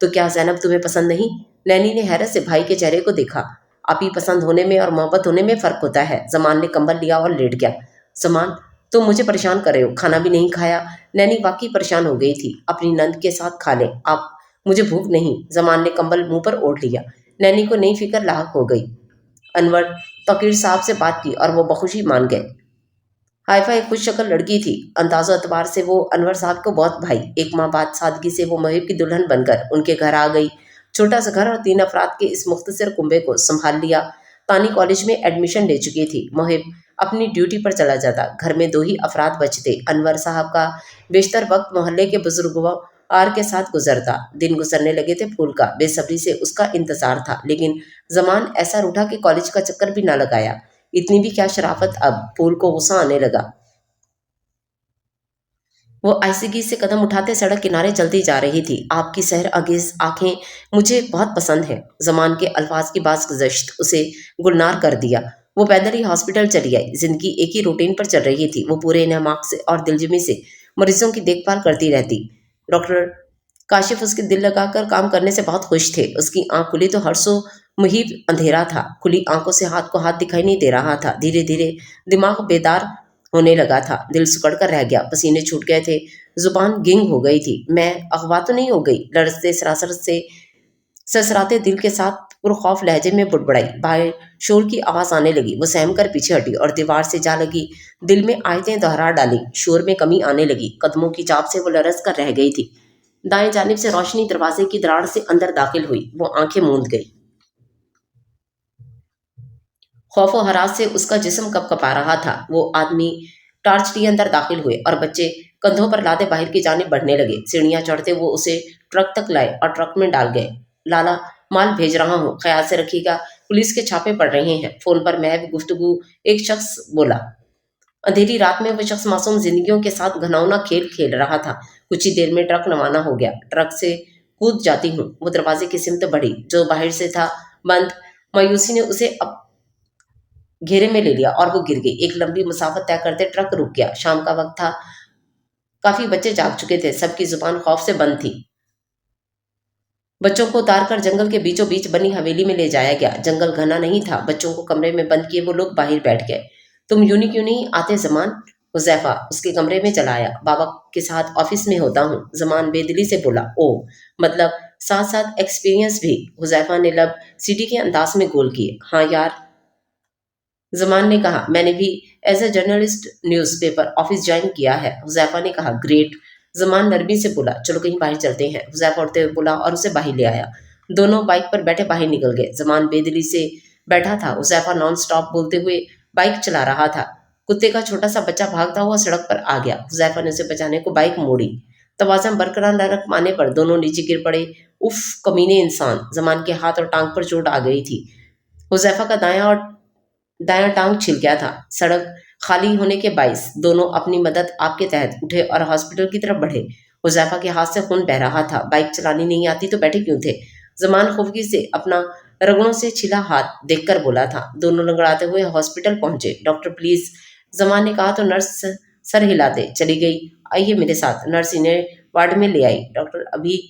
तो क्या जैनब तुम्हें पसंद नहीं? नैनी ने हैरत से भाई के चेहरे को देखा। आप ही पसंद होने में और मोहब्बत होने में फ़र्क होता है। जमान ने कंबल लिया और लेट गया। जमान तुम मुझे परेशान कर रहे हो, खाना भी नहीं खाया। नैनी वाकई परेशान हो गई थी। अपनी नंद के साथ खा लें आप, मुझे भूख नहीं। जमान ने कंबल मुंह पर ओढ़ लिया। नैनी को नई फिक्र लाक हो गई। अनवर फकीर साहब से बात की और वो बखुशी मान गए। हाई फाई खुश शक्ल लड़की थी। अंदाज़ो अतबार से वो अनवर साहब को बहुत भाई। एक माह बाद सादगी से वो मुहिब की दुल्हन बनकर उनके घर आ गई। छोटा सा घर और 3 अफराद के इस मुख्तसर कुंबे को संभाल लिया। तानी कॉलेज में एडमिशन ले चुकी थी। मुहिब अपनी ड्यूटी पर चला जाता। घर में 2 ही अफराद बचते। अनवर साहब का बेशतर वक्त मोहल्ले के बुजुर्गों आर के साथ गुजरता। दिन गुजरने लगे थे फूल का। बेसब्री से उसका इंतजार था, लेकिन जमान ऐसा रूठा कि कॉलेज का चक्कर भी ना लगाया। इतनी भी क्या शराफत, अब फूल को गुस्सा आने लगा। वो आइसगी से कदम उठाते सड़क किनारे चलती जा रही थी। आपकी सहर अंगेज आंखें मुझे बहुत पसंद है। जमान के अल्फाज की बाज़गुज़श्त उसे गुलनार कर दिया। वो पैदल ही हॉस्पिटल चली आई। जिंदगी एक ही रूटीन पर चल रही थी। वो पूरे इन्हमाक से और दिलजमी से मरीजों की देखभाल करती रहती। डॉक्टर काशिफ उसके दिल लगाकर काम करने से बहुत खुश थे। उसकी आंख खुली तो हर सो मुहिब अंधेरा था। खुली आंखों से हाथ को हाथ दिखाई नहीं दे रहा था। धीरे धीरे दिमाग बेदार होने लगा था। दिल सिकुड़ कर रह गया। पसीने छूट गए थे। जुबान गिंग हो गई थी। मैं अगवा तो नहीं हो गई? लड़ते सरासर से ससराते दिल के साथ पुरखौफ लहजे में बुड़बड़ाई। बाहर शोर की आवाज़ आने लगी। वो सहम कर पीछे हटी और दीवार से जा लगी। दिल में आयतें दोहरा डाली। शोर में कमी आने लगी। कदमों की चाप से वो लरस कर रह गई थी। दाएं जानिब से रोशनी दरवाजे की दरार से अंदर दाखिल हुई। वो आंखें मूंद गई। खौफ और हरास से उसका जिस्म कपकपा रहा था। वो आदमी टार्च लिए अंदर दाखिल हुए और बच्चे कंधों पर लादे बाहर की जानिब बढ़ने लगे। सीढ़ियां चढ़ते वो उसे ट्रक तक लाए और ट्रक में डाल गए। लाला माल भेज रहा हूँ, ख्याल से रखिएगा, पुलिस के छापे पड़ रहे हैं। फोन पर महज गुफ्तगू एक शख्स बोला। अंधेरी रात में वो शख्स मासूम जिंदगियों के साथ घनौना खेल खेल रहा था। कुछ ही देर में ट्रक रवाना हो गया। ट्रक से कूद जाती हूँ। वो दरवाजे की सिमत बढ़ी जो बाहर से था बंद। मायूसी ने उसे अब घेरे में ले लिया और वो गिर गई। एक लंबी मुसाफत तय करते ट्रक रुक गया। शाम का वक्त था। काफी बच्चे जाग चुके थे। सबकी जुबान खौफ से बंद थी। बच्चों को उतार कर जंगल के बीचों बीच बनी हवेली में ले जाया गया। जंगल घना नहीं था। बच्चों को कमरे में बंद किए वो लोग बाहर बैठ गए। तुम यूं क्यों नहीं आते जमान? हुजैफा उसके कमरे में चला आया। बाबा के साथ ऑफिस में होता हूँ, जमान बेदिली से बोला। ओ, मतलब साथ साथ एक्सपीरियंस भी? हुजैफा ने लब सीटी के अंदाज में गोल किए। हाँ यार, जमान ने कहा, मैंने भी as a journalist newspaper office join किया है। हुजैफा ने कहा, ग्रेट। जमान नरमी से बोला, चलो कहीं बाहर चलते हैं। हुजैफा उठते हुए बोला और उसे बाहर ले आया। दोनों बाइक पर बैठे बाहर निकल गए। जमान बेदिली से बैठा था। हुजैफा नॉन स्टॉप बोलते हुए बाइक चला रहा था। कुत्ते का छोटा सा बच्चा भागता हुआ सड़क पर आ गया। हुजैफा ने उसे बचाने को बाइक मोड़ी। तवाज़ुन बरकरार न रख पाने पर दोनों नीचे गिर पड़े। उफ, कमीने इंसान! जमान के हाथ और टांग पर चोट आ गई थी। हुजैफा का दायां टांग छिल गया था। सड़क खाली होने के बाइस दोनों अपनी मदद आपके तहत उठे और हॉस्पिटल की तरफ बढ़े। हुजैफा के हाथ से खून बह रहा था। बाइक चलानी नहीं आती तो बैठे क्यों थे? जमान खुफगी से अपना रगड़ों से छिला हाथ देखकर बोला था। दोनों लंगड़ाते हुए हॉस्पिटल पहुंचे। डॉक्टर प्लीज, जमान ने कहा तो नर्स सर हिलाते चली गई। आइए मेरे साथ। नर्स इन्हें वार्ड में ले आई। डॉक्टर अभी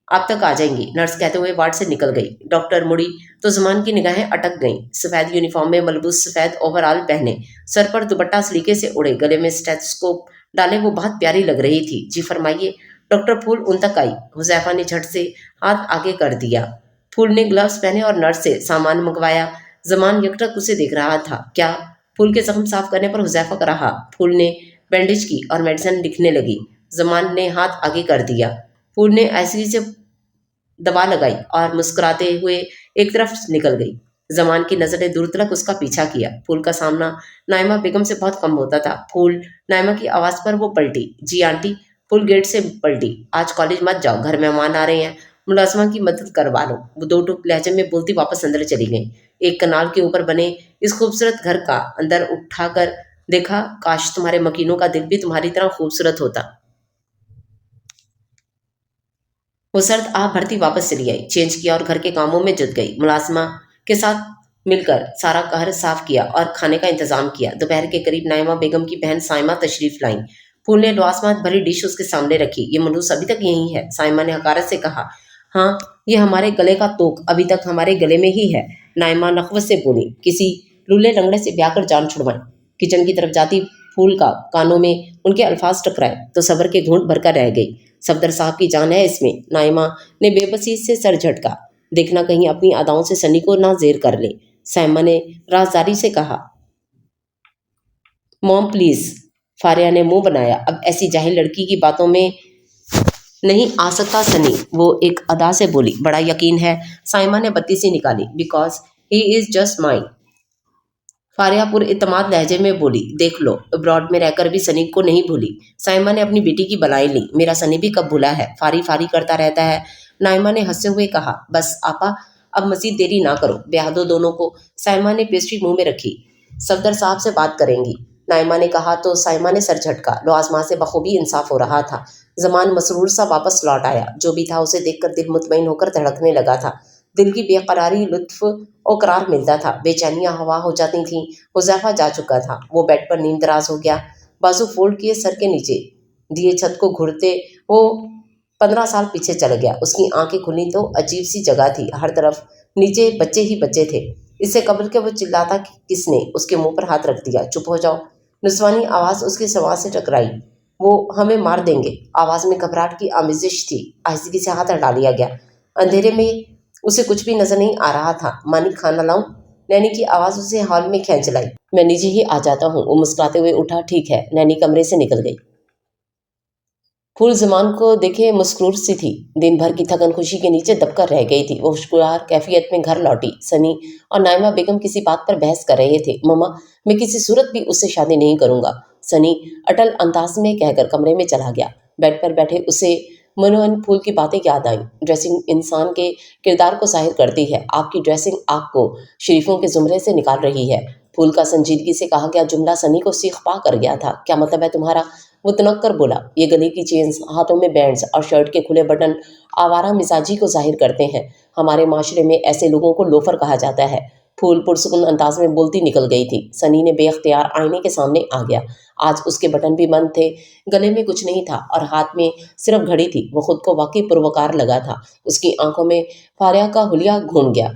आप तक आ जाएंगी, नर्स कहते हुए वार्ड से निकल गई। डॉक्टर मुड़ी तो जमान की निगाहें अटक गईं। सफेद यूनिफॉर्म में मलबूस सफेद ओवरऑल पहने, सर पर दुपट्टा सलीके से उड़े, गले में स्टेथोस्कोप डाले वो बहुत प्यारी लग रही थी। जी फरमाइए। डॉक्टर फूल उन तक आई। हुजैफा ने झट से हाथ आगे कर दिया। फूल ने ग्लव्स पहने और नर्स से सामान मंगवाया। जमान यकटक उसे देख रहा था। क्या? फूल के जख्म साफ करने पर हुजैफा का रहा। फूल ने बैंडेज की और मेडिसिन लिखने लगी। जमान ने हाथ आगे कर दिया। फूल ने ऐसी से दबा लगाई और मुस्कुराते हुए एक तरफ निकल गई। जमान की नजरें दूर तलक उसका पीछा किया। फूल का सामना नाइमा बेगम से बहुत कम होता था। फूल, नाइमा की आवाज पर वो पलटी। जी आंटी। फूल गेट से पलटी। आज कॉलेज मत जाओ, घर मेहमान आ रहे हैं, मुलाजमा की मदद करवा लो। वो दो टूक लहजे में बोलती वापस अंदर चली गई। एक कनाल के ऊपर बने इस खूबसूरत घर का अंदर उठाकर देखा। काश तुम्हारे मकीनों का दिल भी तुम्हारी तरह खूबसूरत होता। वो सर्द आप भरती वापस चली आई, चेंज किया और घर के कामों में जुट गई। मुलाजमा के साथ मिलकर सारा घर साफ किया और खाने का इंतजाम किया। दोपहर के करीब नाइमा बेगम की बहन साइमा तशरीफ लाई। फूल ने लवासमात भरी डिश उसके सामने रखी। ये मलूस अभी तक यही है, साइमा ने हकारत से कहा। हाँ, ये हमारे गले का तोक अभी तक हमारे गले में ही है, नाइमा नखवत से बोली। किसी लूले लंगड़े से ब्याह कर जान छुड़वाएं। किचन की तरफ जाती फूल का कानों में उनके अल्फाज टकराए तो सब्र के घूंट भरकर रह गई। सफदर साहब की जान है इसमें। नाइमा ने बेबसी से सर झटका। देखना कहीं अपनी अदाओं से सनी को ना जेर कर ले। साइमा ने राजदारी से कहा। Mom please. फारिया ने मुंह बनाया। अब ऐसी जाहिल लड़की की बातों में नहीं आ सकता सनी, वो एक अदा से बोली। बड़ा यकीन है। साइमा ने बत्ती सी निकाली। Because he is just mine. Faria पुर इतमाद लहजे में बोली। देख लो, अब्रॉड में रहकर भी सनी को नहीं भूली। साइमा ने अपनी बेटी की बलाई ली। मेरा सनी भी कब भूला है, फारी फारी करता रहता है। नाइमा ने हंसते हुए कहा। बस आपा, अब मजीद देरी ना करो, ब्याह दो दोनों को। साइमा ने पेस्ट्री मुंह में रखी। सफदर साहब से बात करेंगी, नाइमा ने कहा तो साइमा ने सर झटका। लवाजमा से बखूबी इंसाफ हो रहा था। जमान मसरूर सा वापस लौट आया। जो भी था उसे देखकर दिल मुतमईन होकर धड़कने लगा था। दिल की बेकरारी लुत्फ और करार मिलता था। बेचैनियां हवा हो जाती थीं। हुजैफा जा चुका था। वो बेड पर नींदराज हो गया। बाजू फोल्ड किए सर के नीचे दिए छत को घुरते वो 15 साल पीछे चल गया। उसकी आंखें खुली तो अजीब सी जगह थी। हर तरफ नीचे बच्चे ही बच्चे थे। इससे कबल के वो चिल्लाता कि किसने उसके मुंह पर हाथ रख दिया। चुप हो जाओ। निस्वानी आवाज उसकी समाज से टकराई। वो हमें मार देंगे। आवाज में घबराहट की आमिजिश थी। आहिस्तगी से हाथ हटा लिया गया। अंधेरे में उसे कुछ भी नजर नहीं आ रहा था। मानी खाना लाऊं? नैनी की आवाज उसे हॉल में खींच लाई। मैं नीचे ही आ जाता हूँ। वो मुस्कुराते हुए उठा। ठीक है। नैनी कमरे से निकल गई। फूल जमान को देखे मुस्कुर सी थी। दिन भर की थकन खुशी के नीचे दबकर रह गई थी। वो खुशगवार कैफियत में घर लौटी। सनी और नाइमा बेगम किसी बात पर बहस कर रहे थे। मम्मा, मैं किसी सूरत भी उससे शादी नहीं करूंगा, सनी अटल अंदाज में कहकर कमरे में चला गया। बेड पर बैठे उसे मनोहन फूल की बातें याद आई। ड्रेसिंग इंसान के किरदार को जाहिर करती है। आपकी ड्रेसिंग आपको शरीफों के जुमरे से निकाल रही है। फूल का संजीदगी से कहा गया जुमला सनी को सीख पा कर गया था। क्या मतलब है तुम्हारा? वो तनक कर बोला। ये गले की चेन्स, हाथों में बैंड्स और शर्ट के खुले बटन आवारा मिजाजी को जाहिर करते हैं। हमारे माशरे में ऐसे लोगों को लोफर कहा जाता है। پھول پرسکون انداز میں بولتی نکل گئی تھی۔ سنی نے بے اختیار آئینے کے سامنے آ گیا۔ آج اس کے بٹن بھی بند تھے، گلے میں کچھ نہیں تھا اور ہاتھ میں صرف گھڑی تھی۔ وہ خود کو واقعی پروکار لگا تھا۔ اس کی آنکھوں میں فاریہ کا حلیہ گھون گیا۔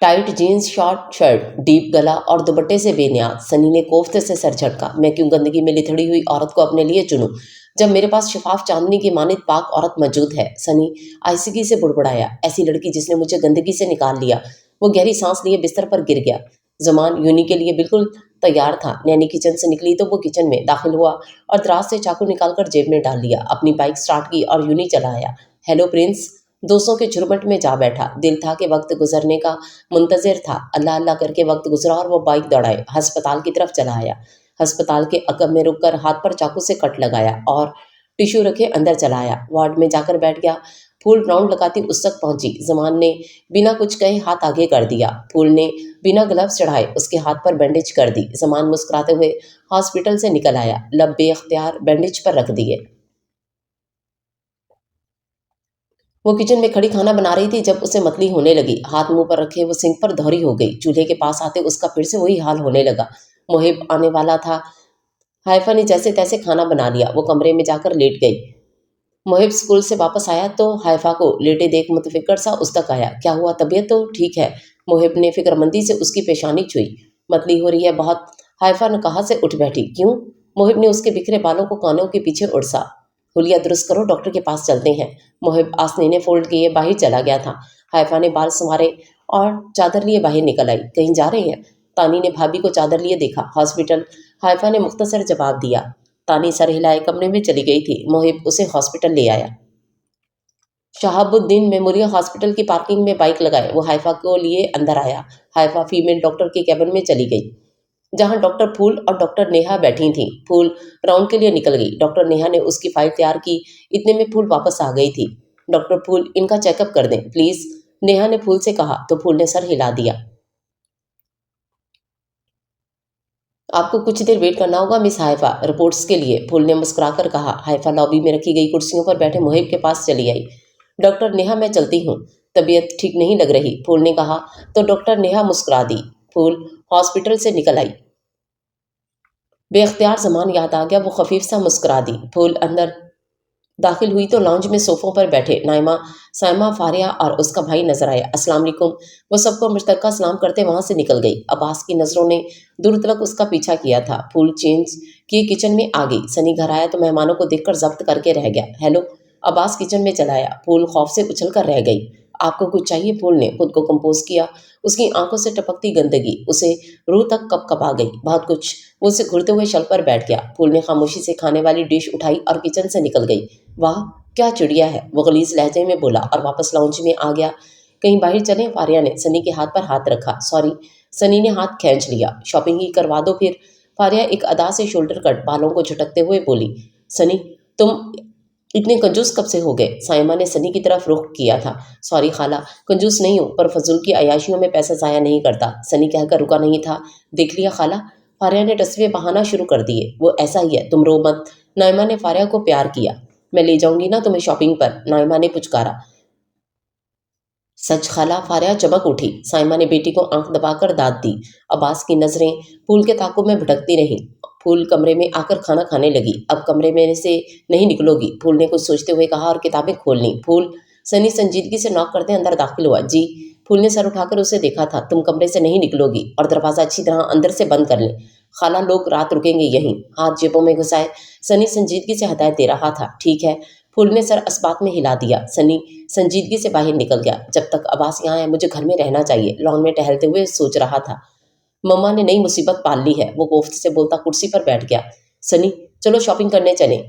Tight jeans, short shirt, deep گلا اور دوپٹے سے بے نیاز۔ سنی نے کوفتے سے سر جھٹکا۔ میں کیوں گندگی میں لتھڑی ہوئی عورت کو اپنے لیے چنوں جب میرے پاس شفاف چاندنی کی مانند پاک عورت موجود ہے؟ سنی آہستگی سے بڑبڑایا۔ ایسی لڑکی جس نے مجھے گندگی سے نکال لیا۔ وہ گہری سانس لیے بستر پر گر گیا۔ زمان یونی کے لیے بالکل تیار تھا۔ نینی کچن سے نکلی تو وہ کچن میں داخل ہوا اور دراز سے چاقو نکال کر جیب میں ڈال لیا۔ اپنی بائک سٹارٹ کی اور یونی چلا آیا۔ Hello prince. دوستوں کے جھرمٹ میں جا بیٹھا۔ دل تھا کہ وقت گزرنے کا منتظر تھا۔ اللہ اللہ کر کے وقت گزرا اور وہ بائک دوڑائے ہسپتال کی طرف چلا آیا۔ ہسپتال کے عقب میں رک کر ہاتھ پر چاقو سے کٹ لگایا اور ٹیشو رکھے اندر چلا آیا۔ وارڈ میں جا کر بیٹھ گیا۔ پھول راؤنڈ لگاتی اس تک پہنچی۔ زمان نے بنا کچھ کہے ہاتھ آگے کر دیا۔ پھول نے بنا گلوز چڑھائے اس کے ہاتھ پر بینڈیج کر دی۔ زمان مسکراتے ہوئے ہاسپٹل سے نکل آیا، لب بے اختیار بینڈیج پر رکھ دیے۔ وہ کچن میں کھڑی کھانا بنا رہی تھی جب اسے متلی ہونے لگی۔ ہاتھ منہ پر رکھے وہ سنک پر دھوری ہو گئی۔ چولہے کے پاس آتے اس کا پھر سے وہی حال ہونے لگا۔ محب آنے والا تھا۔ حائفہ نے جیسے تیسے کھانا بنا لیا۔ وہ کمرے میں جا کر لیٹ گئی۔ محب اسکول سے واپس آیا تو حائفہ کو لیٹے دیکھ متفکر سا اس تک آیا۔ کیا ہوا؟ طبیعت تو ٹھیک ہے؟ محب نے فکر مندی سے اس کی پیشانی چھوئی۔ متلی ہو رہی ہے بہت۔ حائفہ نے کہا سے اٹھ بیٹھی۔ کیوں؟ محب نے اس کے بکھرے بالوں کو کانوں کے پیچھے اڑسا۔ حلیہ درست کرو، ڈاکٹر کے پاس چلتے ہیں۔ محب آستینے فولڈ کیے باہر چلا گیا تھا۔ حائفہ نے بال سنوارے اور چادر لیے باہر نکل آئی۔ کہیں جا رہے ہیں؟ تانی نے بھابھی کو چادر لیے دیکھا۔ ہاسپٹل، حائفہ نے مختصر جواب دیا۔ تانی سر ہلائے کمرے میں چلی گئی تھی۔ محب اسے ہاسپٹل لے آیا۔ شہاب الدین میموریل ہاسپٹل کی پارکنگ میں بائک لگائے وہ حائفہ کو لیے اندر آیا۔ حائفہ فیمیل ڈاکٹر کے کیبن میں چلی گئی جہاں ڈاکٹر پھول اور ڈاکٹر نیہا بیٹھی تھیں۔ پھول راؤنڈ کے لیے نکل گئی۔ ڈاکٹر نیہا نے اس کی فائل تیار کی۔ اتنے میں پھول واپس آ گئی تھی۔ ڈاکٹر پھول، ان کا چیک اپ کر دیں پلیز، نیہا نے پھول سے کہا تو پھول نے سر ہلا دیا۔ آپ کو کچھ دیر ویٹ کرنا ہوگا مس حائفہ، رپورٹس کے لیے، پھول نے مسکرا کر کہا۔ حائفہ لابی میں رکھی گئی کرسیوں پر بیٹھے محب کے پاس چلی آئی۔ ڈاکٹر نیہا میں چلتی ہوں، طبیعت ٹھیک نہیں لگ رہی، پھول نے کہا تو ڈاکٹر نیہا مسکرا دی۔ پھول ہاسپٹل سے نکل آئی۔ بے اختیار زمان یاد آ گیا۔ وہ خفیف سا مسکرا دی۔ پھول اندر داخل ہوئی تو لاؤنج میں صوفوں پر بیٹھے نائمہ، سائمہ، فاریہ اور اس کا بھائی نظر آیا۔ السلام علیکم۔ وہ سب کو مشترکہ سلام کرتے وہاں سے نکل گئی۔ عباس کی نظروں نے دور تلک اس کا پیچھا کیا تھا۔ پھول چینج کیے کچن میں آ گئی۔ سنی گھر آیا تو مہمانوں کو دیکھ کر ضبط کر کے رہ گیا۔ ہیلو، عباس کچن میں چلا آیا۔ پھول خوف سے اچھل کر رہ گئی۔ آپ کو کچھ چاہیے؟ پھول نے خود کو کمپوز کیا۔ اس کی آنکھوں سے ٹپکتی گندگی اسے روح تک کپ کپا گئی۔ بہت کچھ۔ وہ اسے گھرتے ہوئے شل پر بیٹھ گیا۔ پھول نے خاموشی سے کھانے والی ڈش اٹھائی اور کچن سے نکل گئی۔ واہ کیا چڑیا ہے، وہ غلیظ لہجے میں بولا اور واپس لاؤنج میں آ گیا۔ کہیں باہر چلیں؟ فاریہ نے سنی کے ہاتھ پر ہاتھ رکھا۔ سوری، سنی نے ہاتھ کھینچ لیا۔ شاپنگ ہی کروا دو پھر، فاریہ ایک ادا سے شولڈر کٹ بالوں کو جھٹکتے ہوئے بولی۔ سنی تم اتنے کنجوس کب سے ہو گئے؟ سائمہ نے سنی کی طرف رخ کیا تھا۔ سوری خالہ، کنجوس نہیں ہوں پر فضول کی عیاشیوں میں پیسہ ضائع نہیں کرتا، سنی کہہ کر رکا نہیں تھا۔ دیکھ لیا خالہ، فاریہ نے ٹسوے بہانا شروع کر دیے۔ وہ ایسا ہی ہے، تم رو مت، نائمہ نے فاریہ کو پیار کیا۔ میں لے جاؤں گی نا تمہیں شاپنگ پر، نائمہ نے پچکارا۔ سچ خالہ، فاریہ چمک اٹھی۔ سائمہ نے بیٹی کو آنکھ دبا کر داد دی۔ عباس کی نظریں پھول کے تعاقب میں بھٹکتی رہیں۔ پھول کمرے میں آ کر کھانا کھانے لگی۔ اب کمرے میں سے نہیں نکلو گی، پھول نے کچھ سوچتے ہوئے کہا اور کتابیں کھول لیں۔ پھول، سنی سنجیدگی سے نوک کرتے اندر داخل ہوا۔ جی، پھول نے سر اٹھا کر اسے دیکھا تھا۔ تم کمرے سے نہیں نکلو گی اور دروازہ اچھی طرح اندر سے بند کر لیں، خالہ لوگ رات رکیں گے یہیں۔ ہاتھ جیبوں میں گھسائے سنی سنجیدگی سے ہدایت دے رہا تھا۔ ٹھیک ہے، پھول نے سر اسبات میں ہلا دیا۔ سنی سنجیدگی سے باہر نکل گیا۔ جب تک عباس یہاں ہے مجھے گھر میں رہنا چاہیے، لان میں ٹہلتے ہوئے سوچ رہا تھا۔ مما نے نئی مصیبت پال لی ہے، وہ کوفت سے بولتا کرسی پر بیٹھ گیا۔ سنی چلو شاپنگ کرنے چلیں،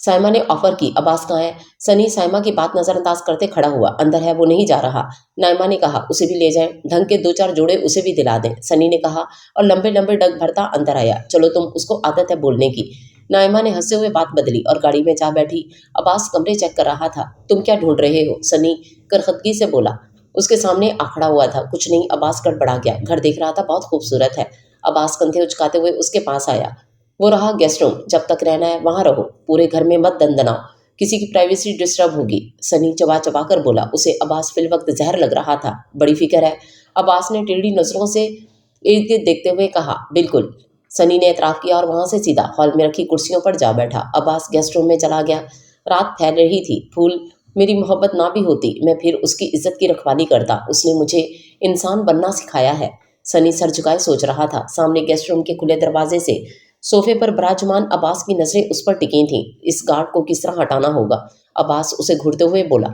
سائمہ نے آفر کی۔ عباس کہاں ہے؟ سنی سائمہ کی بات نظر انداز کرتے کھڑا ہوا۔ اندر ہے، وہ نہیں جا رہا۔ نائمہ نے کہا اسے بھی لے جائیں، ڈھنگ کے 2-4 جوڑے اسے بھی دلا دیں، سنی نے کہا اور لمبے لمبے ڈگ بھرتا اندر آیا۔ چلو تم، اس کو عادت ہے بولنے کی، نائمہ نے ہنستے ہوئے بات بدلی اور گاڑی میں جا بیٹھی۔ عباس کمرے چیک کر رہا تھا۔ تم کیا ڈھونڈ رہے ہو؟ سنی کرخدگی سے بولا۔ اس کے سامنے آکھڑا ہوا تھا۔ کچھ نہیں، عباس گڑبڑا گیا۔ گھر دیکھ رہا تھا، بہت خوبصورت ہے۔ عباس کندھے اچکاتے ہوئے اس کے پاس آیا۔ وہ رہا گیسٹ روم، جب تک رہنا ہے وہاں رہو، پورے گھر میں مت دندناؤ، किसी की प्राइवेसी डिस्टर्ब होगी। सनी चबा चबा कर बोला। उसे अब्बास फिल वक्त जहर लग रहा था। बड़ी फिक्र है। अब्बास ने टेढ़ी नजरों से इर्द गिर्द देखते हुए कहा। बिल्कुल। सनी ने एतराफ़ किया और वहां से सीधा हॉल में रखी कुर्सियों पर जा बैठा। अब्बास गेस्ट रूम में चला गया। रात फैल रही थी। फूल मेरी मोहब्बत ना भी होती, मैं फिर उसकी इज्जत की रखवाली करता। उसने मुझे इंसान बनना सिखाया है। सनी सर झुकाए सोच रहा था। सामने गेस्ट रूम के खुले दरवाजे से सोफे पर विराजमान अब्बास की नजरें उस पर टिकी थीं। इस गार्ड को किस तरह हटाना होगा? अब्बास उसे घूरते हुए बोला।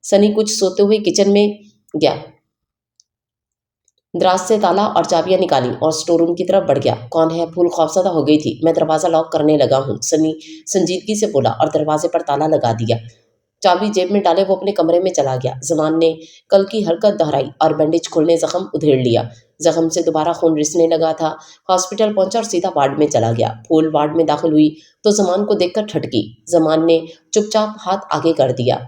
सनी कुछ सोते हुए किचन में गया। दराज से ताला और चाबियां निकाली और स्टोर रूम की तरफ बढ़ गया। कौन है? फूल खौफजदा हो गई थी। मैं दरवाज़ा लॉक करने लगा हूँ, सनी संजीदगी से बोला और दरवाजे पर ताला लगा दिया। चाबी जेब में डाले वो अपने कमरे में चला गया। जमान ने कल की हरकत दोहराई और बैंडेज खोलने जख्म उधेड़ लिया। जख्म से दोबारा खून रिसने लगा था। हॉस्पिटल पहुंचा और सीधा वार्ड में चला गया। फूल वार्ड में दाखिल हुई तो जमान को देखकर ठटकी। जमान ने चुपचाप हाथ आगे कर दिया।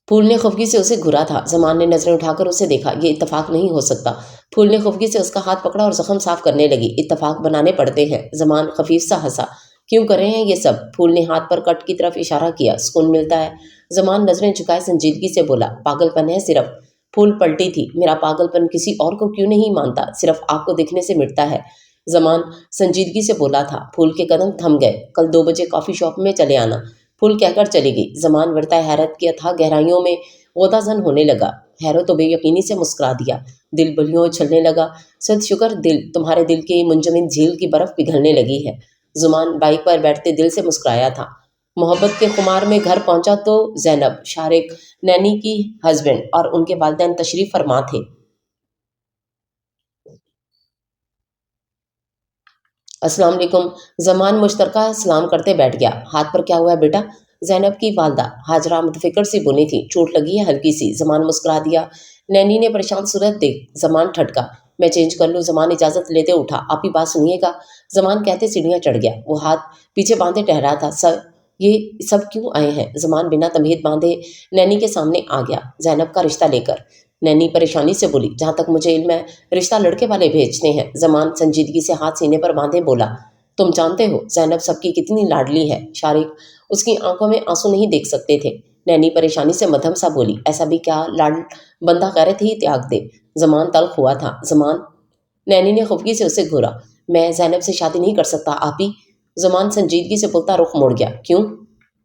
फूल ने खफगी से उसे घुरा था। जमान ने नजरें उठाकर उसे देखा। ये इत्तेफाक नहीं हो सकता। फूल ने खफगी से उसका हाथ पकड़ा और जख्म साफ करने लगी। इत्तेफाक बनाने पड़ते हैं। जमान खफीफ सा हंसा। क्यों कर रहे हैं ये सब? फूल ने हाथ पर कट की तरफ इशारा किया। सुकून मिलता है। जमान नजरें झुकाए संजीदगी से बोला। पागलपन है सिर्फ। फूल पलटी थी। मेरा पागलपन किसी और को क्यों नहीं मानता? सिर्फ आपको दिखने से मिटता है। जमान संजीदगी से बोला था। फूल के कदम थम गए। कल 2 बजे कॉफी शॉप में चले आना, फूल कहकर चली गई। जमान वर्ता हैरत की अथाह गहराइयों में गोताजन होने लगा। हैरत तो बेयकीनी से मुस्कुरा दिया। दिल बलियों उछलने लगा। सद शुक्र दिल, तुम्हारे दिल की मुंजमद झील की बर्फ पिघलने लगी है। जुमान बाइक पर बैठते दिल से मुस्कुराया था। मोहब्बत के खुमार में घर पहुंचा तो जैनब, शारिक, नैनी की हस्बैंड और उनके वालिदैन तशरीफ फरमा थे। अस्सलाम वालेकुम। जमान मुश्तरका सलाम करते बैठ गया। हाथ पर क्या हुआ है बेटा? जैनब की वालदा हाजरा मुतफिकर सी बोली थी। चोट लगी है हल्की सी। जमान मुस्कुरा दिया। नैनी ने परेशान सूरत देख जमान ठटका। मैं चेंज कर लूँ? जमान इजाज़त लेते उठा। आप ही बात सुनिएगा। जमान कहते सीढ़ियाँ चढ़ गया। वो हाथ पीछे बांधे ठहरा था। सर, ये सब क्यों आए हैं? जमान बिना तमहीद बांधे नैनी के सामने आ गया। जैनब का रिश्ता लेकर। नैनी परेशानी से बोली। जहाँ तक मुझे इल्म है रिश्ता लड़के वाले भेजते हैं। जमान संजीदगी से हाथ सीने पर बांधे बोला। तुम जानते हो जैनब सबकी कितनी लाडली है। शारिक उसकी आंखों में आंसू नहीं देख सकते थे। नैनी परेशानी से मध्यम सा बोली। ऐसा भी क्या लाड बंदा गैरत ही त्याग दे? जमान तल्ख हुआ था। जमान, नैनी ने खुफगी से उसे घूरा। मैं जैनब से शादी नहीं कर सकता आप ही। जमान संजीदगी से बोलता रुख मोड़ गया। क्यों?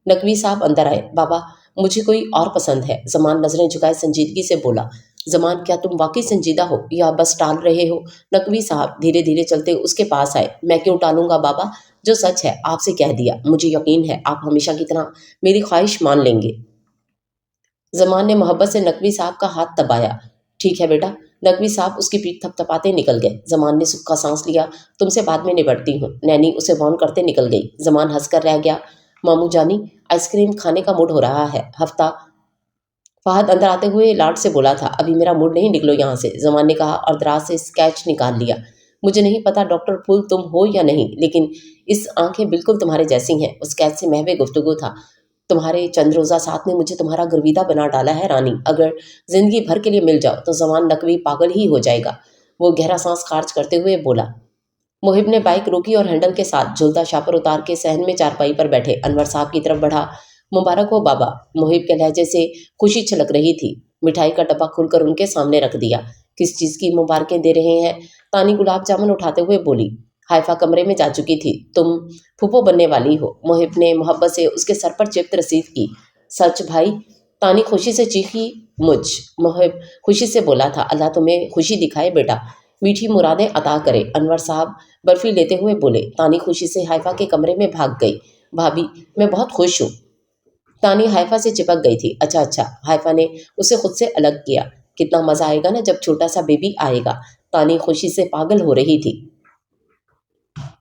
नकवी साहब अंदर आए। बाबा, मुझे कोई और पसंद है। जमान नजरें झुकाए संजीदगी से बोला। जमान, क्या तुम वाकई संजीदा हो या बस टाल रहे हो? नकवी साहब धीरे धीरे चलते उसके पास आए। मैं क्यों टालूंगा बाबा? जो सच है आपसे कह दिया। मुझे यकीन है आप हमेशा की तरह मेरी ख्वाहिश मान लेंगे। जमान ने मोहब्बत से नकवी साहब का हाथ दबाया। ठीक है बेटा। नकवी साहब उसकी पीठ थपथपाते निकल गए। जमान ने सूखा सांस लिया। तुमसे बाद में निपटती हूँ। नैनी उसे वॉर्न करते निकल गई। जमान हंसकर रह गया। मामू जानी, आइसक्रीम खाने का मूड हो रहा है। हफ्ता फहद अंदर आते हुए लाड से बोला था। अभी मेरा मूड नहीं, निकलो यहाँ से। जमान ने कहा और दराज से स्केच निकाल लिया। मुझे नहीं पता डॉक्टर फूल तुम हो या नहीं, लेकिन इस आंखें बिल्कुल तुम्हारे जैसी हैं। उस स्केच से महवे गुफ्तगू था। तुम्हारे चंद रोज़ा साथ ने मुझे तुम्हारा गर्विदा बना डाला है रानी। अगर जिंदगी भर के लिए मिल जाओ तो जमान नकवी पागल ही हो जाएगा। वो गहरा सांस खारिज करते हुए बोला। मुहिब ने बाइक रोकी और हैंडल के साथ झुलता शापर उतार के सहन में चारपाई पर बैठे अनवर साहब की तरफ बढ़ा। मुबारक हो बाबा। मुहिब के लहजे से खुशी छलक रही थी। मिठाई का डब्बा खोलकर उनके सामने रख दिया। किस चीज़ की मुबारकें दे रहे हैं? तानी गुलाब जामुन उठाते हुए बोली। हाइफा कमरे में जा चुकी थी। तुम फूफो बनने वाली हो। मुहिब ने मोहब्बत से उसके सर पर चिप्त रसीद की। सच भाई? तानी खुशी से चीखी। मुझ मुहिब खुशी से बोला था। अल्लाह तुम्हें खुशी दिखाए बेटा, मीठी मुरादें अता करे। अनवर साहब बर्फी लेते हुए बोले। तानी खुशी से हाइफा के कमरे में भाग गई। भाभी, मैं बहुत खुश हूँ। तानी हाइफा से चिपक गई थी। अच्छा अच्छा। हाइफा ने उसे खुद से अलग किया। कितना मज़ा आएगा ना जब छोटा सा बेबी आएगा। तानी खुशी से पागल हो रही थी।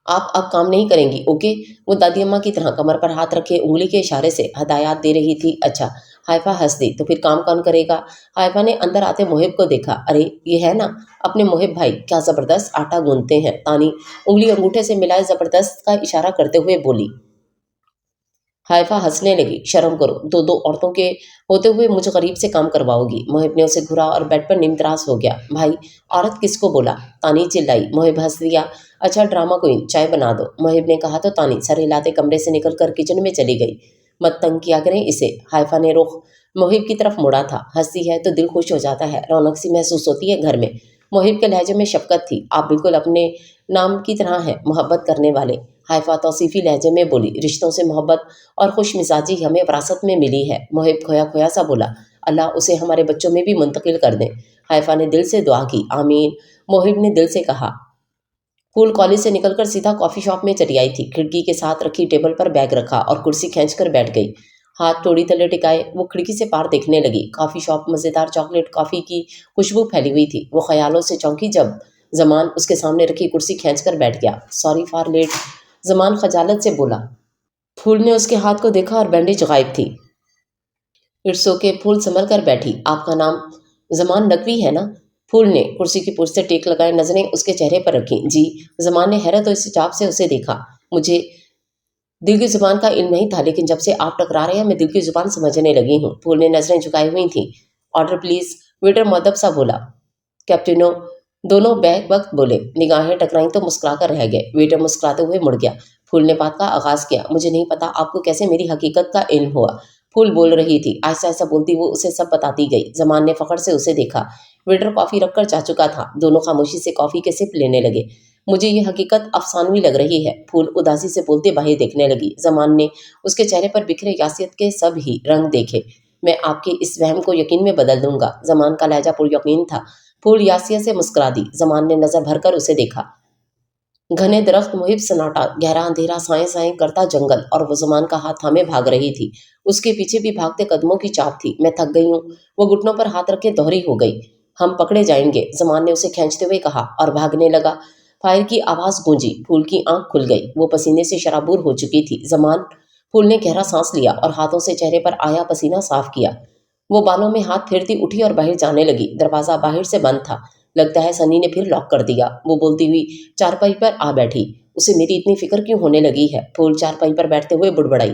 आप अब काम नहीं करेंगी, ओके? वो दादी अम्मा की तरह कमर पर हाथ रखे उंगली के इशारे से हदायत दे रही थी। अच्छा। हाइफा हंस दी। तो फिर काम कौन करेगा? हाइफा ने अंदर आते मुहिब को देखा। अरे ये है ना अपने मुहिब भाई, क्या ज़बरदस्त आटा गूंथते हैं। तानी उंगली अंगूठे से मिलाए ज़बरदस्त का इशारा करते हुए बोली। हाइफा हंसने लगी। शर्म करो, दो दो औरतों के होते हुए मुझ गरीब से काम करवाओगी। मोहिब ने उसे घुरा और बेड पर निमतराज हो गया। भाई, औरत किसको बोला? तानी चिल्लाई। मोहिब हंस दिया। अच्छा ड्रामा क्वीन, चाय बना दो। मोहिब ने कहा तो तानी सर हिलाते कमरे से निकलकर किचन में चली गई। मत तंग किया करें इसे। हाइफा ने रुख मोहिब की तरफ मुड़ा था। हंसती है तो दिल खुश हो जाता है, रौनक सी महसूस होती है घर में। मोहिब के लहजे में शफकत थी। आप बिल्कुल अपने नाम की तरह हैं, मोहब्बत करने वाले। हाइफा तौसीफी लहजे में बोली। रिश्तों से मोहब्बत और खुश मिजाजी हमें विरासत में मिली है। मोहिब खोया खोया सा बोला। अल्लाह उसे हमारे बच्चों में भी मुंतकिल कर दे। हाइफा ने दिल से दुआ की। आमीन। मोहिब ने दिल से कहा। फूल कॉलेज से निकलकर सीधा कॉफी शॉप में चली आई थी। खिड़की के साथ रखी टेबल पर बैग रखा और कुर्सी खींचकर बैठ गई। हाथ टोड़ी तले टिकाए वो खिड़की से पार देखने लगी। कॉफी शॉप मज़ेदार चॉकलेट कॉफ़ी की खुशबू फैली हुई थी। वो ख्यालों से चौंकी जब जमान उसके सामने रखी कुर्सी खींचकर बैठ गया। सॉरी फॉर लेट, जमान खजालत से बोला। फूल ने उसके हाथ को देखा और बैंडेज गायब थी। It's okay. फूल संभल कर बैठी। आपका नाम जमान नकवी है ना? फूल ने कुर्सी की पुर्श से टेक लगाए नजरें उसके चेहरे पर रखी। जी। जमान ने हैरत और इस्तेजाब से उसे देखा। मुझे दिल की जुबान का इल्म नहीं था, लेकिन जब से आप टकरा रहे हैं मैं दिल की जुबान समझने लगी हूँ। फूल ने नजरें झुकाई हुई थी। ऑर्डर प्लीज, वेटर मुअद्दब सा बोला। कैप्टेनो, दोनों बैक वक्त बोले। निगाहें टकराई तो मुस्कुराकर रह गए। वेटर मुस्कुराते हुए मुड़ गया। फूल ने बात का आगाज किया। मुझे नहीं पता आपको कैसे मेरी हकीकत का इल्म हुआ। फूल बोल रही थी। आहिस्ता आहिस्ता बोलती वो उसे सब बताती गई। जमान ने फखर से उसे देखा। वेटर कॉफी रखकर जा चुका था। दोनों खामोशी से कॉफी के सिप लेने लगे। मुझे ये हकीकत अफसानवी लग रही है। फूल उदासी से बोलते बाहर देखने लगी। जमान ने उसके चेहरे पर बिखरे यासियत के सब ही रंग देखे। मैं आपके इस वहम को यकीन में बदल दूंगा। जमान का लहजा पुर यकीन था। फूल यासिया से मुस्कुरा दी। जमान ने नजर भरकर उसे देखा। घने दरख्त, मुहिब सन्नाटा, गहरा अंधेरा, साए साए करता जंगल, और वो जमान का हाथ थामे भाग रही थी। उसके पीछे भी भागते कदमों की चाप थी। मैं थक गई हूँ। वो घुटनों पर हाथ रखे दोहरी हो गई। हम पकड़े जाएंगे, जमान ने उसे खींचते हुए कहा और भागने लगा। फायर की आवाज गूंजी। फूल की आंख खुल गई। वो पसीने से शराबूर हो चुकी थी। जमान। फूल ने गहरा सांस लिया और हाथों से चेहरे पर आया पसीना साफ किया। वो बालों में हाथ फेरती उठी और बाहर जाने लगी। दरवाजा बाहर से बंद था। लगता है सनी ने फिर लॉक कर दिया। वो बोलती हुई चारपाई पर आ बैठी। उसे मेरी इतनी फिक्र क्यों होने लगी है? फूल चारपाई पर बैठते हुए बुड़बड़ाई।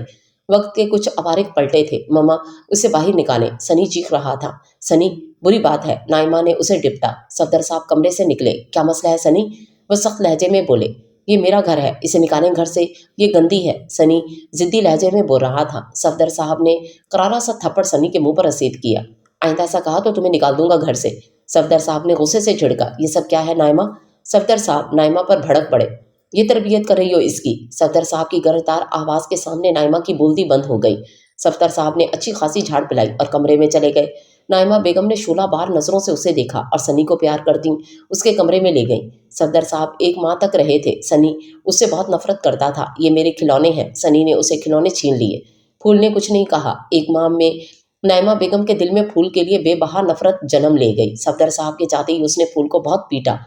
वक्त के कुछ अवारिक पलटे थे। मम्मा, उसे बाहर निकालें। सनी चीख रहा था। सनी, बुरी बात है। नाइमा ने उसे डिपटा। सफदर साहब कमरे से निकले। क्या मसला है सनी? वह सख्त लहजे में बोले। ये मेरा घर है, इसे निकालें घर से। ये गंदी है। सनी जिद्दी लहजे में बोल रहा था। सफदर साहब ने करारा सा थप्पड़ सनी के मुंह पर रसीद किया। आइंदा ऐसा कहा तो तुम्हें निकाल दूंगा घर से। सफदर साहब ने गुस्से से झिड़का। ये सब क्या है नाइमा? सफदर साहब नाइमा पर भड़क पड़े। ये तरबियत कर रही हो इसकी? सफदर साहब की गरजदार आवाज के सामने नाइमा की बोलती बंद हो गई। सफदर साहब ने अच्छी खासी झाड़ पिलाई और कमरे में चले गए। नाइमा बेगम ने शोला बार नजरों से उसे देखा और सनी को प्यार करती उसके कमरे में ले गई। सफदर साहब एक माह तक रहे थे। सनी उससे बहुत नफरत करता था। ये मेरे खिलौने हैं। सनी ने उसे खिलौने छीन लिए। फूल ने कुछ नहीं कहा। एक माह में नाइमा बेगम के दिल में फूल के लिए बेबहा नफरत जन्म ले गई। सफदर साहब के जाते ही उसने फूल को बहुत पीटा।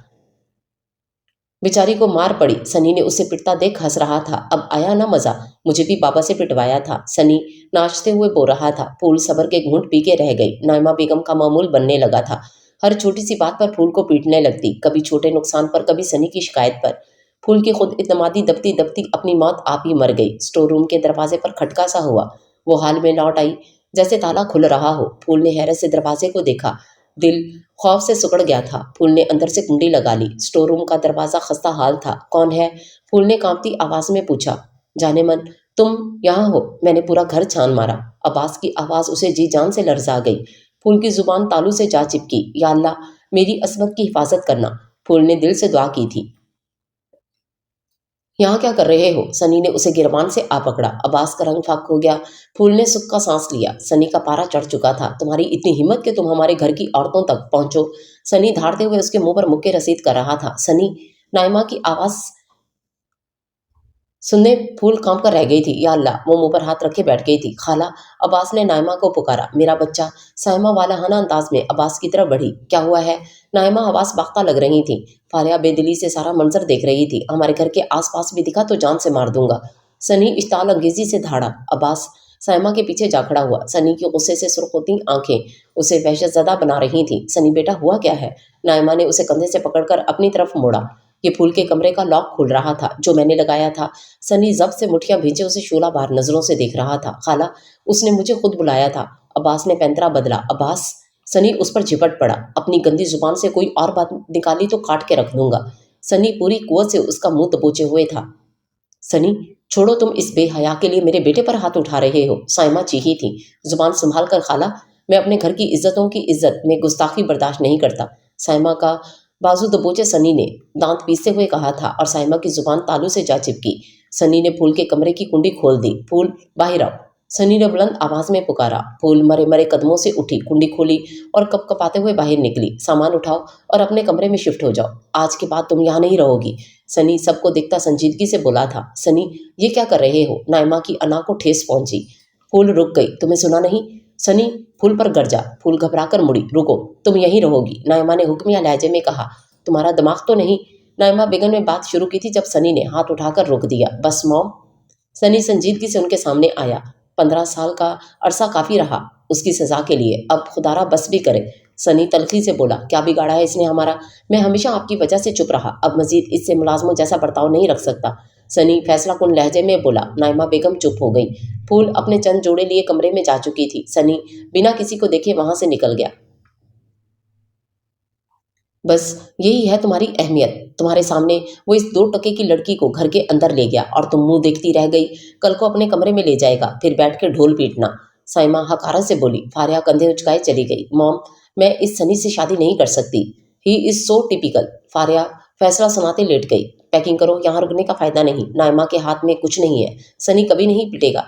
बेचारी को मार पड़ी। सनी ने उसे पिटता देख हंस रहा था। अब आया ना मजा? मुझे भी बाबा से पिटवाया था। सनी नाचते हुए बोल रहा था। फूल सबर के घूंट पी के रह गई। नाइमा बेगम का मामूल बनने लगा था। हर छोटी सी बात पर फूल को पीटने लगती, कभी छोटे नुकसान पर, कभी सनी की शिकायत पर। फूल की खुद इतमादी दबती दबती अपनी मौत आप ही मर गई। स्टोर रूम के दरवाजे पर खटका सा हुआ। वो हाल में लौट आई जैसे ताला खुल रहा हो। फूल ने हैरत से दरवाजे को देखा। दिल खौफ से सिकुड़ गया था। फूल ने अंदर से कुंडी लगा ली। स्टोर रूम का दरवाजा खस्ता हाल था। कौन है? फूल ने कांपती आवाज में पूछा। जाने मन, तुम यहाँ हो? मैंने पूरा घर छान मारा। अब्बास की आवाज उसे जी जान से लर्जा गई। फूल की जुबान तालू से जा चिपकी। या अल्लाह, मेरी असमत की हिफाजत करना। फूल ने दिल से दुआ की थी। यहाँ क्या कर रहे हो? सनी ने उसे गिरबान से आ पकड़ा। अब्बास का रंग फाक हो गया। फूल ने सुख का सांस लिया। सनी का पारा चढ़ चुका था। तुम्हारी इतनी हिम्मत कि तुम हमारे घर की औरतों तक पहुंचो? सनी धारते हुए उसके मुंह पर मुक्के रसीद कर रहा था। सनी, नाइमा की आवाज सुनने फूल कांप कर रह गई थी। या अल्लाह, वो मुंह पर हाथ रखे बैठ गई थी। खाला, अब्बास ने नाइमा को पुकारा। मेरा बच्चा। साइमा वाला हना अंदाज में अब्बास की तरफ बढ़ी। क्या हुआ है? नाइमा आवाज बाख्ता लग रही थी। फारिया बेदिली से सारा मंजर देख रही थी। हमारे घर के आसपास भी दिखा तो जान से मार दूंगा। सनी इश्ताल अंगेजी से धाड़ा। अब्बास साइमा के पीछे जा खड़ा हुआ। सनी की गुस्से से सुर्ख होती आंखें उसे वहशत ज़दा बना रही थी। सनी बेटा, हुआ क्या है? नाइमा ने उसे कंधे से पकड़कर अपनी तरफ मोड़ा। ये फूल के कमरे का लॉक खुल रहा था जो मैंने लगाया था। सनी जब से मुठियां भींचे उसे शोला बार नजरों से देख रहा था। खाला, उसने मुझे खुद बुलाया था। अब्बास ने पैंतरा बदला। अब्बास? सनी उस पर झिपट पड़ा। अपनी गंदी जुबान से कोई और बात निकाली तो काट के रख दूंगा। सनी पूरी कुवत से उसका मुंह दबोचे हुए था। सनी, छोड़ो, तुम इस बेहया के लिए मेरे बेटे पर हाथ उठा रहे हो। साइमा चीखी थी। जुबान संभाल कर खाला, मैं अपने घर की इज्जतों की इज्जत में गुस्ताखी बर्दाश्त नहीं करता। साइमा का बाजू दबोचे सनी ने दांत पीसते हुए कहा था और साइमा की जुबान तालू से जा चिपकी। सनी ने फूल के कमरे की कुंडी खोल दी। फूल, बाहर आओ। सनी ने बुलंद आवाज में पुकारा। फूल मरे मरे कदमों से उठी, कुंडी खोली और कपकपाते हुए बाहर निकली। सामान उठाओ और अपने कमरे में शिफ्ट हो जाओ। आज के बाद तुम यहाँ नहीं रहोगी। सनी सबको देखता संजीदगी से बोला था। सनी, ये क्या कर रहे हो? नाइमा की अना को ठेस पहुंची। फूल रुक गई। तुम्हें सुना नहीं? सनी फूल पर गरजा। फूल घबराकर मुड़ी। रुको, तुम यहीं रहोगी, नाइमा ने हुक्मिया लहजे में कहा। तुम्हारा दिमाग तो नहीं? नाइमा बेगम ने बात शुरू की थी जब सनी ने हाथ उठाकर रोक दिया। बस मॉम। सनी संजीदगी से उनके सामने आया। 15 साल का अरसा काफी रहा उसकी सजा के लिए, अब खुदारा बस भी करे। सनी तलखी से बोला, क्या बिगाड़ा है इसने हमारा? मैं हमेशा आपकी वजह से चुप रहा, अब मजीद इससे मुलाजमों जैसा बर्ताव नहीं रख सकता। सनी फैसला कुन लहजे में बोला। नाइमा बेगम चुप हो गई। फूल अपने चंद जोड़े लिए कमरे में जा चुकी थी। सनी बिना किसी को देखे वहां से निकल गया। बस यही है तुम्हारी अहमियत। तुम्हारे सामने वो इस 2 टके की लड़की को घर के अंदर ले गया और तुम मुंह देखती रह गई। कल को अपने कमरे में ले जाएगा, फिर बैठ के ढोल पीटना। साइमा हकारत से बोली। फारिया कंधे उचकाए चली गई। मॉम, मैं इस सनी से शादी नहीं कर सकती। He is so typical. Faria फैसला सुनाते लेट गई। पैकिंग करो, यहाँ रुकने का फायदा नहीं। नाइमा के हाथ में कुछ नहीं है। सनी कभी नहीं पिटेगा।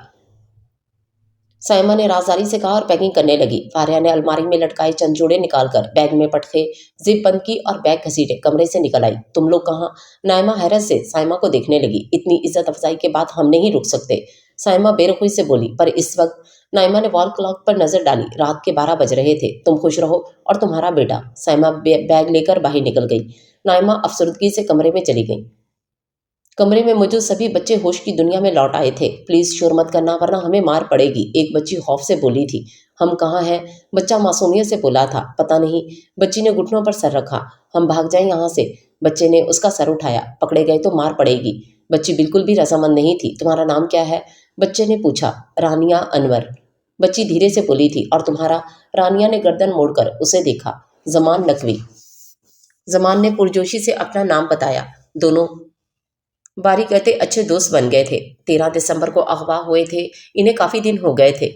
साइमा ने राजदारी से कहा और पैकिंग करने लगी। फारिया ने अलमारी में लटकाए चंद जोड़े निकालकर बैग में पटके, जिप बंद की और बैग घसीटे कमरे से निकल आई। तुम लोग कहाँ? नाइमा हैरत से साइमा को देखने लगी। इतनी इज्जत अफजाई के बाद हम नहीं रुक सकते। साइमा बेरुखी से बोली। पर इस वक्त नाइमा ने वॉल क्लॉक पर नजर डाली। रात के 12 बज रहे थे। तुम खुश रहो और तुम्हारा बेटा। साइमा बैग लेकर बाहर निकल गई। नाइमा अफसरदगी से कमरे में चली गई। कमरे में मौजूद सभी बच्चे होश की दुनिया में लौट आए थे। प्लीज शोर मत करना वरना हमें मार पड़ेगी, एक बच्ची खौफ से बोली थी। हम कहाँ हैं? बच्चा मासूमियत से बोला था। पता नहीं। बच्ची ने घुटनों पर सर रखा। हम भाग जाएं यहाँ से। बच्चे ने उसका सर उठाया। पकड़े गए तो मार पड़ेगी। बच्ची बिल्कुल भी रजामंद नहीं थी। तुम्हारा नाम क्या है? बच्चे ने पूछा। रानिया अनवर। बच्ची धीरे से बोली थी। और तुम्हारा? रानिया ने गर्दन मोड़कर उसे देखा। जमान नकवी। जमान ने पुरजोशी से अपना नाम बताया। दोनों बारी कहते अच्छे दोस्त बन गए थे। 13 दिसंबर को अगवा हुए थे। इन्हें काफी दिन हो गए थे।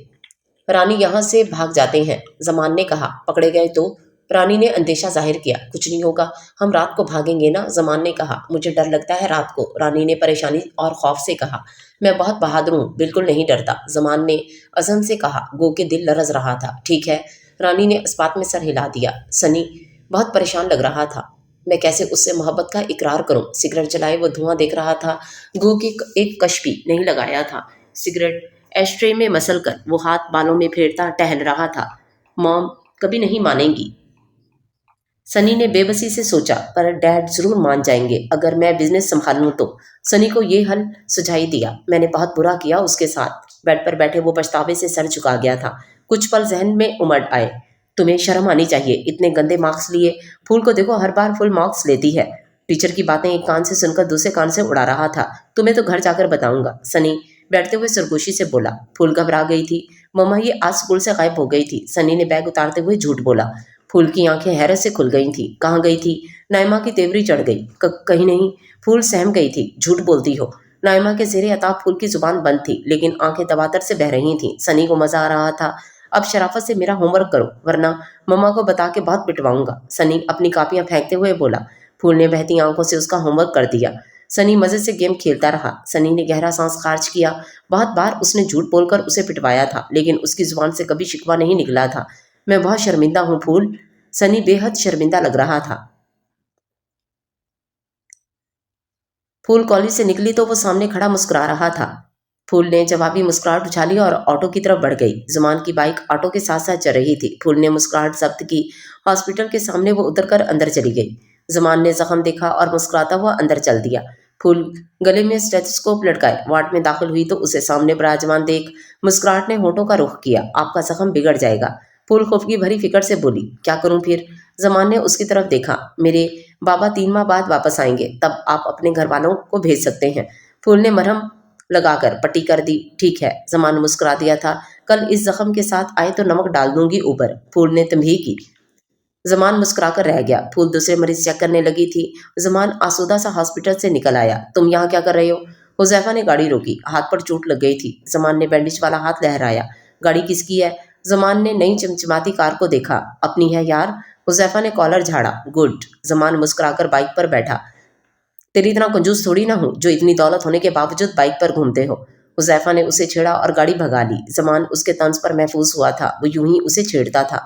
रानी यहाँ से भाग जाते हैं, जमान ने कहा। पकड़े गए तो? रानी ने अंदेशा जाहिर किया। कुछ नहीं होगा, हम रात को भागेंगे ना, जमान ने कहा। मुझे डर लगता है रात को, रानी ने परेशानी और खौफ से कहा। मैं बहुत बहादुर हूँ, बिल्कुल नहीं डरता, जमान ने अजम से कहा। गो के दिल लरज रहा था। ठीक है, रानी ने इस बात में सर हिला दिया। सनी बहुत परेशान लग रहा था। मैं कैसे उससे मोहब्बत का इकरार करूं? सिगरेट जलाए वो धुआं देख रहा था। गो की एक कश भी नहीं लगाया था। सिगरेट एस्ट्रे में मसल कर वो हाथ बालों में फेरता टहल रहा था। मॉम कभी नहीं मानेंगी, सनी ने बेबसी से सोचा। पर डैड जरूर मान जाएंगे अगर मैं बिजनेस संभालूं तो। सनी को ये हल सुझाई दिया। मैंने बहुत बुरा किया उसके साथ। बेड पर बैठे वो पछतावे से सर झुका गया था। कुछ पल जहन में उमड़ आए। तुम्हें शर्म आनी चाहिए, इतने गंदे मार्क्स लिए। फूल को देखो, हर बार फुल मार्क्स लेती है। टीचर की बातें एक कान से सुनकर दूसरे कान से उड़ा रहा था। तुम्हें तो घर जाकर बताऊंगा, सनी बैठते हुए सरगोशी से बोला। फूल घबरा गई थी। मम्मा ये आज स्कूल से गायब हो गई थी, सनी ने बैग उतारते हुए झूठ बोला। फूल की आंखें हैरत से खुल गई थी। कहाँ गई थी? नाइमा की तेवरी चढ़ गई। कहीं नहीं। फूल सहम गई थी। झूठ बोलती हो। नाइमा के ज़ेरे अताब फूल की जुबान बंद थी, लेकिन आंखें दबातर से बह रही थीं। सनी को मजा आ रहा था। अब शराफत से मेरा होमवर्क करो वरना मम्मा को बता के बहुत पिटवाऊंगा, सनी अपनी कापियां फेंकते हुए बोला। फूल ने बहती आंखों से उसका होमवर्क कर दिया। सनी मजे से गेम खेलता रहा। सनी ने गहरा सांस खारिज किया। बहुत बार उसने झूठ बोलकर उसे पिटवाया था, लेकिन उसकी जुबान से कभी शिकवा नहीं निकला था। मैं बहुत शर्मिंदा हूँ फूल। सनी बेहद शर्मिंदा लग रहा था। फूल कॉलेज से निकली तो वो सामने खड़ा मुस्कुरा रहा था। फूल ने जवाबी मुस्कुराहट उछाली और ऑटो की तरफ बढ़ गई। जुमान की बाइक ऑटो के साथ साथ चल रही थी। फूल ने मुस्कुराहट जब्त की। हॉस्पिटल के सामने वो उतरकर अंदर चली गई। जुमान ने जख्म देखा और मुस्कुराता हुआ अंदर चल दिया। फूल गले में स्टेथोस्कोप लटकाए वार्ड में दाखिल हुई तो उसे सामने विराजमान देख मुस्कुराहट ने होठों का रुख किया। आपका जख्म बिगड़ जाएगा। फूल खौफ की भरी फिक्र से बोली। क्या करूं फिर? जमान ने उसकी तरफ देखा। मेरे بابا 3 ماہ بعد واپس آئیں گے، تب آپ اپنے گھر والوں کو بھیج سکتے ہیں۔ پھول نے مرہم لگا کر پٹی کر دی۔ ٹھیک ہے، زمان نے مسکرا دیا تھا، کل اس زخم کے ساتھ آئے تو نمک ڈال دوں گی اوپر۔ پھول نے تنبیہ کی۔ زمان مسکرا کر رہ گیا۔ پھول دوسرے مریض چیک کرنے لگی تھی۔ زمان آسودہ سا ہاسپٹل سے نکل آیا۔ تم یہاں کیا کر رہے ہو؟ حذیفہ نے گاڑی روکی، ہاتھ پر چوٹ لگ گئی تھی۔ زمان نے بینڈیج والا ہاتھ لہرایا۔ گاڑی کس کی ہے؟ زمان نے نئی چمچماتی کار کو دیکھا۔ اپنی ہے یار۔ حذیفہ نے کالر جھاڑا۔ گڈ۔ زمان مسکرا کر بائک پر بیٹھا۔ تیری اتنا کنجوس تھوڑی نہ ہوں جو اتنی دولت ہونے کے باوجود بائک پر گھومتے ہو۔ حذیفہ نے اسے چھیڑا اور گاڑی بھگا لی۔ زمان اس کے طنز پر محفوظ ہوا تھا، وہ یوں ہی اسے چھیڑتا تھا۔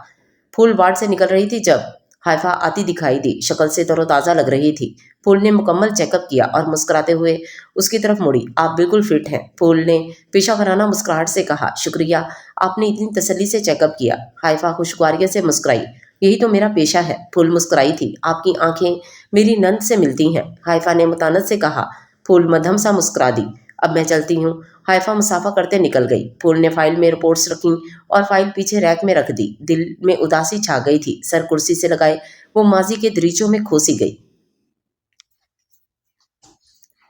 پھول وارڈ سے نکل رہی تھی جب حائفہ آتی دکھائی دی، شکل سے تر و تازہ لگ رہی تھی۔ پھول نے مکمل چیک اپ کیا اور مسکراتے ہوئے اس کی طرف مڑی۔ آپ بالکل فٹ ہیں، پھول نے پیشہ ورانہ مسکراہٹ سے کہا۔ شکریہ، آپ نے اتنی تسلی سے چیک اپ کیا۔ حائفہ خوشگواریت سے مسکرائی۔ یہی تو میرا پیشہ ہے۔ پھول مسکرائی تھی۔ آپ کی آنکھیں میری نند سے ملتی ہیں، حائفہ نے متانت سے کہا۔ پھول مدھم سا مسکرا دی۔ اب میں چلتی ہوں۔ حائفہ مسافہ کرتے نکل گئی۔ پھول نے فائل میں رپورٹس رکھیں اور فائل پیچھے ریک میں رکھ دی۔ دل میں اداسی چھا گئی تھی، سر کرسی سے لگائے وہ ماضی کے دریچوں میں کھوسی گئی۔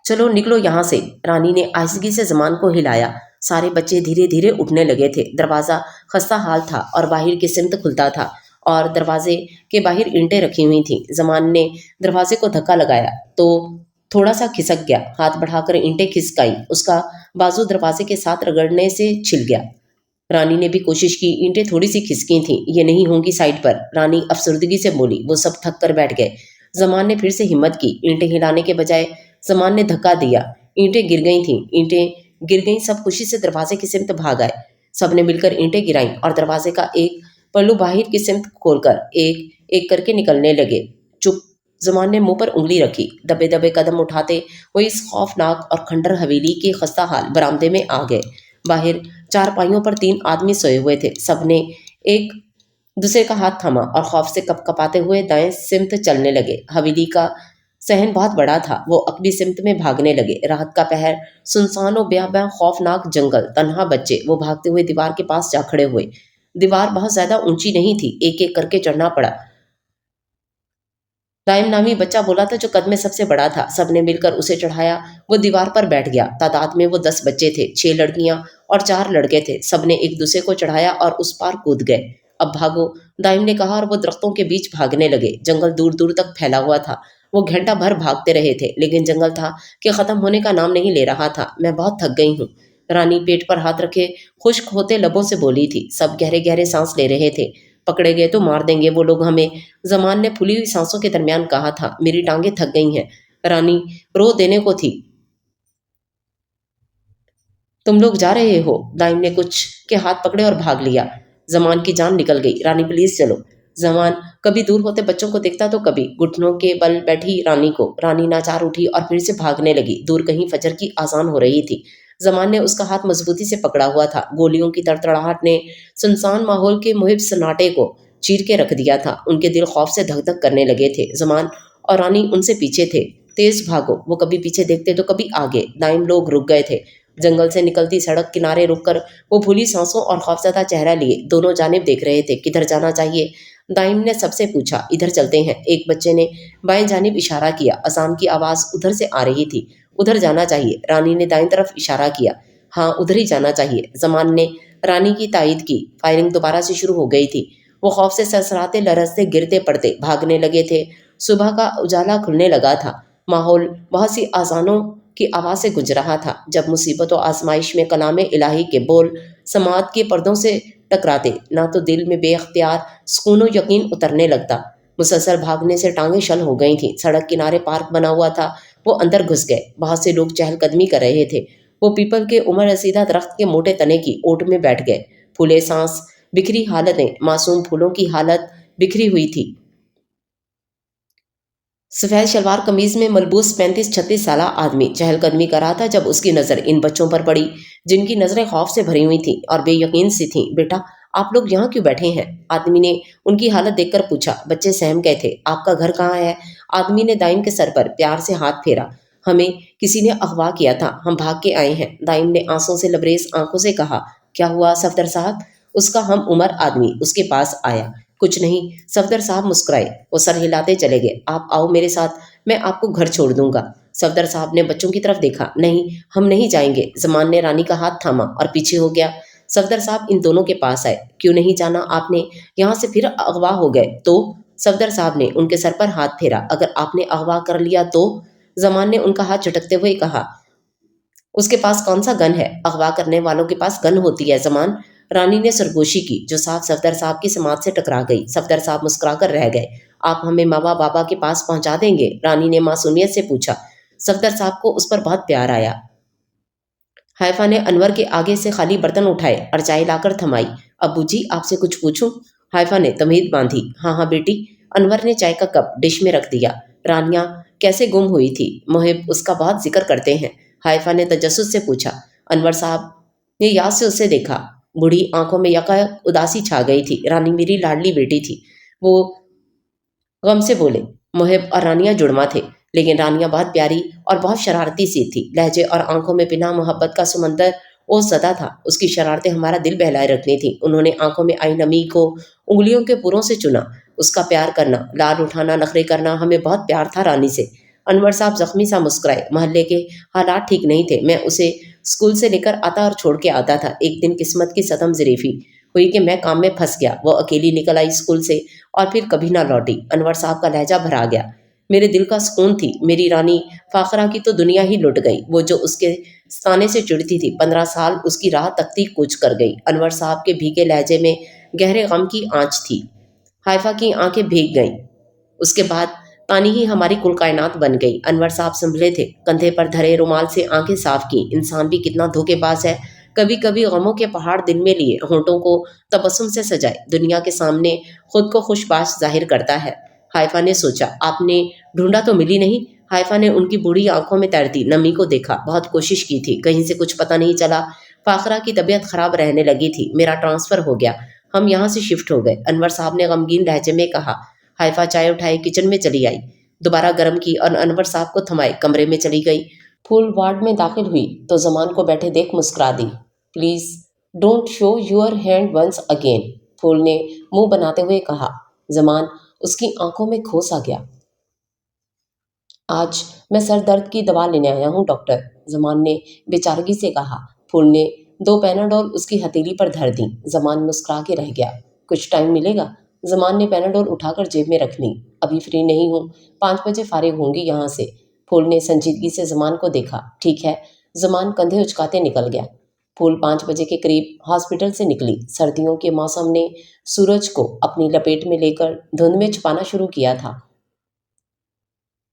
چلو نکلو یہاں سے، رانی نے آہستگی سے زمان کو ہلایا۔ سارے بچے دھیرے دھیرے اٹھنے لگے تھے۔ دروازہ خستہ حال تھا اور باہر کی سمت کھلتا تھا اور دروازے کے باہر اینٹیں رکھی ہوئی تھیں۔ زمان نے دروازے کو دھکا لگایا تو تھوڑا سا کھسک گیا۔ ہاتھ بڑھا کر اینٹیں کھسکائیں، اس کا بازو دروازے کے ساتھ رگڑنے سے چھل گیا۔ رانی نے بھی کوشش کی، اینٹیں تھوڑی سی کھسکی تھیں، یہ نہیں ہوں گی سائڈ پر۔ رانی افسردگی سے بولی۔ وہ سب تھک کر بیٹھ گئے۔ زمان نے پھر سے ہمت کی، اینٹیں ہلانے کے بجائے زمان نے دھکا دیا۔ اینٹیں گر گئی تھیں، اینٹیں گر گئیں۔ سب خوشی سے دروازے کی سمت بھاگ آئے۔ سب نے مل کر اینٹیں گرائیں اور دروازے کا ایک پلو باہر کی سمت کھول کر ایک ایک کر کے نکلنے لگے۔ چپ، زمان نے منہ پر انگلی رکھی۔ دبے دبے قدم اٹھاتے وہ اس خوفناک اور کھنڈر حویلی کے خستہ حال برآمدے میں آ گئے۔ باہر چارپائیوں پر 3 آدمی سوئے ہوئے تھے۔ سب نے ایک دوسرے کا ہاتھ تھاما اور خوف سے کپ کپاتے ہوئے دائیں سمت چلنے لگے۔ حویلی کا صحن بہت بڑا تھا، وہ اپنی سمت میں بھاگنے لگے۔ رات کا پہر، سنسان و بیاباں خوفناک جنگل، تنہا بچے، وہ بھاگتے ہوئے دیوار کے پاس جا کھڑے ہوئے۔ دیوار بہت زیادہ اونچی نہیں تھی، ایک ایک کر کے چڑھنا پڑا۔ دائم نامی بچہ بولا تھا جو قد میں سب سے بڑا تھا۔ سب نے مل کر اسے چڑھایا۔ وہ دیوار پر بیٹھ گیا۔ تعداد میں وہ 10 بچے تھے، 6 لڑکیاں اور 4 لڑکے تھے۔ سب نے ایک دوسرے کو چڑھایا اور اس پار کود گئے۔ اب بھاگو، دائم نے کہا اور وہ درختوں کے بیچ بھاگنے لگے۔ جنگل دور دور تک پھیلا ہوا تھا۔ وہ گھنٹہ بھر بھاگتے رہے تھے، لیکن جنگل تھا کہ ختم ہونے کا نام نہیں لے رہا تھا۔ میں بہت تھک گئی ہوں، رانی پیٹ پر ہاتھ رکھے خشک ہوتے لبوں سے بولی تھی۔ سب گہرے گہرے سانس لے رہے تھے۔ پکڑے گئے تو مار دیں گے وہ لوگ ہمیں، زمان نے پھلی ہوئی سانسوں کے درمیان کہا تھا۔ میری ٹانگیں تھک گئی ہیں، رانی رو دینے کو تھی۔ تم لوگ جا رہے ہو؟ دائم نے کچھ کے ہاتھ پکڑے اور بھاگ لیا۔ زمان کی جان نکل گئی۔ رانی پلیز چلو۔ زمان کبھی دور ہوتے بچوں کو دیکھتا تو کبھی گھٹنوں کے بل بیٹھی رانی کو۔ رانی ناچار اٹھی اور پھر سے بھاگنے لگی۔ دور کہیں فجر کی آذان ہو رہی تھی۔ زمان نے اس کا ہاتھ مضبوطی سے پکڑا ہوا تھا۔ گولیوں کی تڑتڑاہٹ نے سنسان ماحول کے محب سناٹے کو چیر کے رکھ دیا تھا۔ ان کے دل خوف سے دھک دھک کرنے لگے تھے۔ زمان اور رانی ان سے پیچھے تھے۔ تیز بھاگو، وہ کبھی پیچھے دیکھتے تو کبھی آگے۔ دائم لوگ رک گئے تھے۔ جنگل سے نکلتی سڑک کنارے رک کر وہ بھولی سانسوں اور خوفزدہ چہرہ لیے دونوں جانب دیکھ رہے تھے۔ کدھر جانا چاہیے؟ دائم نے سب سے پوچھا۔ ادھر چلتے ہیں، ایک بچے نے بائیں جانب اشارہ کیا۔ اذان کی آواز ادھر سے آ رہی تھی۔ ادھر جانا چاہیے، رانی نے دائیں طرف اشارہ کیا۔ ہاں ادھر ہی جانا چاہیے، زمان نے رانی کی تائید کی۔ فائرنگ دوبارہ سے شروع ہو گئی تھی۔ وہ خوف سے سرسراتے لرزتے گرتے پڑتے بھاگنے لگے تھے۔ صبح کا اجالا کھلنے لگا تھا۔ ماحول بہت سی اذانوں کی آواز سے گونج رہا تھا۔ جب مصیبت و آزمائش میں کلام الہی کے بول سماعت کے پردوں سے ٹکراتے نہ تو دل میں بے اختیار سکون و یقین اترنے لگتا۔ مسلسل بھاگنے سے ٹانگیں شل ہو گئی تھیں۔ سڑک کنارے پارک بنا ہوا تھا، وہ اندر گھس گئے۔ بہت سے لوگ چہل قدمی کر رہے تھے۔ وہ پیپل کے عمر رسیدہ درخت کے موٹے تنے کی اوٹ میں بیٹھ گئے۔ پھولے سانس بکھری حالتیں، معصوم پھولوں کی حالت بکھری ہوئی تھی۔ سفید شلوار قمیض میں ملبوس 35-36 سالہ آدمی چہل قدمی کر رہا تھا جب اس کی نظر ان بچوں پر پڑی جن کی نظریں خوف سے بھری ہوئی تھیں اور بے یقین سی تھیں۔ بیٹا، آپ لوگ یہاں کیوں بیٹھے ہیں؟ آدمی نے ان کی حالت دیکھ کر پوچھا۔ بچے سہم گئے تھے۔ آپ کا گھر کہاں ہے؟ آدمی نے دائم کے سر پر پیار سے ہاتھ پھیرا۔ ہمیں کسی نے اغوا کیا تھا، ہم بھاگ کے آئے ہیں، دائم نے آنسوں سے لبریز آنکھوں سے کہا۔ کیا ہوا صفدر صاحب؟ اس کا ہم عمر آدمی اس کے پاس آیا۔ کچھ نہیں، صفدر صاحب مسکرائے، وہ سر ہلاتے چلے گئے۔ آپ آؤ میرے ساتھ، میں آپ کو گھر چھوڑ دوں گا۔ صفدر صاحب نے بچوں کی طرف دیکھا۔ نہیں، ہم نہیں جائیں گے۔ زمان نے رانی کا ہاتھ تھاما اور پیچھے ہو گیا۔ صفدر صاحب ان دونوں کے پاس آئے۔ کیوں نہیں جانا آپ نے؟ یہاں سے پھر اغوا ہو گئے تو؟ صفدر صاحب نے ان کے سر پر ہاتھ پھیرا۔ اگر آپ نے اغوا کر لیا تو؟ زمان نے ان کا ہاتھ جھٹکتے ہوئے کہا۔ اس کے پاس کون سا گن ہے؟ اغوا کرنے والوں کے پاس گن ہوتی ہے زمان۔ رانی نے سرگوشی کی جو صاحب صفدر صاحب کی سماعت سے ٹکرا گئی۔ صفدر صاحب مسکرا کر رہ گئے۔ آپ ہمیں ماما بابا کے پاس پہنچا دیں گے؟ رانی نے معصومیت سے پوچھا۔ صفدر صاحب کو اس پر بہت پیار آیا۔ حیفا نے انور کے آگے سے خالی برتن اٹھائے اور چائے لا کر تھمائی۔ ابو جی آپ سے کچھ پوچھوں؟ حیفا نے تمہید باندھی۔ ہاں ہاں بیٹی۔ انور نے چائے کا کپ ڈش میں رکھ دیا۔ رانیہ کیسے گم ہوئی تھی؟ محب اس کا بہت ذکر کرتے ہیں۔ حیفا نے تجسس سے پوچھا۔ انور صاحب نے یاد سے اسے دیکھا۔ بوڑھی آنکھوں میں یکایک اداسی چھا گئی تھی۔ رانی میری لاڈلی بیٹی تھی، وہ غم سے بولے۔ محب اور رانیہ جڑواں تھے، لیکن رانیہ بہت پیاری اور بہت شرارتی سی تھی۔ لہجے اور آنکھوں میں پناہ محبت کا سمندر اوس زدہ تھا۔ اس کی شرارتیں ہمارا دل بہلائے رکھنی تھیں۔ انہوں نے آنکھوں میں آئی نمی کو انگلیوں کے پوروں سے چنا۔ اس کا پیار کرنا، لال اٹھانا، نخرے کرنا، ہمیں بہت پیار تھا رانی سے۔ انور صاحب زخمی سا مسکرائے۔ محلے کے حالات ٹھیک نہیں تھے، میں اسے اسکول سے لے کر آتا اور چھوڑ کے آتا تھا۔ ایک دن قسمت کی صدم ظریفی ہوئی کہ میں کام میں پھنس گیا۔ وہ اکیلی نکل آئی اسکول سے اور پھر کبھی نہ لوٹی۔ انور صاحب کا لہجہ بھرا گیا۔ میرے دل کا سکون تھی۔ میری رانی فاخرہ کی تو دنیا ہی لٹ گئی، وہ جو اس کے ستانے سے چڑتی تھی 15 سال اس کی راہ تکتی کوچ کر گئی۔ انور صاحب کے بھیگے لہجے میں گہرے غم کی آنچ تھی۔ حیفا کی آنکھیں بھیگ گئیں۔ اس کے بعد تانی ہی ہماری کل کائنات بن گئی۔ انور صاحب سنبھلے تھے، کندھے پر دھرے رومال سے آنکھیں صاف کی۔ انسان بھی کتنا دھوکے باز ہے، کبھی کبھی غموں کے پہاڑ دل میں لیے ہونٹوں کو تبسم سے سجائے دنیا کے سامنے خود کو خوش باش ظاہر کرتا ہے۔ حیفا نے سوچا، آپ نے ڈھونڈا تو ملی نہیں؟ حیفا نے ان کی بوڑھی آنکھوں میں تیرتی نمی کو دیکھا۔ بہت کوشش کی تھی، کہیں سے کچھ پتہ نہیں چلا۔ فاخرہ کی طبیعت خراب رہنے لگی تھی، میرا ٹرانسفر ہو گیا، ہم یہاں سے شفٹ ہو گئے۔ انور صاحب نے غمگین لہجے میں کہا۔ حیفا چائے اٹھائے کچن میں چلی آئی، دوبارہ گرم کی اور انور صاحب کو تھمائے کمرے میں چلی گئی۔ پھول وارڈ میں داخل ہوئی تو زمان کو بیٹھے دیکھ مسکرا دی۔ Please don't show your hand once again, Phool نے منہ بناتے ہوئے کہا۔ زمان اس کی آنکھوں میں کھوس آ گیا۔ آج میں سر درد کی دوا لینے آیا ہوں ڈاکٹر، زمان نے بے چارگی سے کہا۔ پھول نے 2 پیناڈول اس کی ہتھیلی پر دھر دیں۔ زمان مسکرا کے رہ گیا۔ کچھ ٹائم ملے گا؟ زمان نے پیناڈول اٹھا کر جیب میں رکھ لی۔ ابھی فری نہیں ہوں، 5 بجے فارغ ہوں گی یہاں سے۔ پھول نے سنجیدگی سے زمان کو دیکھا۔ ٹھیک ہے۔ زمان کندھے اچکاتے نکل گیا۔ پھول 5 بجے کے قریب ہاسپٹل سے نکلی۔ سردیوں کے موسم نے سورج کو اپنی لپیٹ میں لے کر دھند میں چھپانا شروع کیا تھا۔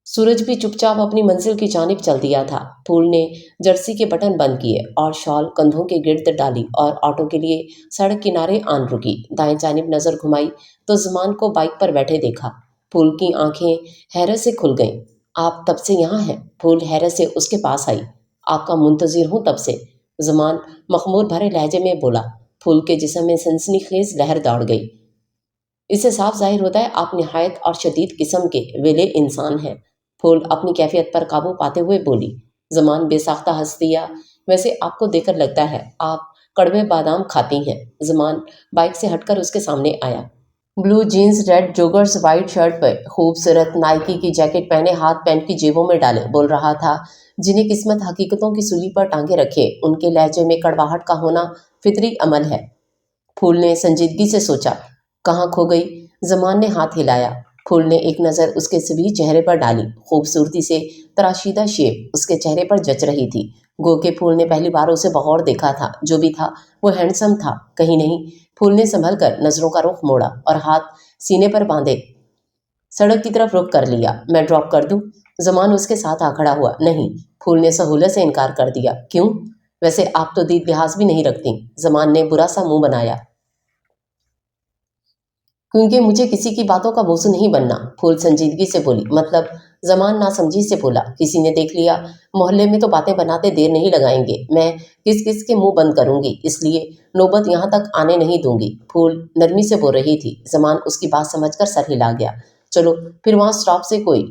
سورج بھی چپ چاپ اپنی منزل کی جانب چل دیا تھا۔ پھول نے جرسی کے بٹن بند کیے اور شال کندھوں کے گرد ڈالی اور آٹو کے لیے سڑک کنارے آن رکی۔ دائیں جانب نظر گھمائی تو زمان کو بائک پر بیٹھے دیکھا۔ پھول کی آنکھیں حیرت سے کھل گئیں۔ آپ تب سے یہاں ہیں؟ پھول حیرت سے اس کے پاس آئی۔ آپ کا منتظر ہوں تب سے، زمان مخمور بھرے لہجے میں بولا۔ پھول کے جسم میں سنسنی خیز لہر دوڑ گئی۔ اس سے صاف ظاہر ہوتا ہے آپ نہایت اور شدید قسم کے ویلے انسان ہیں۔ پھول اپنی کیفیت پر قابو پاتے ہوئے بولی۔ زمان بے ساختہ ہنس دیا۔ ویسے آپ کو دیکھ کر لگتا ہے آپ کڑوے بادام کھاتی ہیں۔ زمان بائک سے ہٹ کر اس کے سامنے آیا۔ Blue jeans, red joggers, white shirt پہ خوبصورت نائکی کی جیکٹ پہنے، ہاتھ پینٹ کی جیبوں میں ڈالے بول رہا تھا، جنہیں قسمت حقیقتوں کی سولی پر ٹانگے رکھے ان کے لہجے میں کڑواہٹ کا ہونا فطری عمل ہے۔ پھول نے سنجیدگی سے سوچا، کہاں کھو گئی؟ زمان نے ہاتھ ہلایا۔ پھول نے ایک نظر اس کے سبھی چہرے پر ڈالی۔ خوبصورتی سے تراشیدہ شیپ اس کے چہرے پر جچ رہی تھی، گو کہ پھول نے پہلی بار اسے بغور دیکھا تھا۔ جو بھی تھا وہ ہینڈسم تھا، کہیں نہیں۔ پھول نے سنبھل کر نظروں کا رخ موڑا اور ہاتھ سینے پر باندھے سڑک کی طرف رخ کر لیا۔ میں ڈراپ کر دوں؟ زمان اس کے ساتھ آ کھڑا ہوا۔ نہیں، پھول نے سہولت سے انکار کر دیا۔ کیوں؟ ویسے آپ تو دید لحاظ بھی نہیں رکھتی۔ زمان نے برا سا منہ بنایا۔ کیونکہ مجھے کسی کی باتوں کا موضوع نہیں بننا، پھول سنجیدگی سے بولی۔ مطلب؟ زمان ناسمجھی سے بولا۔ کسی نے دیکھ لیا، محلے میں تو باتیں بناتے دیر نہیں لگائیں گے، میں کس کس کے منہ بند کروں گی، اس لیے نوبت یہاں تک آنے نہیں دوں گی۔ پھول نرمی سے بول رہی تھی۔ زمان اس کی بات سمجھ کر سر ہلا گیا۔ چلو پھر وہاں اسٹاپ سے کوئی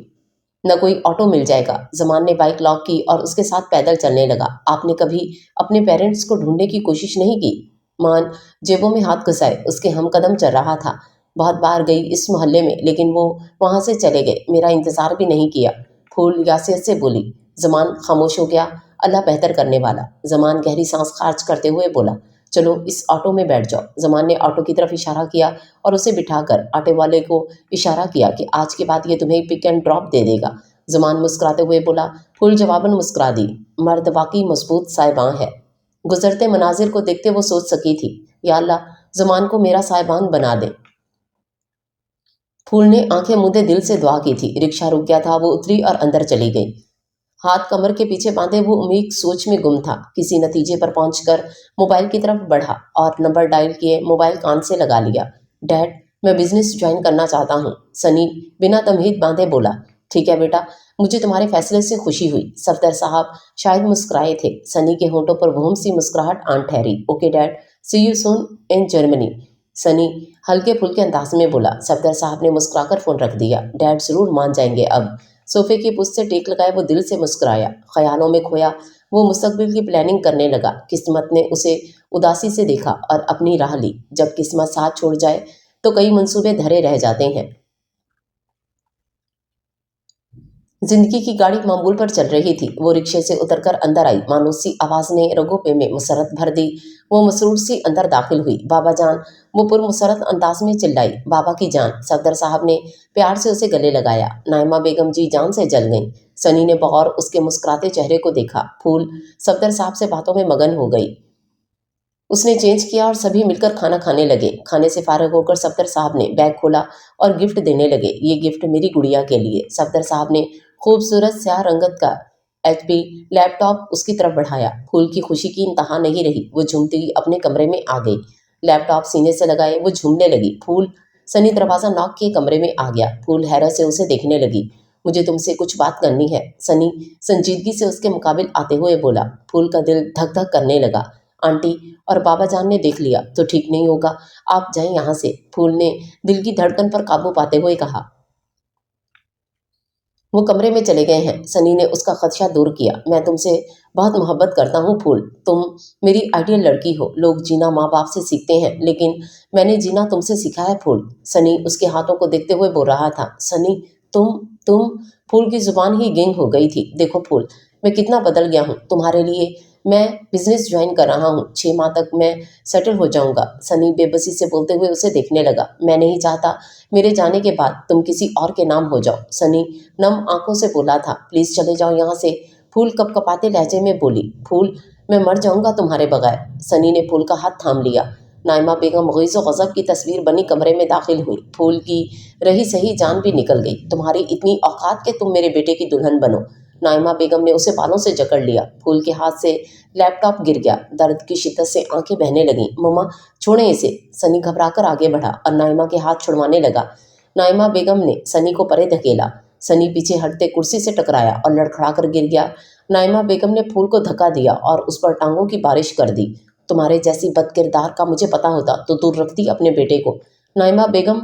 آٹو مل جائے گا۔ زمان نے بائک لاک کی اور اس کے ساتھ پیدل چلنے لگا۔ آپ نے کبھی اپنے پیرنٹس کو ڈھونڈنے کی کوشش نہیں کی؟ مان جیبوں میں ہاتھ گھسائے اس کے ہم قدم چل رہا تھا۔ बहुत बार गई इस मोहल्ले में, लेकिन वो वहाँ से चले गए, मेरा इंतज़ार भी नहीं किया। फूल यासियत से बोली। ज़मान खामोश हो गया। अल्लाह बेहतर करने वाला। ज़मान गहरी सांस खर्च करते हुए बोला, चलो इस ऑटो में बैठ जाओ। ज़मान ने ऑटो की तरफ इशारा किया और उसे बिठाकर ऑटो वाले को इशारा किया कि आज के बाद ये तुम्हें पिक एंड ड्रॉप दे देगा। ज़मान मुस्कुराते हुए बोला। फूल जवाबन मुस्कुरा दी। मर्द वाकई मजबूत साहिबान है। गुजरते मनाजिर को देखते वो सोच सकी थी, या अल्लाह ज़मान को मेरा साहिबान बना दे। फूल ने आंखें मूंदे दिल से दुआ की थी। रिक्शा रुक गया था, वो उतरी और अंदर चली गई। हाथ कमर के पीछे बांधे वो उम्मीद सोच में गुम था। किसी नतीजे पर पहुंचकर मोबाइल की तरफ बढ़ा और नंबर डायल किए, मोबाइल कान से लगा लिया। डैड, मैं बिजनेस ज्वाइन करना चाहता हूँ, सनी बिना तमहीद बांधे बोला। ठीक है बेटा, मुझे तुम्हारे फैसले से खुशी हुई। सफदर साहब शायद मुस्कुराए थे। सनी के होंठों पर भूम सी मुस्कुराहट आन ठहरी। Okay dad, see you soon in Germany, Sunny हल्के फुल्के अंदाज में बोला। सफदर साहब ने मुस्कुराकर फोन रख दिया। डैड जरूर मान जाएंगे अब। सोफे की पुष्ट से टेक लगाए वो दिल से मुस्कुराया। ख्यालों में खोया वो मुस्तकबिल की प्लानिंग करने लगा। किस्मत ने उसे उदासी से देखा और अपनी राह ली। जब किस्मत साथ छोड़ जाए तो कई मंसूबे धरे रह जाते हैं। जिंदगी की गाड़ी मामूल पर चल रही थी। वो रिक्शे से उतरकर अंदर आई। मानो सी आवाज ने रगों पे में मुसरत भर दी। वो मसरूर सी अंदर दाखिल हुई। बाबा जान, वो पुरमुसरत अंदाज में चिल्लाई। बाबा की जान। सफदर साहब ने प्यार से उसे गले लगाया। नाइमा बेगम जी जान से जल गईं। सनी ने बगौर उसके मुस्कुराते चेहरे को देखा। फूल सफदर साहब से बातों में मगन हो गई। उसने चेंज किया और सभी मिलकर खाना खाने लगे। खाने से फारग होकर सफदर साहब ने बैग खोला और गिफ्ट देने लगे। ये गिफ्ट मेरी गुड़िया के लिए। सफदर साहब ने खूबसूरत स्याह रंगत का HP लैपटॉप उसकी तरफ बढ़ाया। फूल की खुशी की इंतहा नहीं रही। वो झूमती हुई अपने कमरे में आ गई। लैपटॉप सीने से लगाए वो झूमने लगी। फूल सनी दरवाज़ा नॉक के कमरे में आ गया। फूल हैरत से उसे देखने लगी। मुझे तुमसे कुछ बात करनी है, सनी संजीदगी से उसके मुकाबिल आते हुए बोला। फूल का दिल धक धक करने लगा। आंटी और बाबा जान ने देख लिया तो ठीक नहीं होगा, आप जाएं यहाँ से, फूल ने दिल की धड़कन पर काबू पाते हुए कहा। वो कमरे में चले गए हैं। सनी ने उसका खदशा दूर किया। मैं तुमसे बहुत मोहब्बत करता हूँ फूल, तुम मेरी आइडियल लड़की हो। लोग जीना माँ बाप से सीखते हैं, लेकिन मैंने जीना तुमसे सीखा है फूल। सनी उसके हाथों को देखते हुए बोल रहा था। सनी तुम फूल की जुबान ही गेंग हो गई थी। देखो फूल, मैं कितना बदल गया हूँ तुम्हारे लिए। मैं बिजनेस ज्वाइन कर रहा हूँ, 6 माह तक मैं सेटल हो जाऊंगा। सनी बेबसी से बोलते हुए उसे देखने लगा। मैं नहीं चाहता मेरे जाने के बाद तुम किसी और के नाम हो जाओ। सनी नम आंखों से बोला था। प्लीज चले जाओ यहाँ से, फूल कपकपाते लहजे में बोली। फूल, मैं मर जाऊंगा तुम्हारे बगैर। सनी ने फूल का हाथ थाम लिया। नाइमा बेगम गैज़ो गज़ब की तस्वीर बनी कमरे में दाखिल हुई। फूल की रही सही जान भी निकल गई। तुम्हारी इतनी औकात के तुम मेरे बेटे की दुल्हन बनो। नाइमा बेगम ने उसे बालों से जकड़ लिया। फूल के हाथ से लैपटॉप गिर गया। दर्द की शिद्दत से आंखें बहने लगीं। मम्मा छोड़ें इसे। सनी घबराकर आगे बढ़ा और नाइमा के हाथ छुड़वाने लगा। नाइमा बेगम ने सनी को परे धकेला। सनी पीछे हटते कुर्सी से टकराया और लड़खड़ाकर गिर गया। नाइमा बेगम ने फूल को धक्का दिया और उस पर टांगों की बारिश कर दी। तुम्हारे जैसी बदकिरदार का मुझे पता होता तो दूर रखती अपने बेटे को। नाइमा बेगम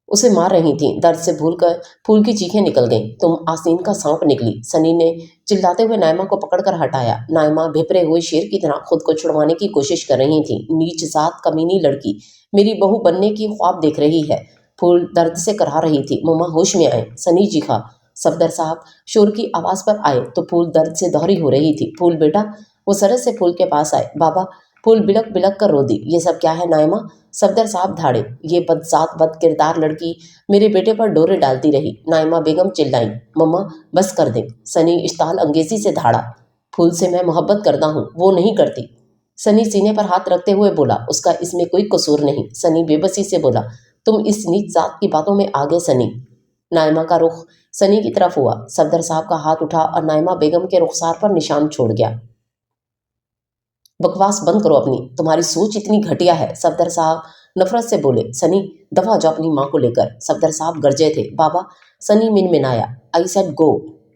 उसे मार रही थीं। दर्द से भूलकर फूल की चीखें निकल गईं। तुम आसीन का सांप निकली। सनी ने चिल्लाते हुए नाइमा को पकड़कर हटाया। नाइमा भिपरे हुए शेर की तरह खुद को छुड़वाने की कोशिश कर रही थी। नीच जात कमीनी लड़की मेरी बहू बनने की ख्वाब देख रही है। फूल दर्द से कराह रही थी। मम्मा होश में आए, सनी चीखा। सफदर साहब शोर की आवाज पर आए तो फूल दर्द से दोहरी हो रही थी। फूल बेटा, वो सरस से फूल के पास आए। बाबा, फूल बिलक बिलक कर रो दी। ये सब क्या है नाइमा? सफदर साहब धाड़े। ये बदजात बद किरदार लड़की मेरे बेटे पर डोरे डालती रही। नाइमा बेगम चिल्लाई। मम्मा बस कर दे। सनी इश्ताल अंगेजी से धाड़ा। फूल से मैं मोहब्बत करता हूँ, वो नहीं करती। सनी सीने पर हाथ रखते हुए बोला। उसका इसमें कोई कसूर नहीं। सनी बेबसी से बोला। तुम इस नीच जात की बातों में आगे सनी। नाइमा का रुख सनी की तरफ हुआ। सफदर साहब का हाथ उठा और नाइमा बेगम के रुखसार पर निशान छोड़ गया। बकवास बंद करो अपनी, तुम्हारी सोच इतनी घटिया है। सफदर साहब नफरत से बोले। सनी दफा हो जाओ अपनी माँ को लेकर। सफदर साहब गरजे थे। बाबा, सनी मिनमिनाया। I said go.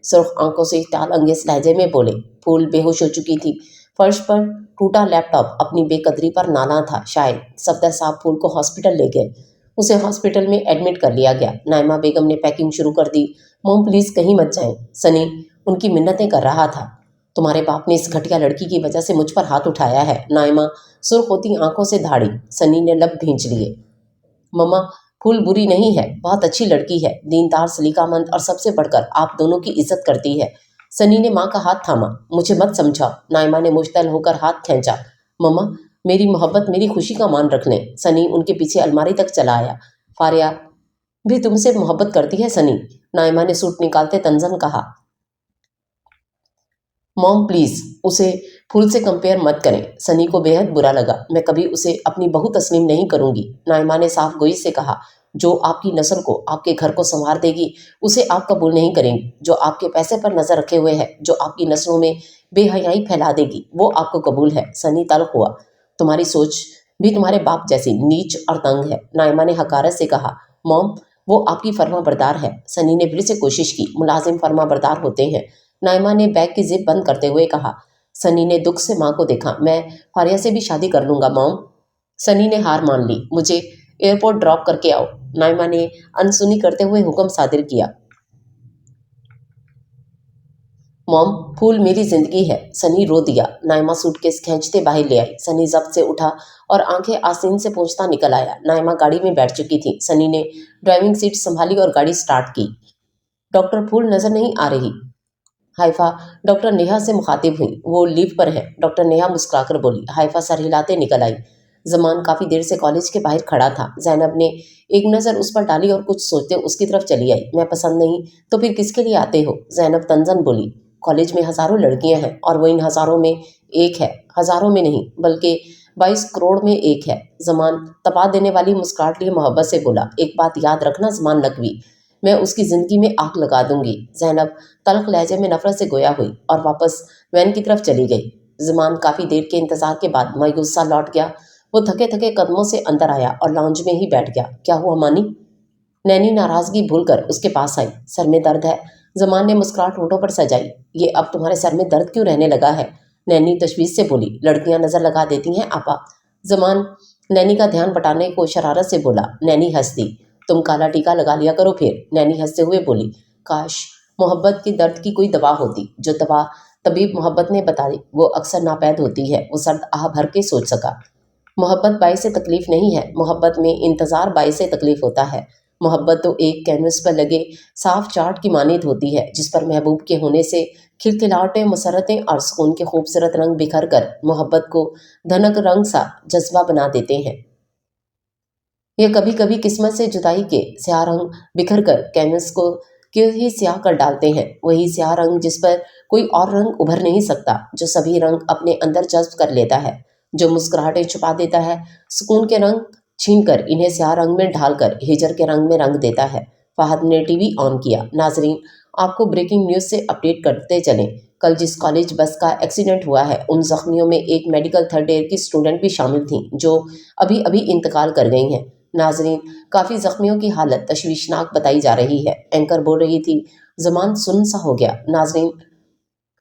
सुर्ख आंखों से टाल अंगेज लहजे में बोले। फूल बेहोश हो चुकी थी। फर्श पर टूटा लैपटॉप अपनी बेकदरी पर नाला था शायद। सफदर साहब फूल को हॉस्पिटल ले गए। उसे हॉस्पिटल में एडमिट कर लिया गया। नाइमा बेगम ने पैकिंग शुरू कर दी। मोम प्लीज कहीं मत जाएं। सनी उनकी मिन्नतें कर रहा था। तुम्हारे बाप ने इस घटिया लड़की की वजह से मुझ पर हाथ उठाया है। नाइमा सुर्ख होती आंखों से धाड़ी। सनी ने लब भींच लिए। मम्मा, फूल बुरी नहीं है, बहुत अच्छी लड़की है, दीनदार, सलीकामंद और सबसे बढ़कर आप दोनों की इज्जत करती है। सनी ने माँ का हाथ थामा। मुझे मत समझाओ। नाइमा ने मुश्तल होकर हाथ खींचा। मम्मा, मेरी मोहब्बत मेरी खुशी का मान रख लें। सनी उनके पीछे अलमारी तक चला आया। फारिया भी तुमसे मोहब्बत करती है सनी? नाइमा ने सूट निकालते तंजन कहा। मॉम प्लीज उसे फूल से कंपेयर मत करें। सनी को बेहद बुरा लगा। मैं कभी उसे अपनी बहू तस्लीम नहीं करूंगी। नाइमा ने साफ गोई से कहा। जो आपकी नस्ल को, आपके घर को संवार देगी, उसे आप कबूल नहीं करेंगी। जो आपके पैसे पर नजर रखे हुए है, जो आपकी नस्लों में बेहयाई फैला देगी, वो आपको कबूल है। सनी तल्ख हुआ। तुम्हारी सोच भी तुम्हारे बाप जैसी नीच और तंग है। नाइमा ने हकारत से कहा। मॉम, वो आपकी फर्मा बरदार है। सनी ने फिर से कोशिश की। मुलाजिम फर्मा बरदार होते हैं। नाइमा ने बैग की जिप बंद करते हुए कहा। सनी ने दुख से माँ को देखा। मैं फारिया से भी शादी कर लूंगा मॉम। सनी ने हार मान ली। मुझे एयरपोर्ट ड्रॉप करके आओ। नाइमा ने अनसुनी करते हुए हुक्म सादिर किया। मॉम, फूल मेरी जिंदगी है। सनी रो दिया। नाइमा सूटकेस खींचते बाहर ले आई। सनी जब्त से उठा और आंखें आसीन से पोंछता निकल आया। नाइमा गाड़ी में बैठ चुकी थी। सनी ने ड्राइविंग सीट संभाली और गाड़ी स्टार्ट की। डॉक्टर फूल नजर नहीं आ रही। हाइफा डॉक्टर नेहा से मुखातिब हुई। वो लीव पर है। डॉक्टर नेहा मुस्कुराकर बोली। हाइफा सर हिलाते निकल आई। जमान काफ़ी देर से कॉलेज के बाहर खड़ा था। जैनब ने एक नज़र उस पर डाली और कुछ सोचते उसकी तरफ चली आई। मैं पसंद नहीं तो फिर किसके लिए आते हो? जैनब तंजन बोली। कॉलेज में हज़ारों लड़कियां हैं और वो इन हज़ारों में एक है। हज़ारों में नहीं बल्कि 22 करोड़ में एक है। जमान तपा देने वाली मुस्कुराहट लिए मोहब्बत से बोला। एक बात याद रखना जमान नकवी, मैं उसकी ज़िंदगी में आग लगा दूंगी। जैनब तल्ख लहजे में नफरत से गोया हुई और वापस वैन की तरफ चली गई। जमान काफ़ी देर के इंतजार के बाद मायूस सा लौट गया। वो थके थके कदमों से अंदर आया और लाउंज में ही बैठ गया। क्या हुआ मानी? नैनी नाराजगी भूलकर उसके पास आई। सर में दर्द है। जमान ने मुस्कुराहट होंठों पर सजाई। ये अब तुम्हारे सर में दर्द क्यों रहने लगा है? नैनी तशवीश से बोली। लड़कियां नजर लगा देती हैं आपा। जमान नैनी का ध्यान बटाने को शरारत से बोला। नैनी हंस दी। तुम काला टीका लगा लिया करो फिर। नैनी हंसते हुए बोली। काश मोहब्बत की दर्द की कोई दवा होती। जो दवा तबीब मोहब्बत ने बताई वो अक्सर नापैद होती है। वो सर्द आह भर के सोच सका। मोहब्बत बाइस से तकलीफ नहीं है। मोहब्बत में इंतज़ार बाइस से तकलीफ होता है। मोहब्बत तो एक कैनवस पर लगे साफ चार्ट की मानीत होती है जिस पर महबूब के होने से खिलखिलाहटें, मसरतें और सुकून के खूबसूरत रंग बिखर कर मोहब्बत को धनक रंग सा जज्बा बना देते हैं। यह कभी कभी किस्मत से जुदाई के स्याह रंग बिखर कर कैनवस को क्यों ही स्याह कर डालते हैं। वही स्याह रंग जिस पर कोई और रंग उभर नहीं सकता, जो सभी रंग अपने अंदर जज्ब कर लेता है, जो मुस्कुराहटें छुपा देता है, सुकून के रंग छीन कर इन्हें स्याह रंग में ढालकर हिजर के रंग में रंग देता है। फहद ने टीवी ऑन किया। नाजरीन, आपको ब्रेकिंग न्यूज़ से अपडेट करते चलें। कल जिस कॉलेज बस का एक्सीडेंट हुआ है उन जख्मियों में एक मेडिकल थर्ड ईयर की स्टूडेंट भी शामिल थी जो अभी अभी इंतकाल कर गई हैं। नाजरीन, काफ़ी जख्मियों की हालत तशवीशनाक बताई जा रही है। एंकर बोल रही थी। जमान सुन सा हो गया। नाजरीन,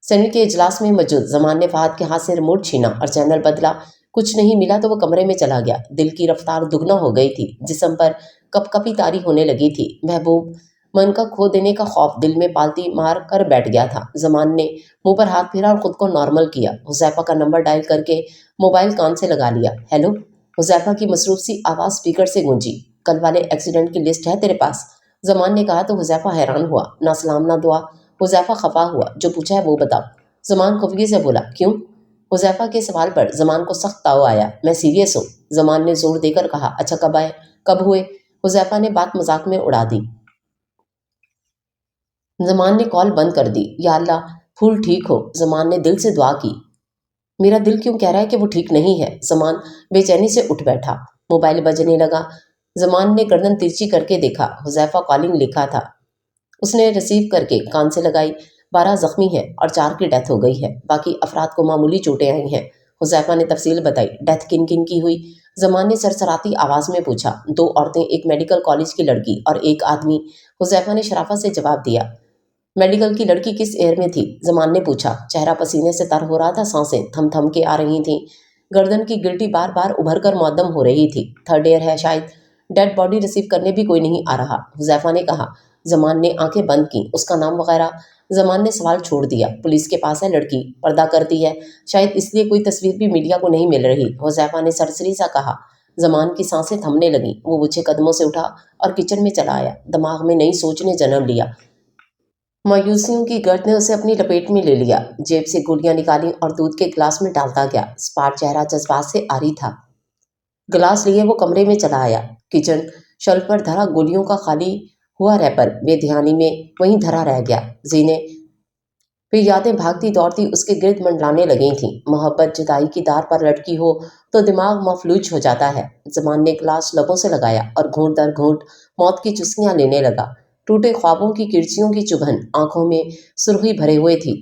सेनेट के इजलास में मौजूद जमान ने फहद के हाथ से रिमोट छीना और चैनल बदला। कुछ नहीं मिला तो वो कमरे में चला गया। दिल की रफ्तार दुगना हो गई थी। जिस्म पर कपकपी तारी होने लगी थी। महबूब मन का खो देने का खौफ दिल में पालती मार कर बैठ गया था। जमान ने मुंह पर हाथ फेरा और खुद को नॉर्मल किया। हुजैफा का नंबर डायल करके मोबाइल कान से लगा लिया। हेलो। हुजैफा की मसरूफ सी आवाज़ स्पीकर से गूंजी। कल वाले एक्सीडेंट की लिस्ट है तेरे पास? जमान ने कहा तो हुजैफा हैरान हुआ। ना सलाम ना दुआ। हुजैफा खफा हुआ। जो पूछा है वो बताओ। जमान खुफिये से बोला। क्यों? हुजैफा के सवाल पर जमान को सख्त ताव आया। मैं सीरियस हूँ। जमान ने जोर देकर कहा। अच्छा कब आए? कब हुए? हुजैफा ने बात मजाक में उड़ा दी। जमान ने कॉल बंद कर दी। या अल्लाह, फूल ठीक हो। जमान ने दिल से दुआ की। मेरा दिल क्यों कह रहा है कि वो ठीक नहीं है? जमान बेचैनी से उठ बैठा। मोबाइल बजने लगा। जमान ने गर्दन तिरछी करके देखा। हुजैफा कॉलिंग लिखा था। उसने रिसीव करके कान से लगाई। 12 जख्मी हैं और 4 की डेथ हो गई है। बाकी अफराद को मामूली चोटें आई हैं। हुजैफा ने तफसील बताई। डेथ किन किन की हुई? जमान ने सरसराती आवाज़ में पूछा। 2 औरतें, एक मेडिकल कॉलेज की लड़की और एक आदमी। हुजैफा ने शराफत से जवाब दिया। मेडिकल की लड़की किस एयर में थी? जमान ने पूछा। चेहरा पसीने से तर हो रहा था। सांसें थम थम के आ रही थीं। गर्दन की गिल्टी बार बार उभर कर मुअद्दम हो रही थी। थर्ड एयर है शायद। डेड बॉडी रिसीव करने भी कोई नहीं आ रहा। हुजैफा ने कहा। जमान ने आंखें बंद की। उसका नाम वगैरह? जमान ने सवाल छोड़ दिया। पुलिस के पास है लड़की, पर्दा करती है, शायद इसलिए कोई तस्वीर भी मीडिया को नहीं मिल रही। हुजैफा ने सरसरी सा कहा। ज़मान की सांसें थमने लगीं। वो ऊँचे कदमों से उठा और किचन में चला आया। दिमाग में नई सोच ने जन्म लिया। मायूसियों की गर्द ने उसे अपनी लपेट में ले लिया। जेब से गोलियां निकाली और दूध के गिलास में डालता गया। स्पाट चेहरा जज्बात से आरी था। गिलास लिए वो कमरे में चला आया। किचन शेल्फ पर धरा गोलियों का खाली हुआ रैपर बेध्यानी में वहीं धरा रह गया। जीने फिर यादें भागती दौड़ती उसके गिर्द मंडलाने लगी थीं। मोहब्बत जुदाई की दार पर लटकी हो तो दिमाग मफलूज हो जाता है। ज़मान ने गिलास लबों से लगाया और घूंट दर घूंट मौत की चुस्कियां लेने लगा। टूटे ख्वाबों की किरचियों की चुभन आंखों में सुर्खी भरे हुए थी।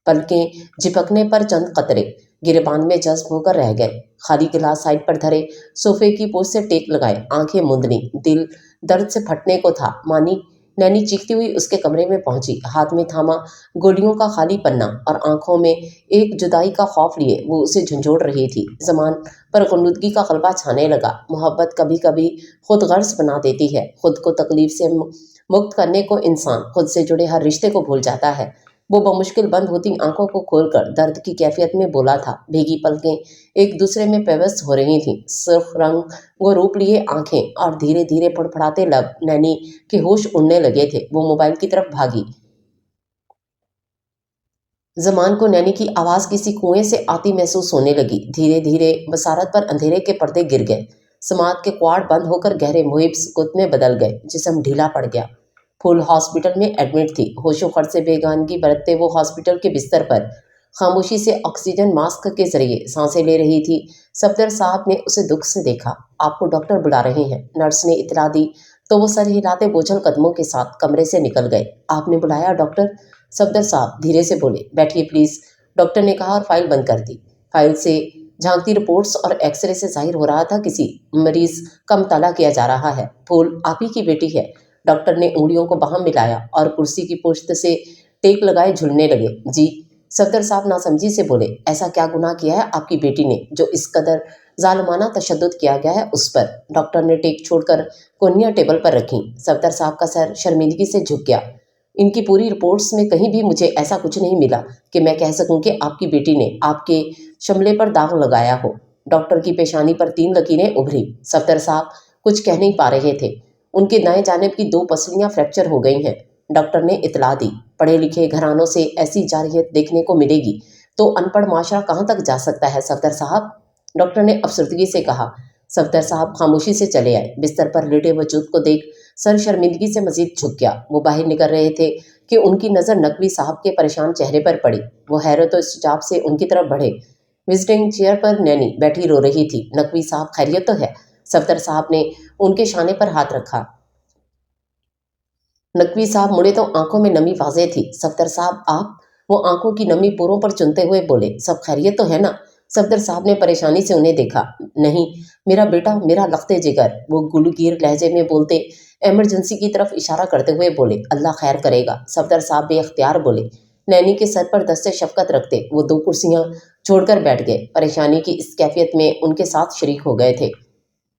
पलकें झिपकने पर चंद कतरे गिरेबान में जज्ब होकर रह गए। खाली गिलास साइड पर धरे सोफे की पोस्ट से टेक लगाए, आंखें मूंद लीं। दिल दर्द से फटने को था। मानी नैनी चीखती हुई उसके कमरे में पहुंची। हाथ में थामा गोलियों का खाली पन्ना और आंखों में एक जुदाई का खौफ लिए वो उसे झंझोड़ रही थी। ज़मान पर गुनुदगी का गलबा छाने लगा। मोहब्बत कभी कभी खुद गर्ज बना देती है। खुद को तकलीफ से मुक्त करने को इंसान खुद से जुड़े हर रिश्ते को भूल जाता है। वो बमुश्किल बंद होती आंखों को खोलकर दर्द की कैफियत में बोला था। भीगी पलकें एक दूसरे में पेवस्त हो रही थीं। सुर्ख रंग वो रूप लिए आंखें और धीरे धीरे फड़फड़ाते लब नैनी के होश उड़ने लगे थे। वो मोबाइल की तरफ भागी। ज़मान को नैनी की आवाज़ किसी कुएं से आती महसूस होने लगी। धीरे धीरे बसारत पर अंधेरे के पर्दे गिर गए। समात के क्वाड बंद होकर गहरे मुहिब सुकूत में बदल गए। जिस्म ढीला पड़ गया। फुल हॉस्पिटल में एडमिट थी। होशो खर्च से बेगानगी बरतते वो हॉस्पिटल के बिस्तर पर खामोशी से ऑक्सीजन मास्क के जरिए सांसें ले रही थी। सफदर साहब ने उसे दुख से देखा। आपको डॉक्टर बुला रहे हैं, नर्स ने इतला दी तो वो सर हिलाते बोझल कदमों के साथ कमरे से निकल गए। आपने बुलाया डॉक्टर? सफदर साहब धीरे से बोले। बैठिए प्लीज, डॉक्टर ने कहा और फाइल बंद कर दी। फाइल से झांकती रिपोर्ट्स और एक्सरे से जाहिर हो रहा था किसी मरीज का मुताला किया जा रहा है। फूल आप ही की बेटी है। डॉक्टर ने उंगलियों को बाहम मिलाया और कुर्सी की पुश्त से टेक लगाए झुलने लगे। जी। सफदर साहब नासमझी से बोले। ऐसा क्या गुनाह किया है आपकी बेटी ने जो इस कदर जालमाना तशद्दुद किया गया है उस पर? डॉक्टर ने टेक छोड़कर कोनियां टेबल पर रखी। सफदर साहब का सर शर्मिंदगी से झुक गया। इनकी पूरी रिपोर्ट्स में कहीं भी मुझे ऐसा कुछ नहीं मिला कि मैं कह सकूं कि आपकी बेटी ने आपके शमले पर दाग लगाया हो। डॉक्टर की पेशानी पर 3 लकीरें उभरी। सफदर साहब कुछ कह नहीं पा रहे थे। उनके दाएं जानिब की 2 पसलियां फ्रैक्चर हो गई हैं। डॉक्टर ने इतला दी। पढ़े लिखे घरानों से ऐसी जारहियत देखने को मिलेगी तो अनपढ़ माशरा कहाँ तक जा सकता है सफदर साहब? डॉक्टर ने अफसरदगी से कहा। सफदर साहब खामोशी से चले आए। बिस्तर पर लेटे वजूद को देख सर शर्मिंदगी से मजीद झुक गया। वो बाहर निकल रहे थे कि उनकी नज़र नकवी साहब के परेशान चेहरे पर पड़ी। वो हैरत और इस्तिजाब से उनकी तरफ बढ़े। विजिटिंग चेयर पर नैनी बैठी रो रही थी। नकवी साहब खैरियत तो है? सफदर साहब ने उनके शाने पर हाथ रखा। नकवी साहब मुड़े तो आंखों में नमी वाज़ेह थी। सफदर साहब आप? वो आंखों की नमी पोरों पर चुनते हुए बोले। सब खैरियत तो है ना? सफदर साहब ने परेशानी से उन्हें देखा। नहीं, मेरा बेटा मेरा लख्ते जिगर, वो गुलगीर लहजे में बोलते एमरजेंसी की तरफ इशारा करते हुए बोले। अल्लाह खैर करेगा, सफदर साहब बेअख्तियार बोले। नैनी के सर पर दस्ते शफकत रखते वो 2 कुर्सियां छोड़कर बैठ गए। परेशानी की इस कैफियत में उनके साथ शरीक हो गए थे।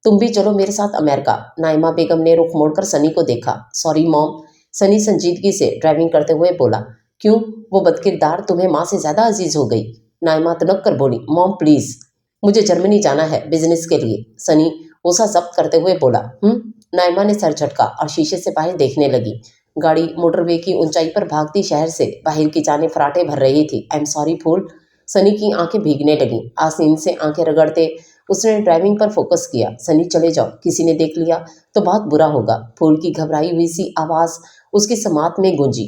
तुम भी चलो मेरे साथ अमेरिका। नाइमा बेगम ने रुख मोड़कर सनी को देखा। सॉरी मॉम, सनी संजीदगी से ड्राइविंग करते हुए बोला। क्यों, वो बदकिरदार तुम्हें माँ से ज्यादा अजीज हो गई? नाइमा तनक कर बोली। मॉम प्लीज, मुझे जर्मनी जाना है बिजनेस के लिए। सनी ओसा जब्त करते हुए बोला। नाइमा ने सर झटका और शीशे से बाहर देखने लगी। गाड़ी मोटरवे की ऊंचाई पर भागती शहर से बाहर की जाने फराटे भर रही थी। आई एम सॉरी फूल। सनी की आंखें भीगने लगीं। आसीन से आंखें रगड़ते उसने ड्राइविंग पर फोकस किया। सनी चले जाओ, किसी ने देख लिया तो बहुत बुरा होगा। फूल की घबराई हुई सी आवाज उसकी समात में गूंजी।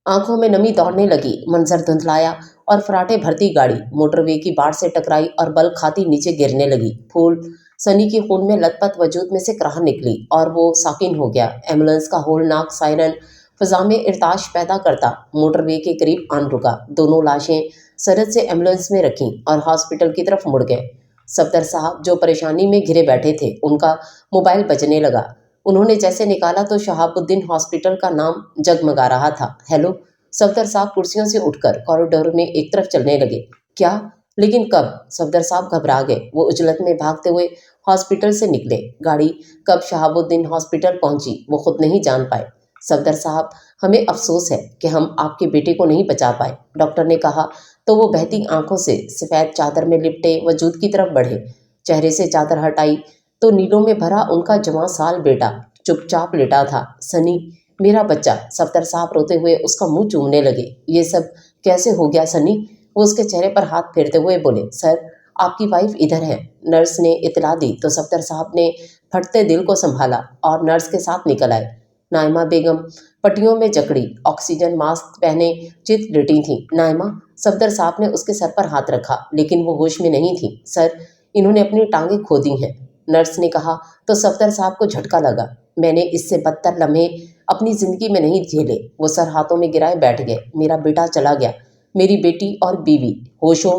आंखों में नमी दौड़ने लगी। मंजर धुंधलाया और फराटे भरती गाड़ी मोटरवे की बाढ़ से टकराई और बल खाती नीचे गिरने लगी। फूल सनी की खून में लथपथ वजूद में से कराह निकली और वो साकिन हो गया। एम्बुलेंस का होलनाक सायरन फिजा में इर्ताश पैदा करता मोटरवे के करीब आन रुका। दोनों लाशें सरहद से एम्बुलेंस में रखीं और हॉस्पिटल की तरफ मुड़ गए। सफदर साहब जो परेशानी में घिरे बैठे थे, उनका मोबाइल बजने लगा। उन्होंने जैसे निकाला तो शहाबुद्दीन हॉस्पिटल का नाम जगमगा रहा था। हेलो। सफदर साहब कुर्सियों से उठकर कॉरिडोर में एक तरफ चलने लगे। क्या? लेकिन कब? सफदर साहब घबरा गए। वो उजलत में भागते हुए हॉस्पिटल से निकले। गाड़ी कब शहाबुद्दीन हॉस्पिटल पहुंची वो खुद नहीं जान पाए। صفدر صاحب، ہمیں افسوس ہے کہ ہم آپ کے بیٹے کو نہیں بچا پائے، ڈاکٹر نے کہا تو وہ بہتی آنکھوں سے سفید چادر میں لپٹے وجود کی طرف بڑھے۔ چہرے سے چادر ہٹائی تو نیلوں میں بھرا ان کا جوان سال بیٹا چپ چاپ لیٹا تھا۔ سنی، میرا بچہ، صفدر صاحب روتے ہوئے اس کا منہ چومنے لگے۔ یہ سب کیسے ہو گیا سنی؟ وہ اس کے چہرے پر ہاتھ پھیرتے ہوئے بولے۔ سر، آپ کی وائف ادھر ہے، نرس نے اطلاع دی تو صفدر صاحب نے پھٹتے دل کو سنبھالا اور نرس کے ساتھ نکل آئے۔ نائمہ بیگم پٹیوں میں جکڑی آکسیجن ماسک پہنے چت لیٹی تھیں۔ نائمہ، صفدر صاحب نے اس کے سر پر ہاتھ رکھا لیکن وہ ہوش میں نہیں تھی۔ سر، انہوں نے اپنی ٹانگیں کھو دی ہیں، نرس نے کہا تو صفدر صاحب کو جھٹکا لگا۔ میں نے اس سے بدتر لمحے اپنی زندگی میں نہیں جھیلے۔ وہ سر ہاتھوں میں گرائے بیٹھ گئے۔ میرا بیٹا چلا گیا، میری بیٹی اور بیوی ہوش و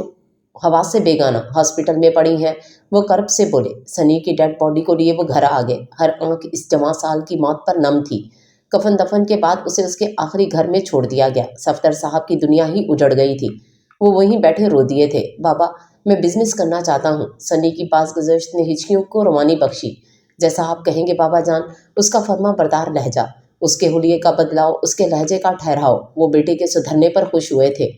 حواس سے بیگانہ ہاسپٹل میں پڑی ہیں، وہ کرب سے بولے۔ سنی کی ڈیڈ باڈی کو لیے وہ گھر آ گئے۔ ہر آنکھ اس جواں سال کی موت پر نم تھی۔ کفن دفن کے بعد اسے اس کے آخری گھر میں چھوڑ دیا گیا۔ صفدر صاحب کی دنیا ہی اجڑ گئی تھی۔ وہ وہیں بیٹھے رو دیے تھے۔ بابا، میں بزنس کرنا چاہتا ہوں۔ سنی کی پاس گزشت نے ہچکیوں کو روانی بخشی۔ جیسا آپ کہیں گے بابا جان، اس کا فرما بردار لہجہ، اس کے حلیے کا بدلاؤ، اس کے لہجے کا ٹھہراؤ، وہ بیٹے کے سدھرنے پر خوش ہوئے تھے۔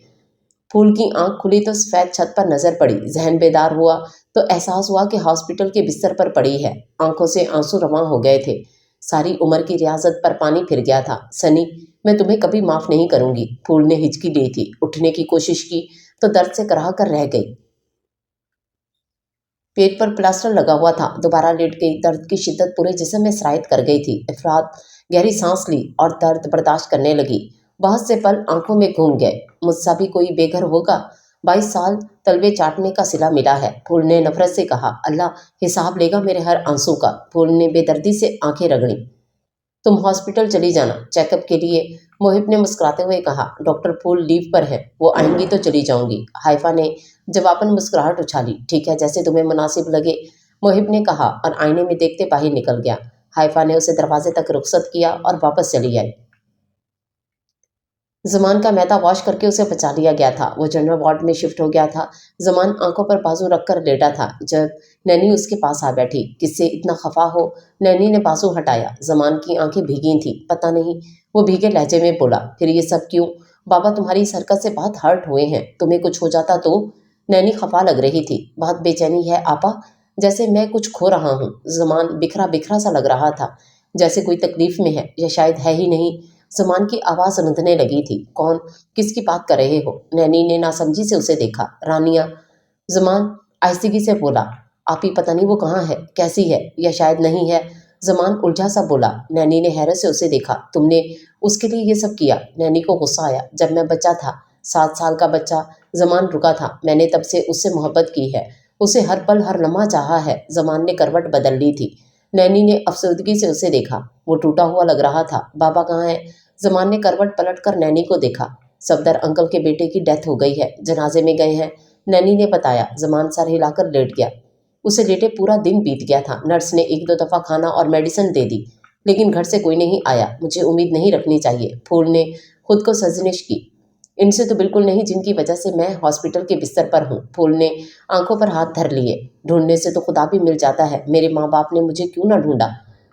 پھول کی آنکھ کھلی تو سفید چھت پر نظر پڑی۔ ذہن بیدار ہوا تو احساس ہوا کہ ہاسپٹل کے بستر پر پڑی ہے۔ آنکھوں سے آنسو رواں ہو گئے تھے۔ ساری عمر کی ریاضت پر پانی پھر گیا تھا۔ سنی، میں تمہیں کبھی معاف نہیں کروں گی۔ پھول نے ہچکی لی تھی، اٹھنے کی کوشش کی تو درد سے کراہ کر رہ گئی۔ پیٹ پر پلاسٹر لگا ہوا تھا، دوبارہ لیٹ گئی۔ درد کی شدت پورے جسم میں سرایت کر گئی تھی۔ افراد گہری سانس لی اور درد برداشت کرنے لگی۔ بہت سے پل آنکھوں میں گھوم گئے۔ مجھ سا بھی کوئی بے گھر ہوگا؟ 22 سال تلوے چاٹنے کا صلہ ملا ہے، پھول نے نفرت سے کہا۔ اللہ حساب لے گا میرے ہر آنسو کا، پھول نے بے دردی سے آنکھیں رگڑیں۔ تم ہاسپٹل چلی جانا چیک اپ کے لیے، محب نے مسکراتے ہوئے کہا۔ ڈاکٹر پھول لیو پر ہے، وہ آئیں گی تو چلی جاؤں گی، حائفہ نے جواباً مسکراہٹ اچھالی۔ ٹھیک ہے، جیسے تمہیں مناسب لگے، محب نے کہا اور آئینے میں دیکھتے باہر نکل گیا۔ حائفہ نے اسے دروازے تک رخصت کیا اور واپس چلی آئی۔ زمان کا میدا واش کر کے اسے بچا لیا گیا تھا۔ وہ جنرل وارڈ میں شفٹ ہو گیا تھا۔ زمان آنکھوں پر بازو رکھ کر لیٹا تھا جب نینی اس کے پاس آ بیٹھی۔ کس سے اتنا خفا ہو؟ نینی نے بازو ہٹایا۔ زمان کی آنکھیں بھیگی تھیں۔ پتہ نہیں، وہ بھیگے لہجے میں بولا۔ پھر یہ سب کیوں؟ بابا تمہاری اس حرکت سے بہت ہرٹ ہوئے ہیں، تمہیں کچھ ہو جاتا تو؟ نینی خفا لگ رہی تھی۔ بہت بے چینی ہے آپا، جیسے میں کچھ کھو رہا ہوں۔ زمان بکھرا بکھرا سا لگ رہا تھا، جیسے کوئی تکلیف میں ہے یا شاید ہے ہی نہیں۔ زمان کی آواز رندنے لگی تھی۔ کون؟ کس کی بات کر رہے ہو؟ نینی نے ناسمجھی سے اسے دیکھا۔ رانیہ، زمان آہستگی سے بولا۔ آپ ہی پتہ نہیں وہ کہاں ہے، کیسی ہے یا شاید نہیں ہے، زمان الجھا سا بولا۔ نینی نے حیرت سے اسے دیکھا۔ تم نے اس کے لیے یہ سب کیا؟ نینی کو غصہ آیا۔ جب میں بچہ تھا، 7 سال کا بچہ، زمان رکا تھا، میں نے تب سے اس سے محبت کی ہے، اسے ہر پل ہر لمحہ چاہا ہے۔ زمان نے کروٹ بدل لی تھی۔ نینی نے افسردگی سے اسے دیکھا۔ وہ ٹوٹا ہوا لگ رہا تھا۔ بابا کہاں ہے؟ زمان نے کروٹ پلٹ کر نینی کو دیکھا۔ صفدر انکل کے بیٹے کی ڈیتھ ہو گئی ہے، جنازے میں گئے ہیں، نینی نے بتایا۔ زمان سر ہلا کر لیٹ گیا۔ اسے لیٹے پورا دن بیت گیا تھا۔ نرس نے 1-2 دفعہ کھانا اور میڈیسن دے دی لیکن گھر سے کوئی نہیں آیا۔ مجھے امید نہیں رکھنی چاہیے، پھول نے خود کو سرزنش کی۔ ان سے تو بالکل نہیں جن کی وجہ سے میں ہاسپٹل کے بستر پر ہوں۔ پھول نے آنکھوں پر ہاتھ دھر لیے۔ ڈھونڈنے سے تو خدا بھی مل جاتا ہے، میرے ماں باپ نے مجھے کیوں نہ ڈھونڈا؟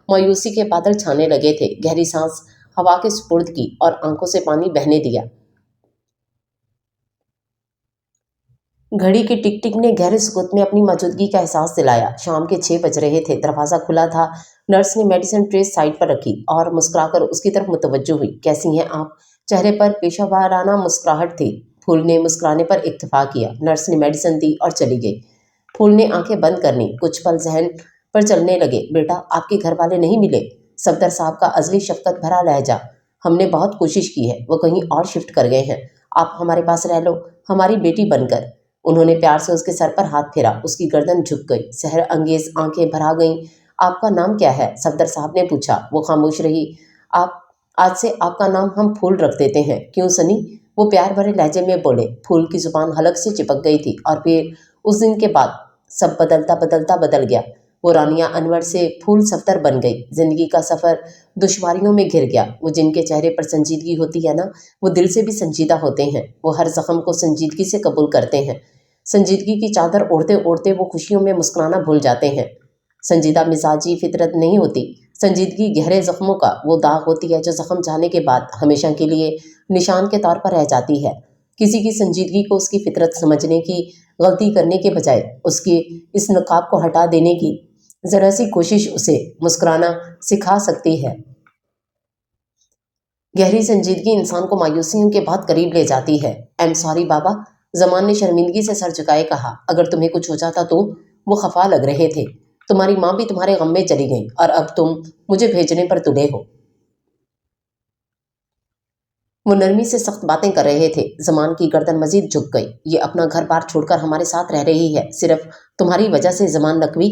مایوسی کے بادل چھانے لگے تھے۔ گہری سانس ہوا کے سپرد کی اور آنکھوں سے پانی بہنے دیا۔ گھڑی کی ٹک ٹک نے گہرے سکوت میں اپنی موجودگی کا احساس دلایا۔ شام کے 6 بج رہے تھے۔ دروازہ کھلا تھا۔ نرس نے میڈیسن ٹرے سائڈ پر رکھی اور مسکرا کر اس کی طرف متوجہ ہوئی۔ کیسی ہیں آپ؟ چہرے پر پیشہ ورانہ مسکراہٹ تھی۔ پھول نے مسکرانے پر اکتفا کیا۔ نرس نے میڈیسن دی اور چلی گئی۔ پھول نے آنکھیں بند کر لیں۔ کچھ پل ذہن پر چلنے لگے۔ بیٹا، آپ کے گھر والے نہیں ملے؟ صفدر صاحب کا عذلی شفقت بھرا لہجہ۔ ہم نے بہت کوشش کی ہے، وہ کہیں اور شفٹ کر گئے ہیں، آپ ہمارے پاس رہ لو، ہماری بیٹی بن کر۔ انہوں نے پیار سے اس کے سر پر ہاتھ پھیرا۔ اس کی گردن جھک گئی، سحر انگیز آنکھیں بھرا گئیں۔ آپ کا نام کیا ہے؟ صفدر صاحب نے پوچھا۔ وہ خاموش رہی۔ آپ، آج سے آپ کا نام ہم پھول رکھ دیتے ہیں۔ کیوں سنی؟ وہ پیار بھرے لہجے میں بولے۔ پھول کی زبان حلق سے چپک گئی تھی اور پھر اس دن کے بعد سب بدلتا بدلتا بدل گیا۔ وہ رانیہ انور سے پھول صفدر بن گئی۔ زندگی کا سفر دشواریوں میں گھر گیا۔ وہ جن کے چہرے پر سنجیدگی ہوتی ہے نا، وہ دل سے بھی سنجیدہ ہوتے ہیں۔ وہ ہر زخم کو سنجیدگی سے قبول کرتے ہیں۔ سنجیدگی کی چادر اوڑھتے اوڑھتے وہ خوشیوں میں مسکرانا بھول جاتے ہیں۔ سنجیدہ مزاجی فطرت نہیں ہوتی، संजीदगी गहरे जख्मों का वो दाग होती है जो जख्म जाने के बाद हमेशा के लिए निशान के तौर पर रह जाती है। किसी की संजीदगी को उसकी फितरत समझने की गलती करने के बजाय उसकी इस नकाब को हटा देने की ज़रा सी कोशिश उसे मुस्कुराना सिखा सकती है। गहरी संजीदगी इंसान को मायूसियों के बहुत करीब ले जाती है। आई एम सॉरी बाबा, जमान ने शर्मिंदगी से सर झुकाए कहा। अगर तुम्हें कुछ हो जाता तो? वो खफा लग रहे थे। तुम्हारी माँ भी तुम्हारे गम में चली गई और अब तुम मुझे भेजने पर तुले हो। वो नरमी से सख्त बातें कर रहे थे। जमान की गर्दन मजीद झुक गई। ये अपना घर बार छोड़कर हमारे साथ रह रही है, सिर्फ तुम्हारी वजह से। जमान नकवी,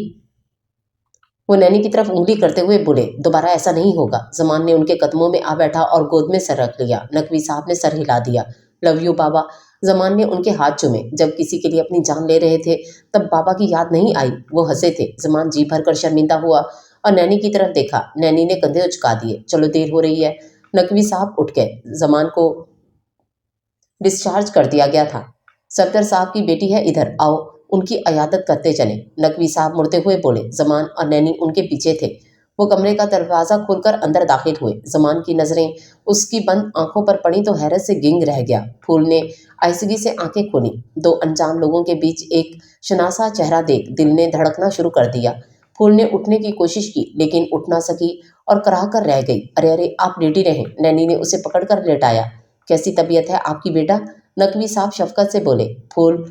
वो नैनी की तरफ उंगली करते हुए बोले, दोबारा ऐसा नहीं होगा। जमान ने उनके कदमों में आ बैठा और गोद में सर रख लिया। नकवी साहब ने सर हिला दिया। लव यू बाबा। जमान ने उनके हाथ चूमे। जब किसी के लिए अपनी जान ले रहे थे तब बाबा की याद नहीं आई। वो हंसे थे। जमान जी भर कर शर्मिंदा हुआ और नैनी की तरफ देखा। नैनी ने कंधे उचका दिए। चलो देर हो रही है। नकवी साहब उठ गए। जमान को डिस्चार्ज कर दिया गया था। सफदर साहब की बेटी है, इधर आओ, उनकी अयादत करते चले। नकवी साहब मुड़ते हुए बोले। जमान और नैनी उनके पीछे थे। वो कमरे का दरवाज़ा खोलकर अंदर दाखिल हुए। जमान की नज़रें उसकी बंद आंखों पर पड़ी तो हैरत से गिंग रह गया। फूल ने आइसगी से आंखें खोली। दो अनजान लोगों के बीच एक शनासा चेहरा देख दिल ने धड़कना शुरू कर दिया। फूल ने उठने की कोशिश की लेकिन उठ ना सकी और कराह कर रह गई। अरे अरे, आप लेटी रहें। नैनी ने उसे पकड़कर लेटाया। कैसी तबीयत है आपकी बेटा? नकवी साहब शफकत से बोले। फूल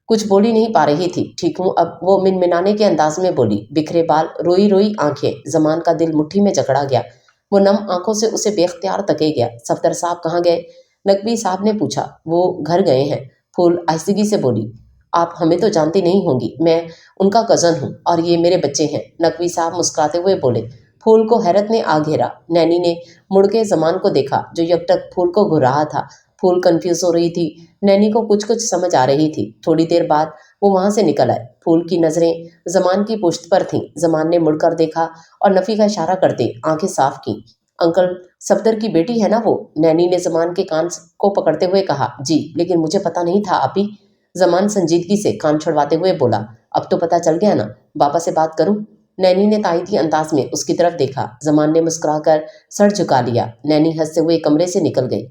कुछ बोली नहीं पा रही थी। ठीक हूँ अब, वो मिनमिनाने के अंदाज में बोली। बिखरे बाल, रोई रोई आंखें। जमान का दिल मुट्ठी में जकड़ा गया। वो नम आंखों से उसे बेख्तियार तके गया। सफदर साहब कहाँ गए? नकवी साहब ने पूछा। वो घर गए हैं। फूल आहिस्तगी से बोली। आप हमें तो जानती नहीं होंगी, मैं उनका कज़न हूँ और ये मेरे बच्चे हैं। नकवी साहब मुस्कुराते हुए बोले। फूल को हैरत ने आ घेरा। नैनी ने मुड़ के जमान को देखा जो यकटक फूल को घूर रहा था। फूल कंफ्यूज हो रही थी। नैनी को कुछ कुछ समझ आ रही थी। थोड़ी देर बाद वो वहां से निकल आए। फूल की नजरें जमान की पुश्त पर थीं। जमान ने मुड़कर देखा और नफी का इशारा करते आंखें साफ की। अंकल सफदर की बेटी है ना वो? नैनी ने जमान के कान को पकड़ते हुए कहा। जी, लेकिन मुझे पता नहीं था आपी। जमान संजीदगी से कान छुड़वाते हुए बोला। अब तो पता चल गया ना, बाबा से बात करूं? नैनी ने ताइदी अंदाज में उसकी तरफ देखा। जमान ने मुस्कुराकर सर झुका लिया। नैनी हंसते हुए कमरे से निकल गई।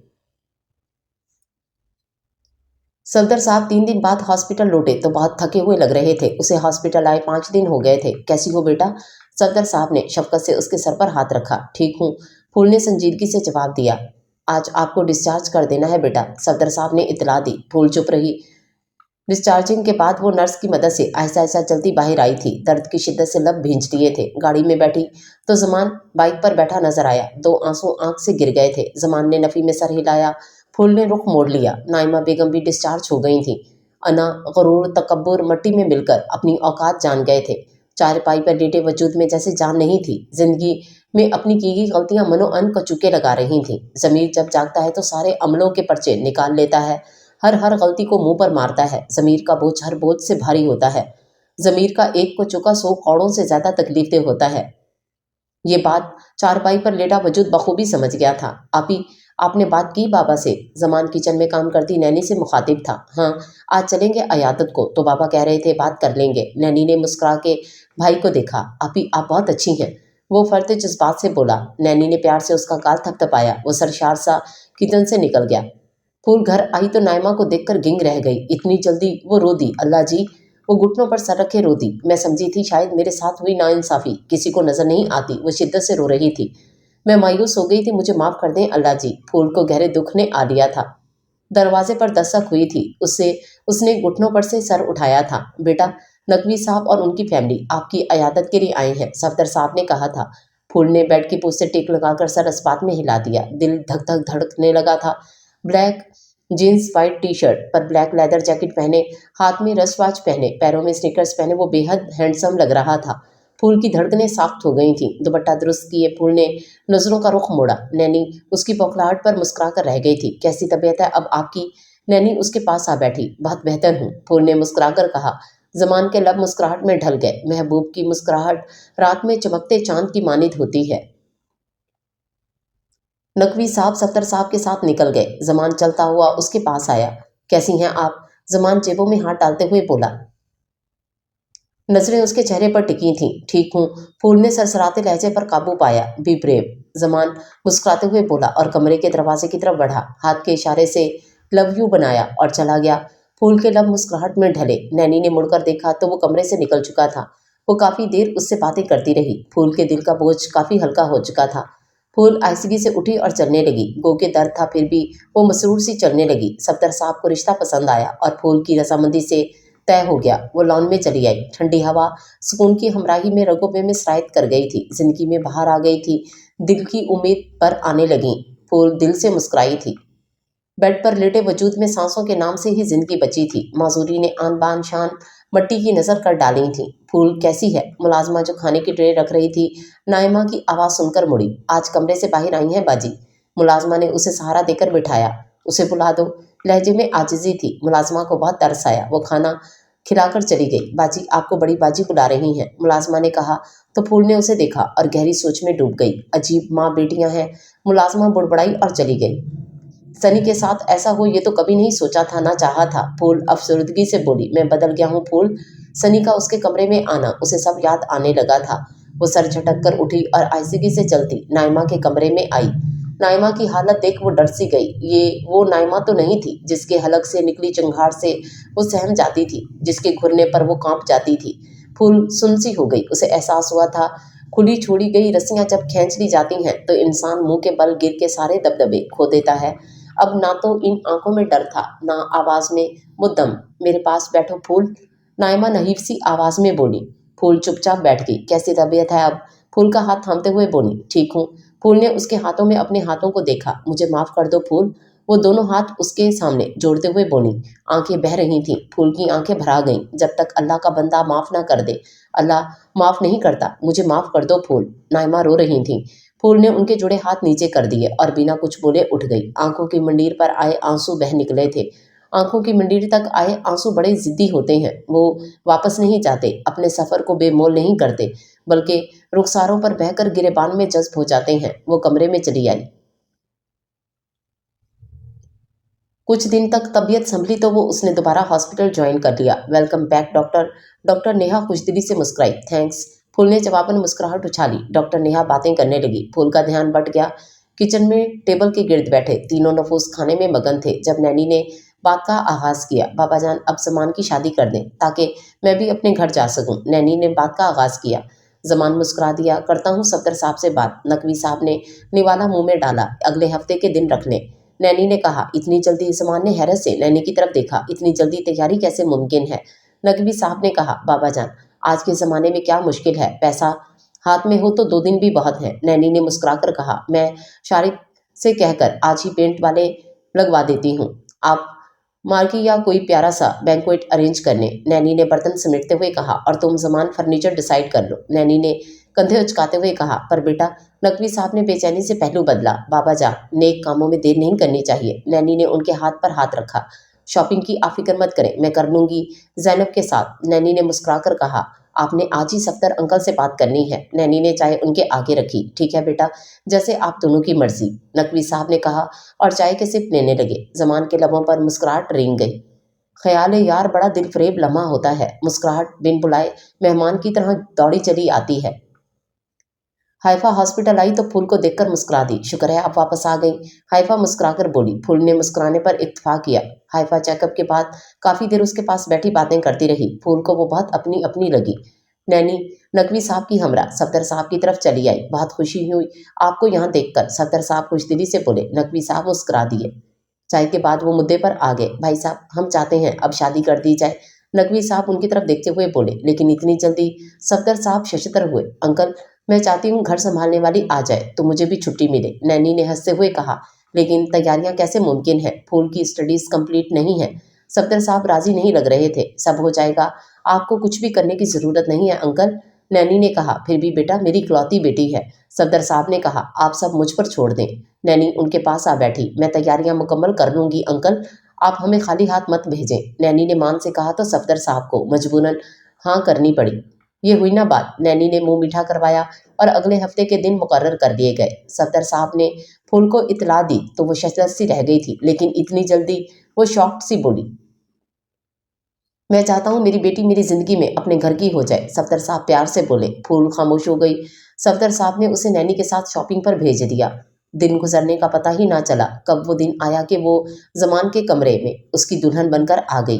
सफदर साहब 3 दिन बाद हॉस्पिटल लौटे तो बहुत थके हुए लग रहे थे। उसे हॉस्पिटल आए 5 दिन हो गए थे। कैसी हो बेटा? सफदर साहब ने शफकत से उसके सर पर हाथ रखा। ठीक हूँ, फूल ने संजीदगी से जवाब दिया। आज आपको डिस्चार्ज कर देना है बेटा, सफदर साहब ने इतला दी। फूल चुप रही। डिस्चार्जिंग के बाद वो नर्स की मदद से आहिस्ता आहिस्ता चलती बाहर आई थी। दर्द की शिद्दत से लब भींच लिए थे। गाड़ी में बैठी तो जमान बाइक पर बैठा नजर आया। 2 आंसू आंख से गिर गए थे। जमान ने नफी में सर हिलाया। फूल ने रुख मोड़ लिया। नाइमा बेगम भी डिस्चार्ज हो गई थी। अना, गरूर, तकब्बुर मट्टी में मिलकर अपनी औकात जान गए थे। चारपाई पर लेटे वजूद में जैसे जान नहीं थी। जिंदगी में अपनी की गई गलतियां मनो अन कचूके लगा रही थी। जमीर जब जागता है तो सारे अमलों के पर्चे निकाल लेता है। हर गलती को मुंह पर मारता है। जमीर का बोझ हर बोझ से भारी होता है। जमीर का एक को चुका 100 कौड़ों से ज्यादा तकलीफदेह होता है। ये बात चारपाई पर लेटा वजूद बखूबी समझ गया था। आपी, आपने बात की बाबा से? जमान किचन में काम करती नैनी से मुखातिब था। हाँ, आज चलेंगे अयादत को, तो बाबा कह रहे थे बात कर लेंगे। नैनी ने मुस्कुरा के भाई को देखा। आपी, आप बहुत अच्छी हैं, वो फरते जज्बात से बोला। नैनी ने प्यार से उसका गाल थपथपाया। वो सरशार सा किचन से निकल गया। फूल घर आई तो नाइमा को देखकर गिंग रह गई। इतनी जल्दी वो रो दी? अल्लाह जी, वो घुटनों पर सर रखे रो दी। मैं समझी थी शायद मेरे साथ हुई नाइंसाफी किसी को नजर नहीं आती। वो शिद्दत से रो रही थी। मैं मायूस हो गई थी। मुझे माफ कर दें अल्लाह जी। फूल को गहरे दुख ने आ लिया था। दरवाजे पर दस्तक हुई थी। उसने घुटनों पर से सर उठाया था। बेटा, नकवी साहब और उनकी फैमिली आपकी अयादत के लिए आए हैं, सफदर साहब ने कहा था। फूल ने बेड की पूछ से टिक लगाकर सर अस्पात में हिला दिया। दिल धक धक धड़कने लगा था। Black jeans, white T shirt पर ब्लैक लेदर जैकेट पहने, हाथ में रस्ट वॉच पहने, पैरों में स्नीकर्स पहने वो बेहद हैंडसम लग रहा था। फूल की धड़कनें साख्त हो गई थीं। दुपट्टा दुरुस्त किए फूल ने नजरों का रुख मोड़ा। नैनी उसकी बौखलाहट पर मुस्कुरा कर रह गई थी। कैसी तबीयत है अब आपकी? नैनी उसके पास आ बैठी। बहुत बेहतर हूँ, फूल ने मुस्कुरा कर कहा। जमान के लब मुस्कुराहट में ढल गए। महबूब की मुस्कुराहट रात में चमकते चांद की मानित होती है। नकवी साहब सफदर साहब के साथ निकल गए। जमान चलता हुआ उसके पास आया। कैसी हैं आप? जमान जेबों में हाथ डालते हुए बोला। नजरें उसके चेहरे पर टिकी थीं। ठीक हूँ, फूल ने सरसराते लहजे पर काबू पाया। बी ब्रेव, जमान मुस्कुराते हुए बोला और कमरे के दरवाजे की तरफ बढ़ा। हाथ के इशारे से लव यू बनाया और चला गया। फूल के लब मुस्कुराहट में ढले। नैनी ने मुड़कर देखा तो वो कमरे से निकल चुका था। वो काफी देर उससे बातें करती रही। फूल के दिल का बोझ काफी हल्का हो चुका था। फूल आहिस्तगी से उठी और चलने लगी। गो के दर्द था, फिर भी वो मसरूर सी चलने लगी। सफदर साहब को रिश्ता पसंद आया और फूल की रजामंदी से तय हो गया। वो लॉन में चली आई। ठंडी हवा सुकून की हमराही में रगों में सरायत कर गई थी। जिंदगी में बाहर आ गई थी। दिल की उम्मीद पर आने लगी। फूल दिल से मुस्कुराई थी। बेड पर लेटे वजूद में सांसों के नाम से ही जिंदगी बची थी। माजूरी ने आन बान शान मट्टी की नजर कर डाली थी। फूल कैसी है? मुलाजमा जो खाने की ट्रे रख रही थी, नाइमा की आवाज सुनकर मुड़ी। आज कमरे से बाहर आई हैं बाजी। मुलाजमा ने उसे सहारा देकर बिठाया। उसे बुला दो। लहजे में आजिजी थी। मुलाजमा को बहुत तरस आया। वो खाना खिलाकर चली गई। बाजी, आपको बड़ी बाजी बुला रही हैं, मुलाजमा ने कहा तो फूल ने उसे देखा और गहरी सोच में डूब गई। अजीब माँ बेटियां हैं। मुलाजमा बुड़बड़ाई और चली गई। सनी के साथ ऐसा हो ये तो कभी नहीं सोचा था, ना चाहा था। फूल अफसरदगी से बोली, मैं बदल गया हूँ फूल। सनी का उसके कमरे में आना उसे सब याद आने लगा था। वो सर झटक कर उठी और आहिस्तगी से चलती नाइमा के कमरे में आई। नाइमा की हालत देख वो डर सी गई। ये वो नाइमा तो नहीं थी जिसके हलक से निकली चिंगार से वो सहम जाती थी, जिसके घुरने पर वो कांप जाती थी। फूल सुनसी हो गई। उसे एहसास हुआ था खुली छोड़ी गई रस्सियां जब खींच ली जाती हैं तो इंसान मुंह के बल गिर के सारे दबदबे खो देता है। अब ना तो इन आंखों में डर था, ना आवाज में मुद्दम। मेरे पास बैठो फूल, नाइमा नहीफ सी आवाज में बोली। फूल चुपचाप बैठ गई। कैसी तबीयत है अब? फूल का हाथ थामते हुए बोली, ठीक हूँ। फूल ने उसके हाथों में अपने हाथों को देखा। मुझे माफ कर दो फूल। वो दोनों हाथ उसके सामने जोड़ते हुए बोली। आंखें बह रही थीं। फूल की आंखें भरा गईं। जब तक अल्लाह का बंदा माफ ना कर दे, अल्लाह माफ नहीं करता। मुझे माफ कर दो फूल। नाइमा रो रही थी। फूल ने उनके जुड़े हाथ नीचे कर दिए और बिना कुछ बोले उठ गई। आंखों की मंडीर पर आए आंसू बह निकले थे। आंखों की मंडीर तक आए आंसू बड़े जिद्दी होते हैं। वो वापस नहीं जाते, अपने सफर को बेमोल नहीं करते, बल्कि रुखसारों पर बहकर गिरेबान में जज्ब हो जाते हैं। वो कमरे में चली आई। कुछ दिन तक तबीयत संभली तो वो उसने दोबारा हॉस्पिटल ज्वाइन कर लिया। Welcome back doctor. Doctor Neha खुशदिली से मुस्कुराई। थैंक्स। फूल ने जवाबन मुस्कुराहट उछाली। डॉक्टर नेहा बातें करने लगी। फूल का ध्यान बट गया। किचन में टेबल के गिर्द बैठे तीनों नफूस खाने में मगन थे जब नैनी ने बात का आगाज किया। बाबा जान, अब जमान की शादी कर दें ताकि मैं भी अपने घर जा सकूं। नैनी ने बात का आगाज किया। जमान मुस्कुरा दिया। करता हूँ सफदर साहब से बात। नकवी साहब ने निवाला मुंह में डाला। अगले हफ्ते के दिन रख लें। नैनी ने कहा। इतनी जल्दी? जमान ने हैरत से नैनी की तरफ देखा। इतनी जल्दी तैयारी कैसे मुमकिन है? नकवी साहब ने कहा, बाबा जान, आज के ज़माने में क्या मुश्किल है, पैसा हाथ में हो तो 2 दिन भी बहुत हैं। नैनी ने मुस्कुराकर कहा, मैं शारिक से कहकर आज ही पेंट वाले लगवा देती हूँ। आप मार्की या कोई प्यारा सा बैंक्वेट अरेंज करने। नैनी ने बर्तन समेटते हुए कहा, और तुम जमान फर्नीचर डिसाइड कर लो। नैनी ने कंधे उचकाते हुए कहा, पर बेटा। नकवी साहब ने बेचैनी से पहलू बदला। बाबा जा, नेक कामों में देर नहीं करनी चाहिए। नैनी ने उनके हाथ पर हाथ रखा। शॉपिंग की आप फिक्र मत करें, मैं कर लूंगी जैनब के साथ। नैनी ने मुस्कुराकर कहा, आपने आज ही सफ्तर अंकल से बात करनी है। नैनी ने चाय उनके आगे रखी। ठीक है बेटा, जैसे आप दोनों की मर्जी, नकवी साहब ने कहा और चाय के सिप लेने लगे। जमान के लबों पर मुस्कुराहट रेंग गई। ख्याल है यार, बड़ा दिलफरेब लम्हा होता है। मुस्कुराहट बिन बुलाए मेहमान की तरह दौड़ी चली आती है। हाइफा हॉस्पिटल आई तो फूल को देखकर मुस्कुरा दी। शुक्र है आप वापस आ गई, हाइफा मुस्कुराकर बोली। फूल ने मुस्कुराने पर इत्तेफाक किया। हाइफा चेकअप के बाद काफ़ी देर उसके पास बैठी बातें करती रही। फूल को वो बहुत अपनी अपनी लगी। नैनी नकवी साहब की हमरा सफदर साहब की तरफ चली आई। बहुत खुशी हुई आपको यहाँ देखकर। सफदर साहब खुशदिली से बोले। नकवी साहब मुस्कुरा दिए। चाय के बाद वो मुद्दे पर आ गए। भाई साहब, हम चाहते हैं अब शादी कर दी जाए। नकवी साहब उनकी तरफ देखते हुए बोले। लेकिन इतनी जल्दी? सफदर साहब शशतर हुए। अंकल, मैं चाहती हूँ घर संभालने वाली आ जाए तो मुझे भी छुट्टी मिले। नैनी ने हंसते हुए कहा। लेकिन तैयारियां कैसे मुमकिन है? फूल की स्टडीज कंप्लीट नहीं है। सफदर साहब राजी नहीं लग रहे थे। सब हो जाएगा, आपको कुछ भी करने की जरूरत नहीं है अंकल। नैनी ने कहा। फिर भी बेटा, मेरी इकलौती बेटी है। सफदर साहब ने कहा। आप सब मुझ पर छोड़ दें। नैनी उनके पास आ बैठी। मैं तैयारियां मुकम्मल कर लूंगी अंकल, आप हमें खाली हाथ मत भेजें। नैनी ने मान से कहा तो सफदर साहब को मजबूरन हाँ करनी पड़ी। ये हुई ना बात। नैनी ने मुंह मीठा करवाया और अगले हफ्ते के दिन मुकर्रर कर दिए गए। सफदर साहब ने फूल को इतला दी तो वो शशदर सी रह गई थी, लेकिन इतनी जल्दी? वो शॉक्ड सी बोली। मैं चाहता हूँ मेरी बेटी मेरी ज़िंदगी में अपने घर की हो जाए, सफदर साहब प्यार से बोले। फूल खामोश हो गई। सफदर साहब ने उसे नैनी के साथ शॉपिंग पर भेज दिया। दिन गुजरने का पता ही ना चला कब वो दिन आया कि वो जमान के कमरे में उसकी दुल्हन बनकर आ गई।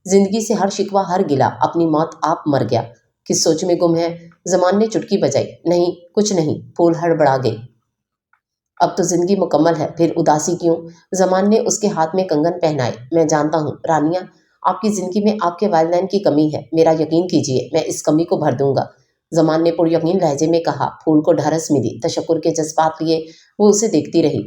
जिंदगी से हर शिकवा हर गिला अपनी मौत आप मर गया। किस सोच में गुम है? जमान ने चुटकी बजाई। नहीं, कुछ नहीं। फूल हड़बड़ा गई। अब तो जिंदगी मुकम्मल है, फिर उदासी क्यों? जमान ने उसके हाथ में कंगन पहनाए। मैं जानता हूँ रानिया, आपकी जिंदगी में आपके वालिदैन की कमी है। मेरा यकीन कीजिए, मैं इस कमी को भर दूंगा। जमान ने पुरयकीन लहजे में कहा। फूल को ढरस मिली। तशक्कुर के जज्बात लिए वो उसे देखती रही।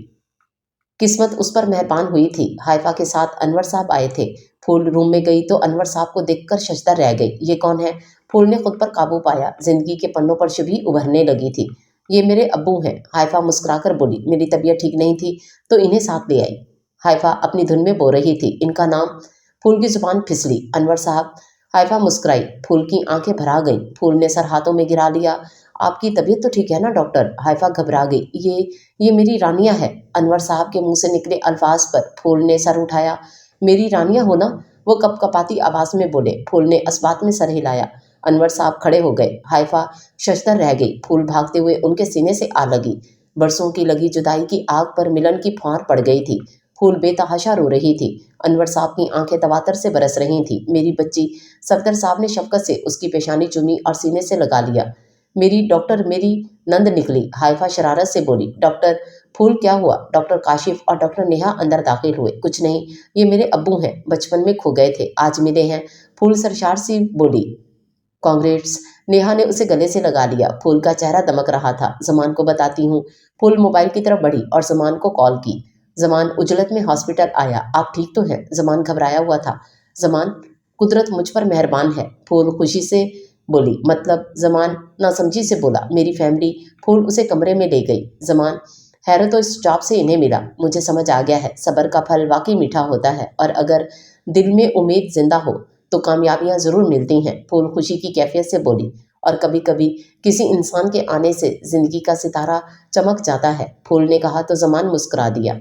किस्मत उस पर मेहरबान हुई थी। हाइफा के साथ अनवर साहब आए थे। फूल रूम में गई तो अनवर साहब को देखकर शशदर रह गई। ये कौन है? फूल ने खुद पर काबू पाया। जिंदगी के पन्नों पर शबी उभरने लगी थी। ये मेरे अब्बू हैं। हाइफा मुस्कुराकर बोली। मेरी तबीयत ठीक नहीं थी तो इन्हें साथ ले आई। हाइफा अपनी धुन में बो रही थी। इनका नाम? फूल की जुबान फिसली। अनवर साहब। हाइफा मुस्कुराई। फूल की आंखें भरा गईं। फूल ने सर हाथों में गिरा लिया। आपकी तबीयत तो ठीक है ना डॉक्टर? हाइफा घबरा गई। ये मेरी रानिया है। अनवर साहब के मुंह से निकले अल्फाज पर फूल ने सर उठाया। मेरी रानिया हो ना? वो कपकपाती आवाज में बोले। फूल ने इस्बात में सर हिलाया। अनवर साहब खड़े हो गए। हाइफा शशदर रह गई। फूल भागते हुए उनके सीने से आ लगी। बरसों की लगी जुदाई की आग पर मिलन की फुहार पड़ गई थी। फूल बेतहाशा रो रही थी। अनवर साहब की आंखें तवातर से बरस रही थी। मेरी बच्ची। सफदर साहब ने शफकत से उसकी पेशानी चूमी और सीने से लगा लिया। मेरी डॉक्टर, मेरी नंद निकली। हाइफा शरारत से बोली। डॉक्टर? फूल क्या हुआ? डॉक्टर काशिफ और डॉक्टर नेहा अंदर दाखिल हुए। कुछ नहीं, ये मेरे अब्बू हैं, बचपन में खो गए थे, आज मिले हैं। फूल सरशार सी बोली। कांग्रेट्स। नेहा ने उसे गले से लगा लिया। फूल का चेहरा दमक रहा था। जमान को बताती हूँ। फूल मोबाइल की तरफ बढ़ी और जमान को कॉल की। जमान उजलत में हॉस्पिटल आया। आप ठीक तो हैं? जमान घबराया हुआ था। जमान, कुदरत मुझ पर मेहरबान है। फूल खुशी से बोली। मतलब? जमान नासमझी से बोला। मेरी फैमिली। फूल उसे कमरे में ले गई। जमान, हैरत तो इस जॉब से इन्हें मिला। मुझे समझ आ गया है, सब्र का फल वाकई मीठा होता है और अगर दिल में उम्मीद जिंदा हो तो कामयाबियां जरूर मिलती हैं। फूल खुशी की कैफियत से बोली। और कभी कभी किसी इंसान के आने से जिंदगी का सितारा चमक जाता है। फूल ने कहा तो जमान मुस्कुरा दिया।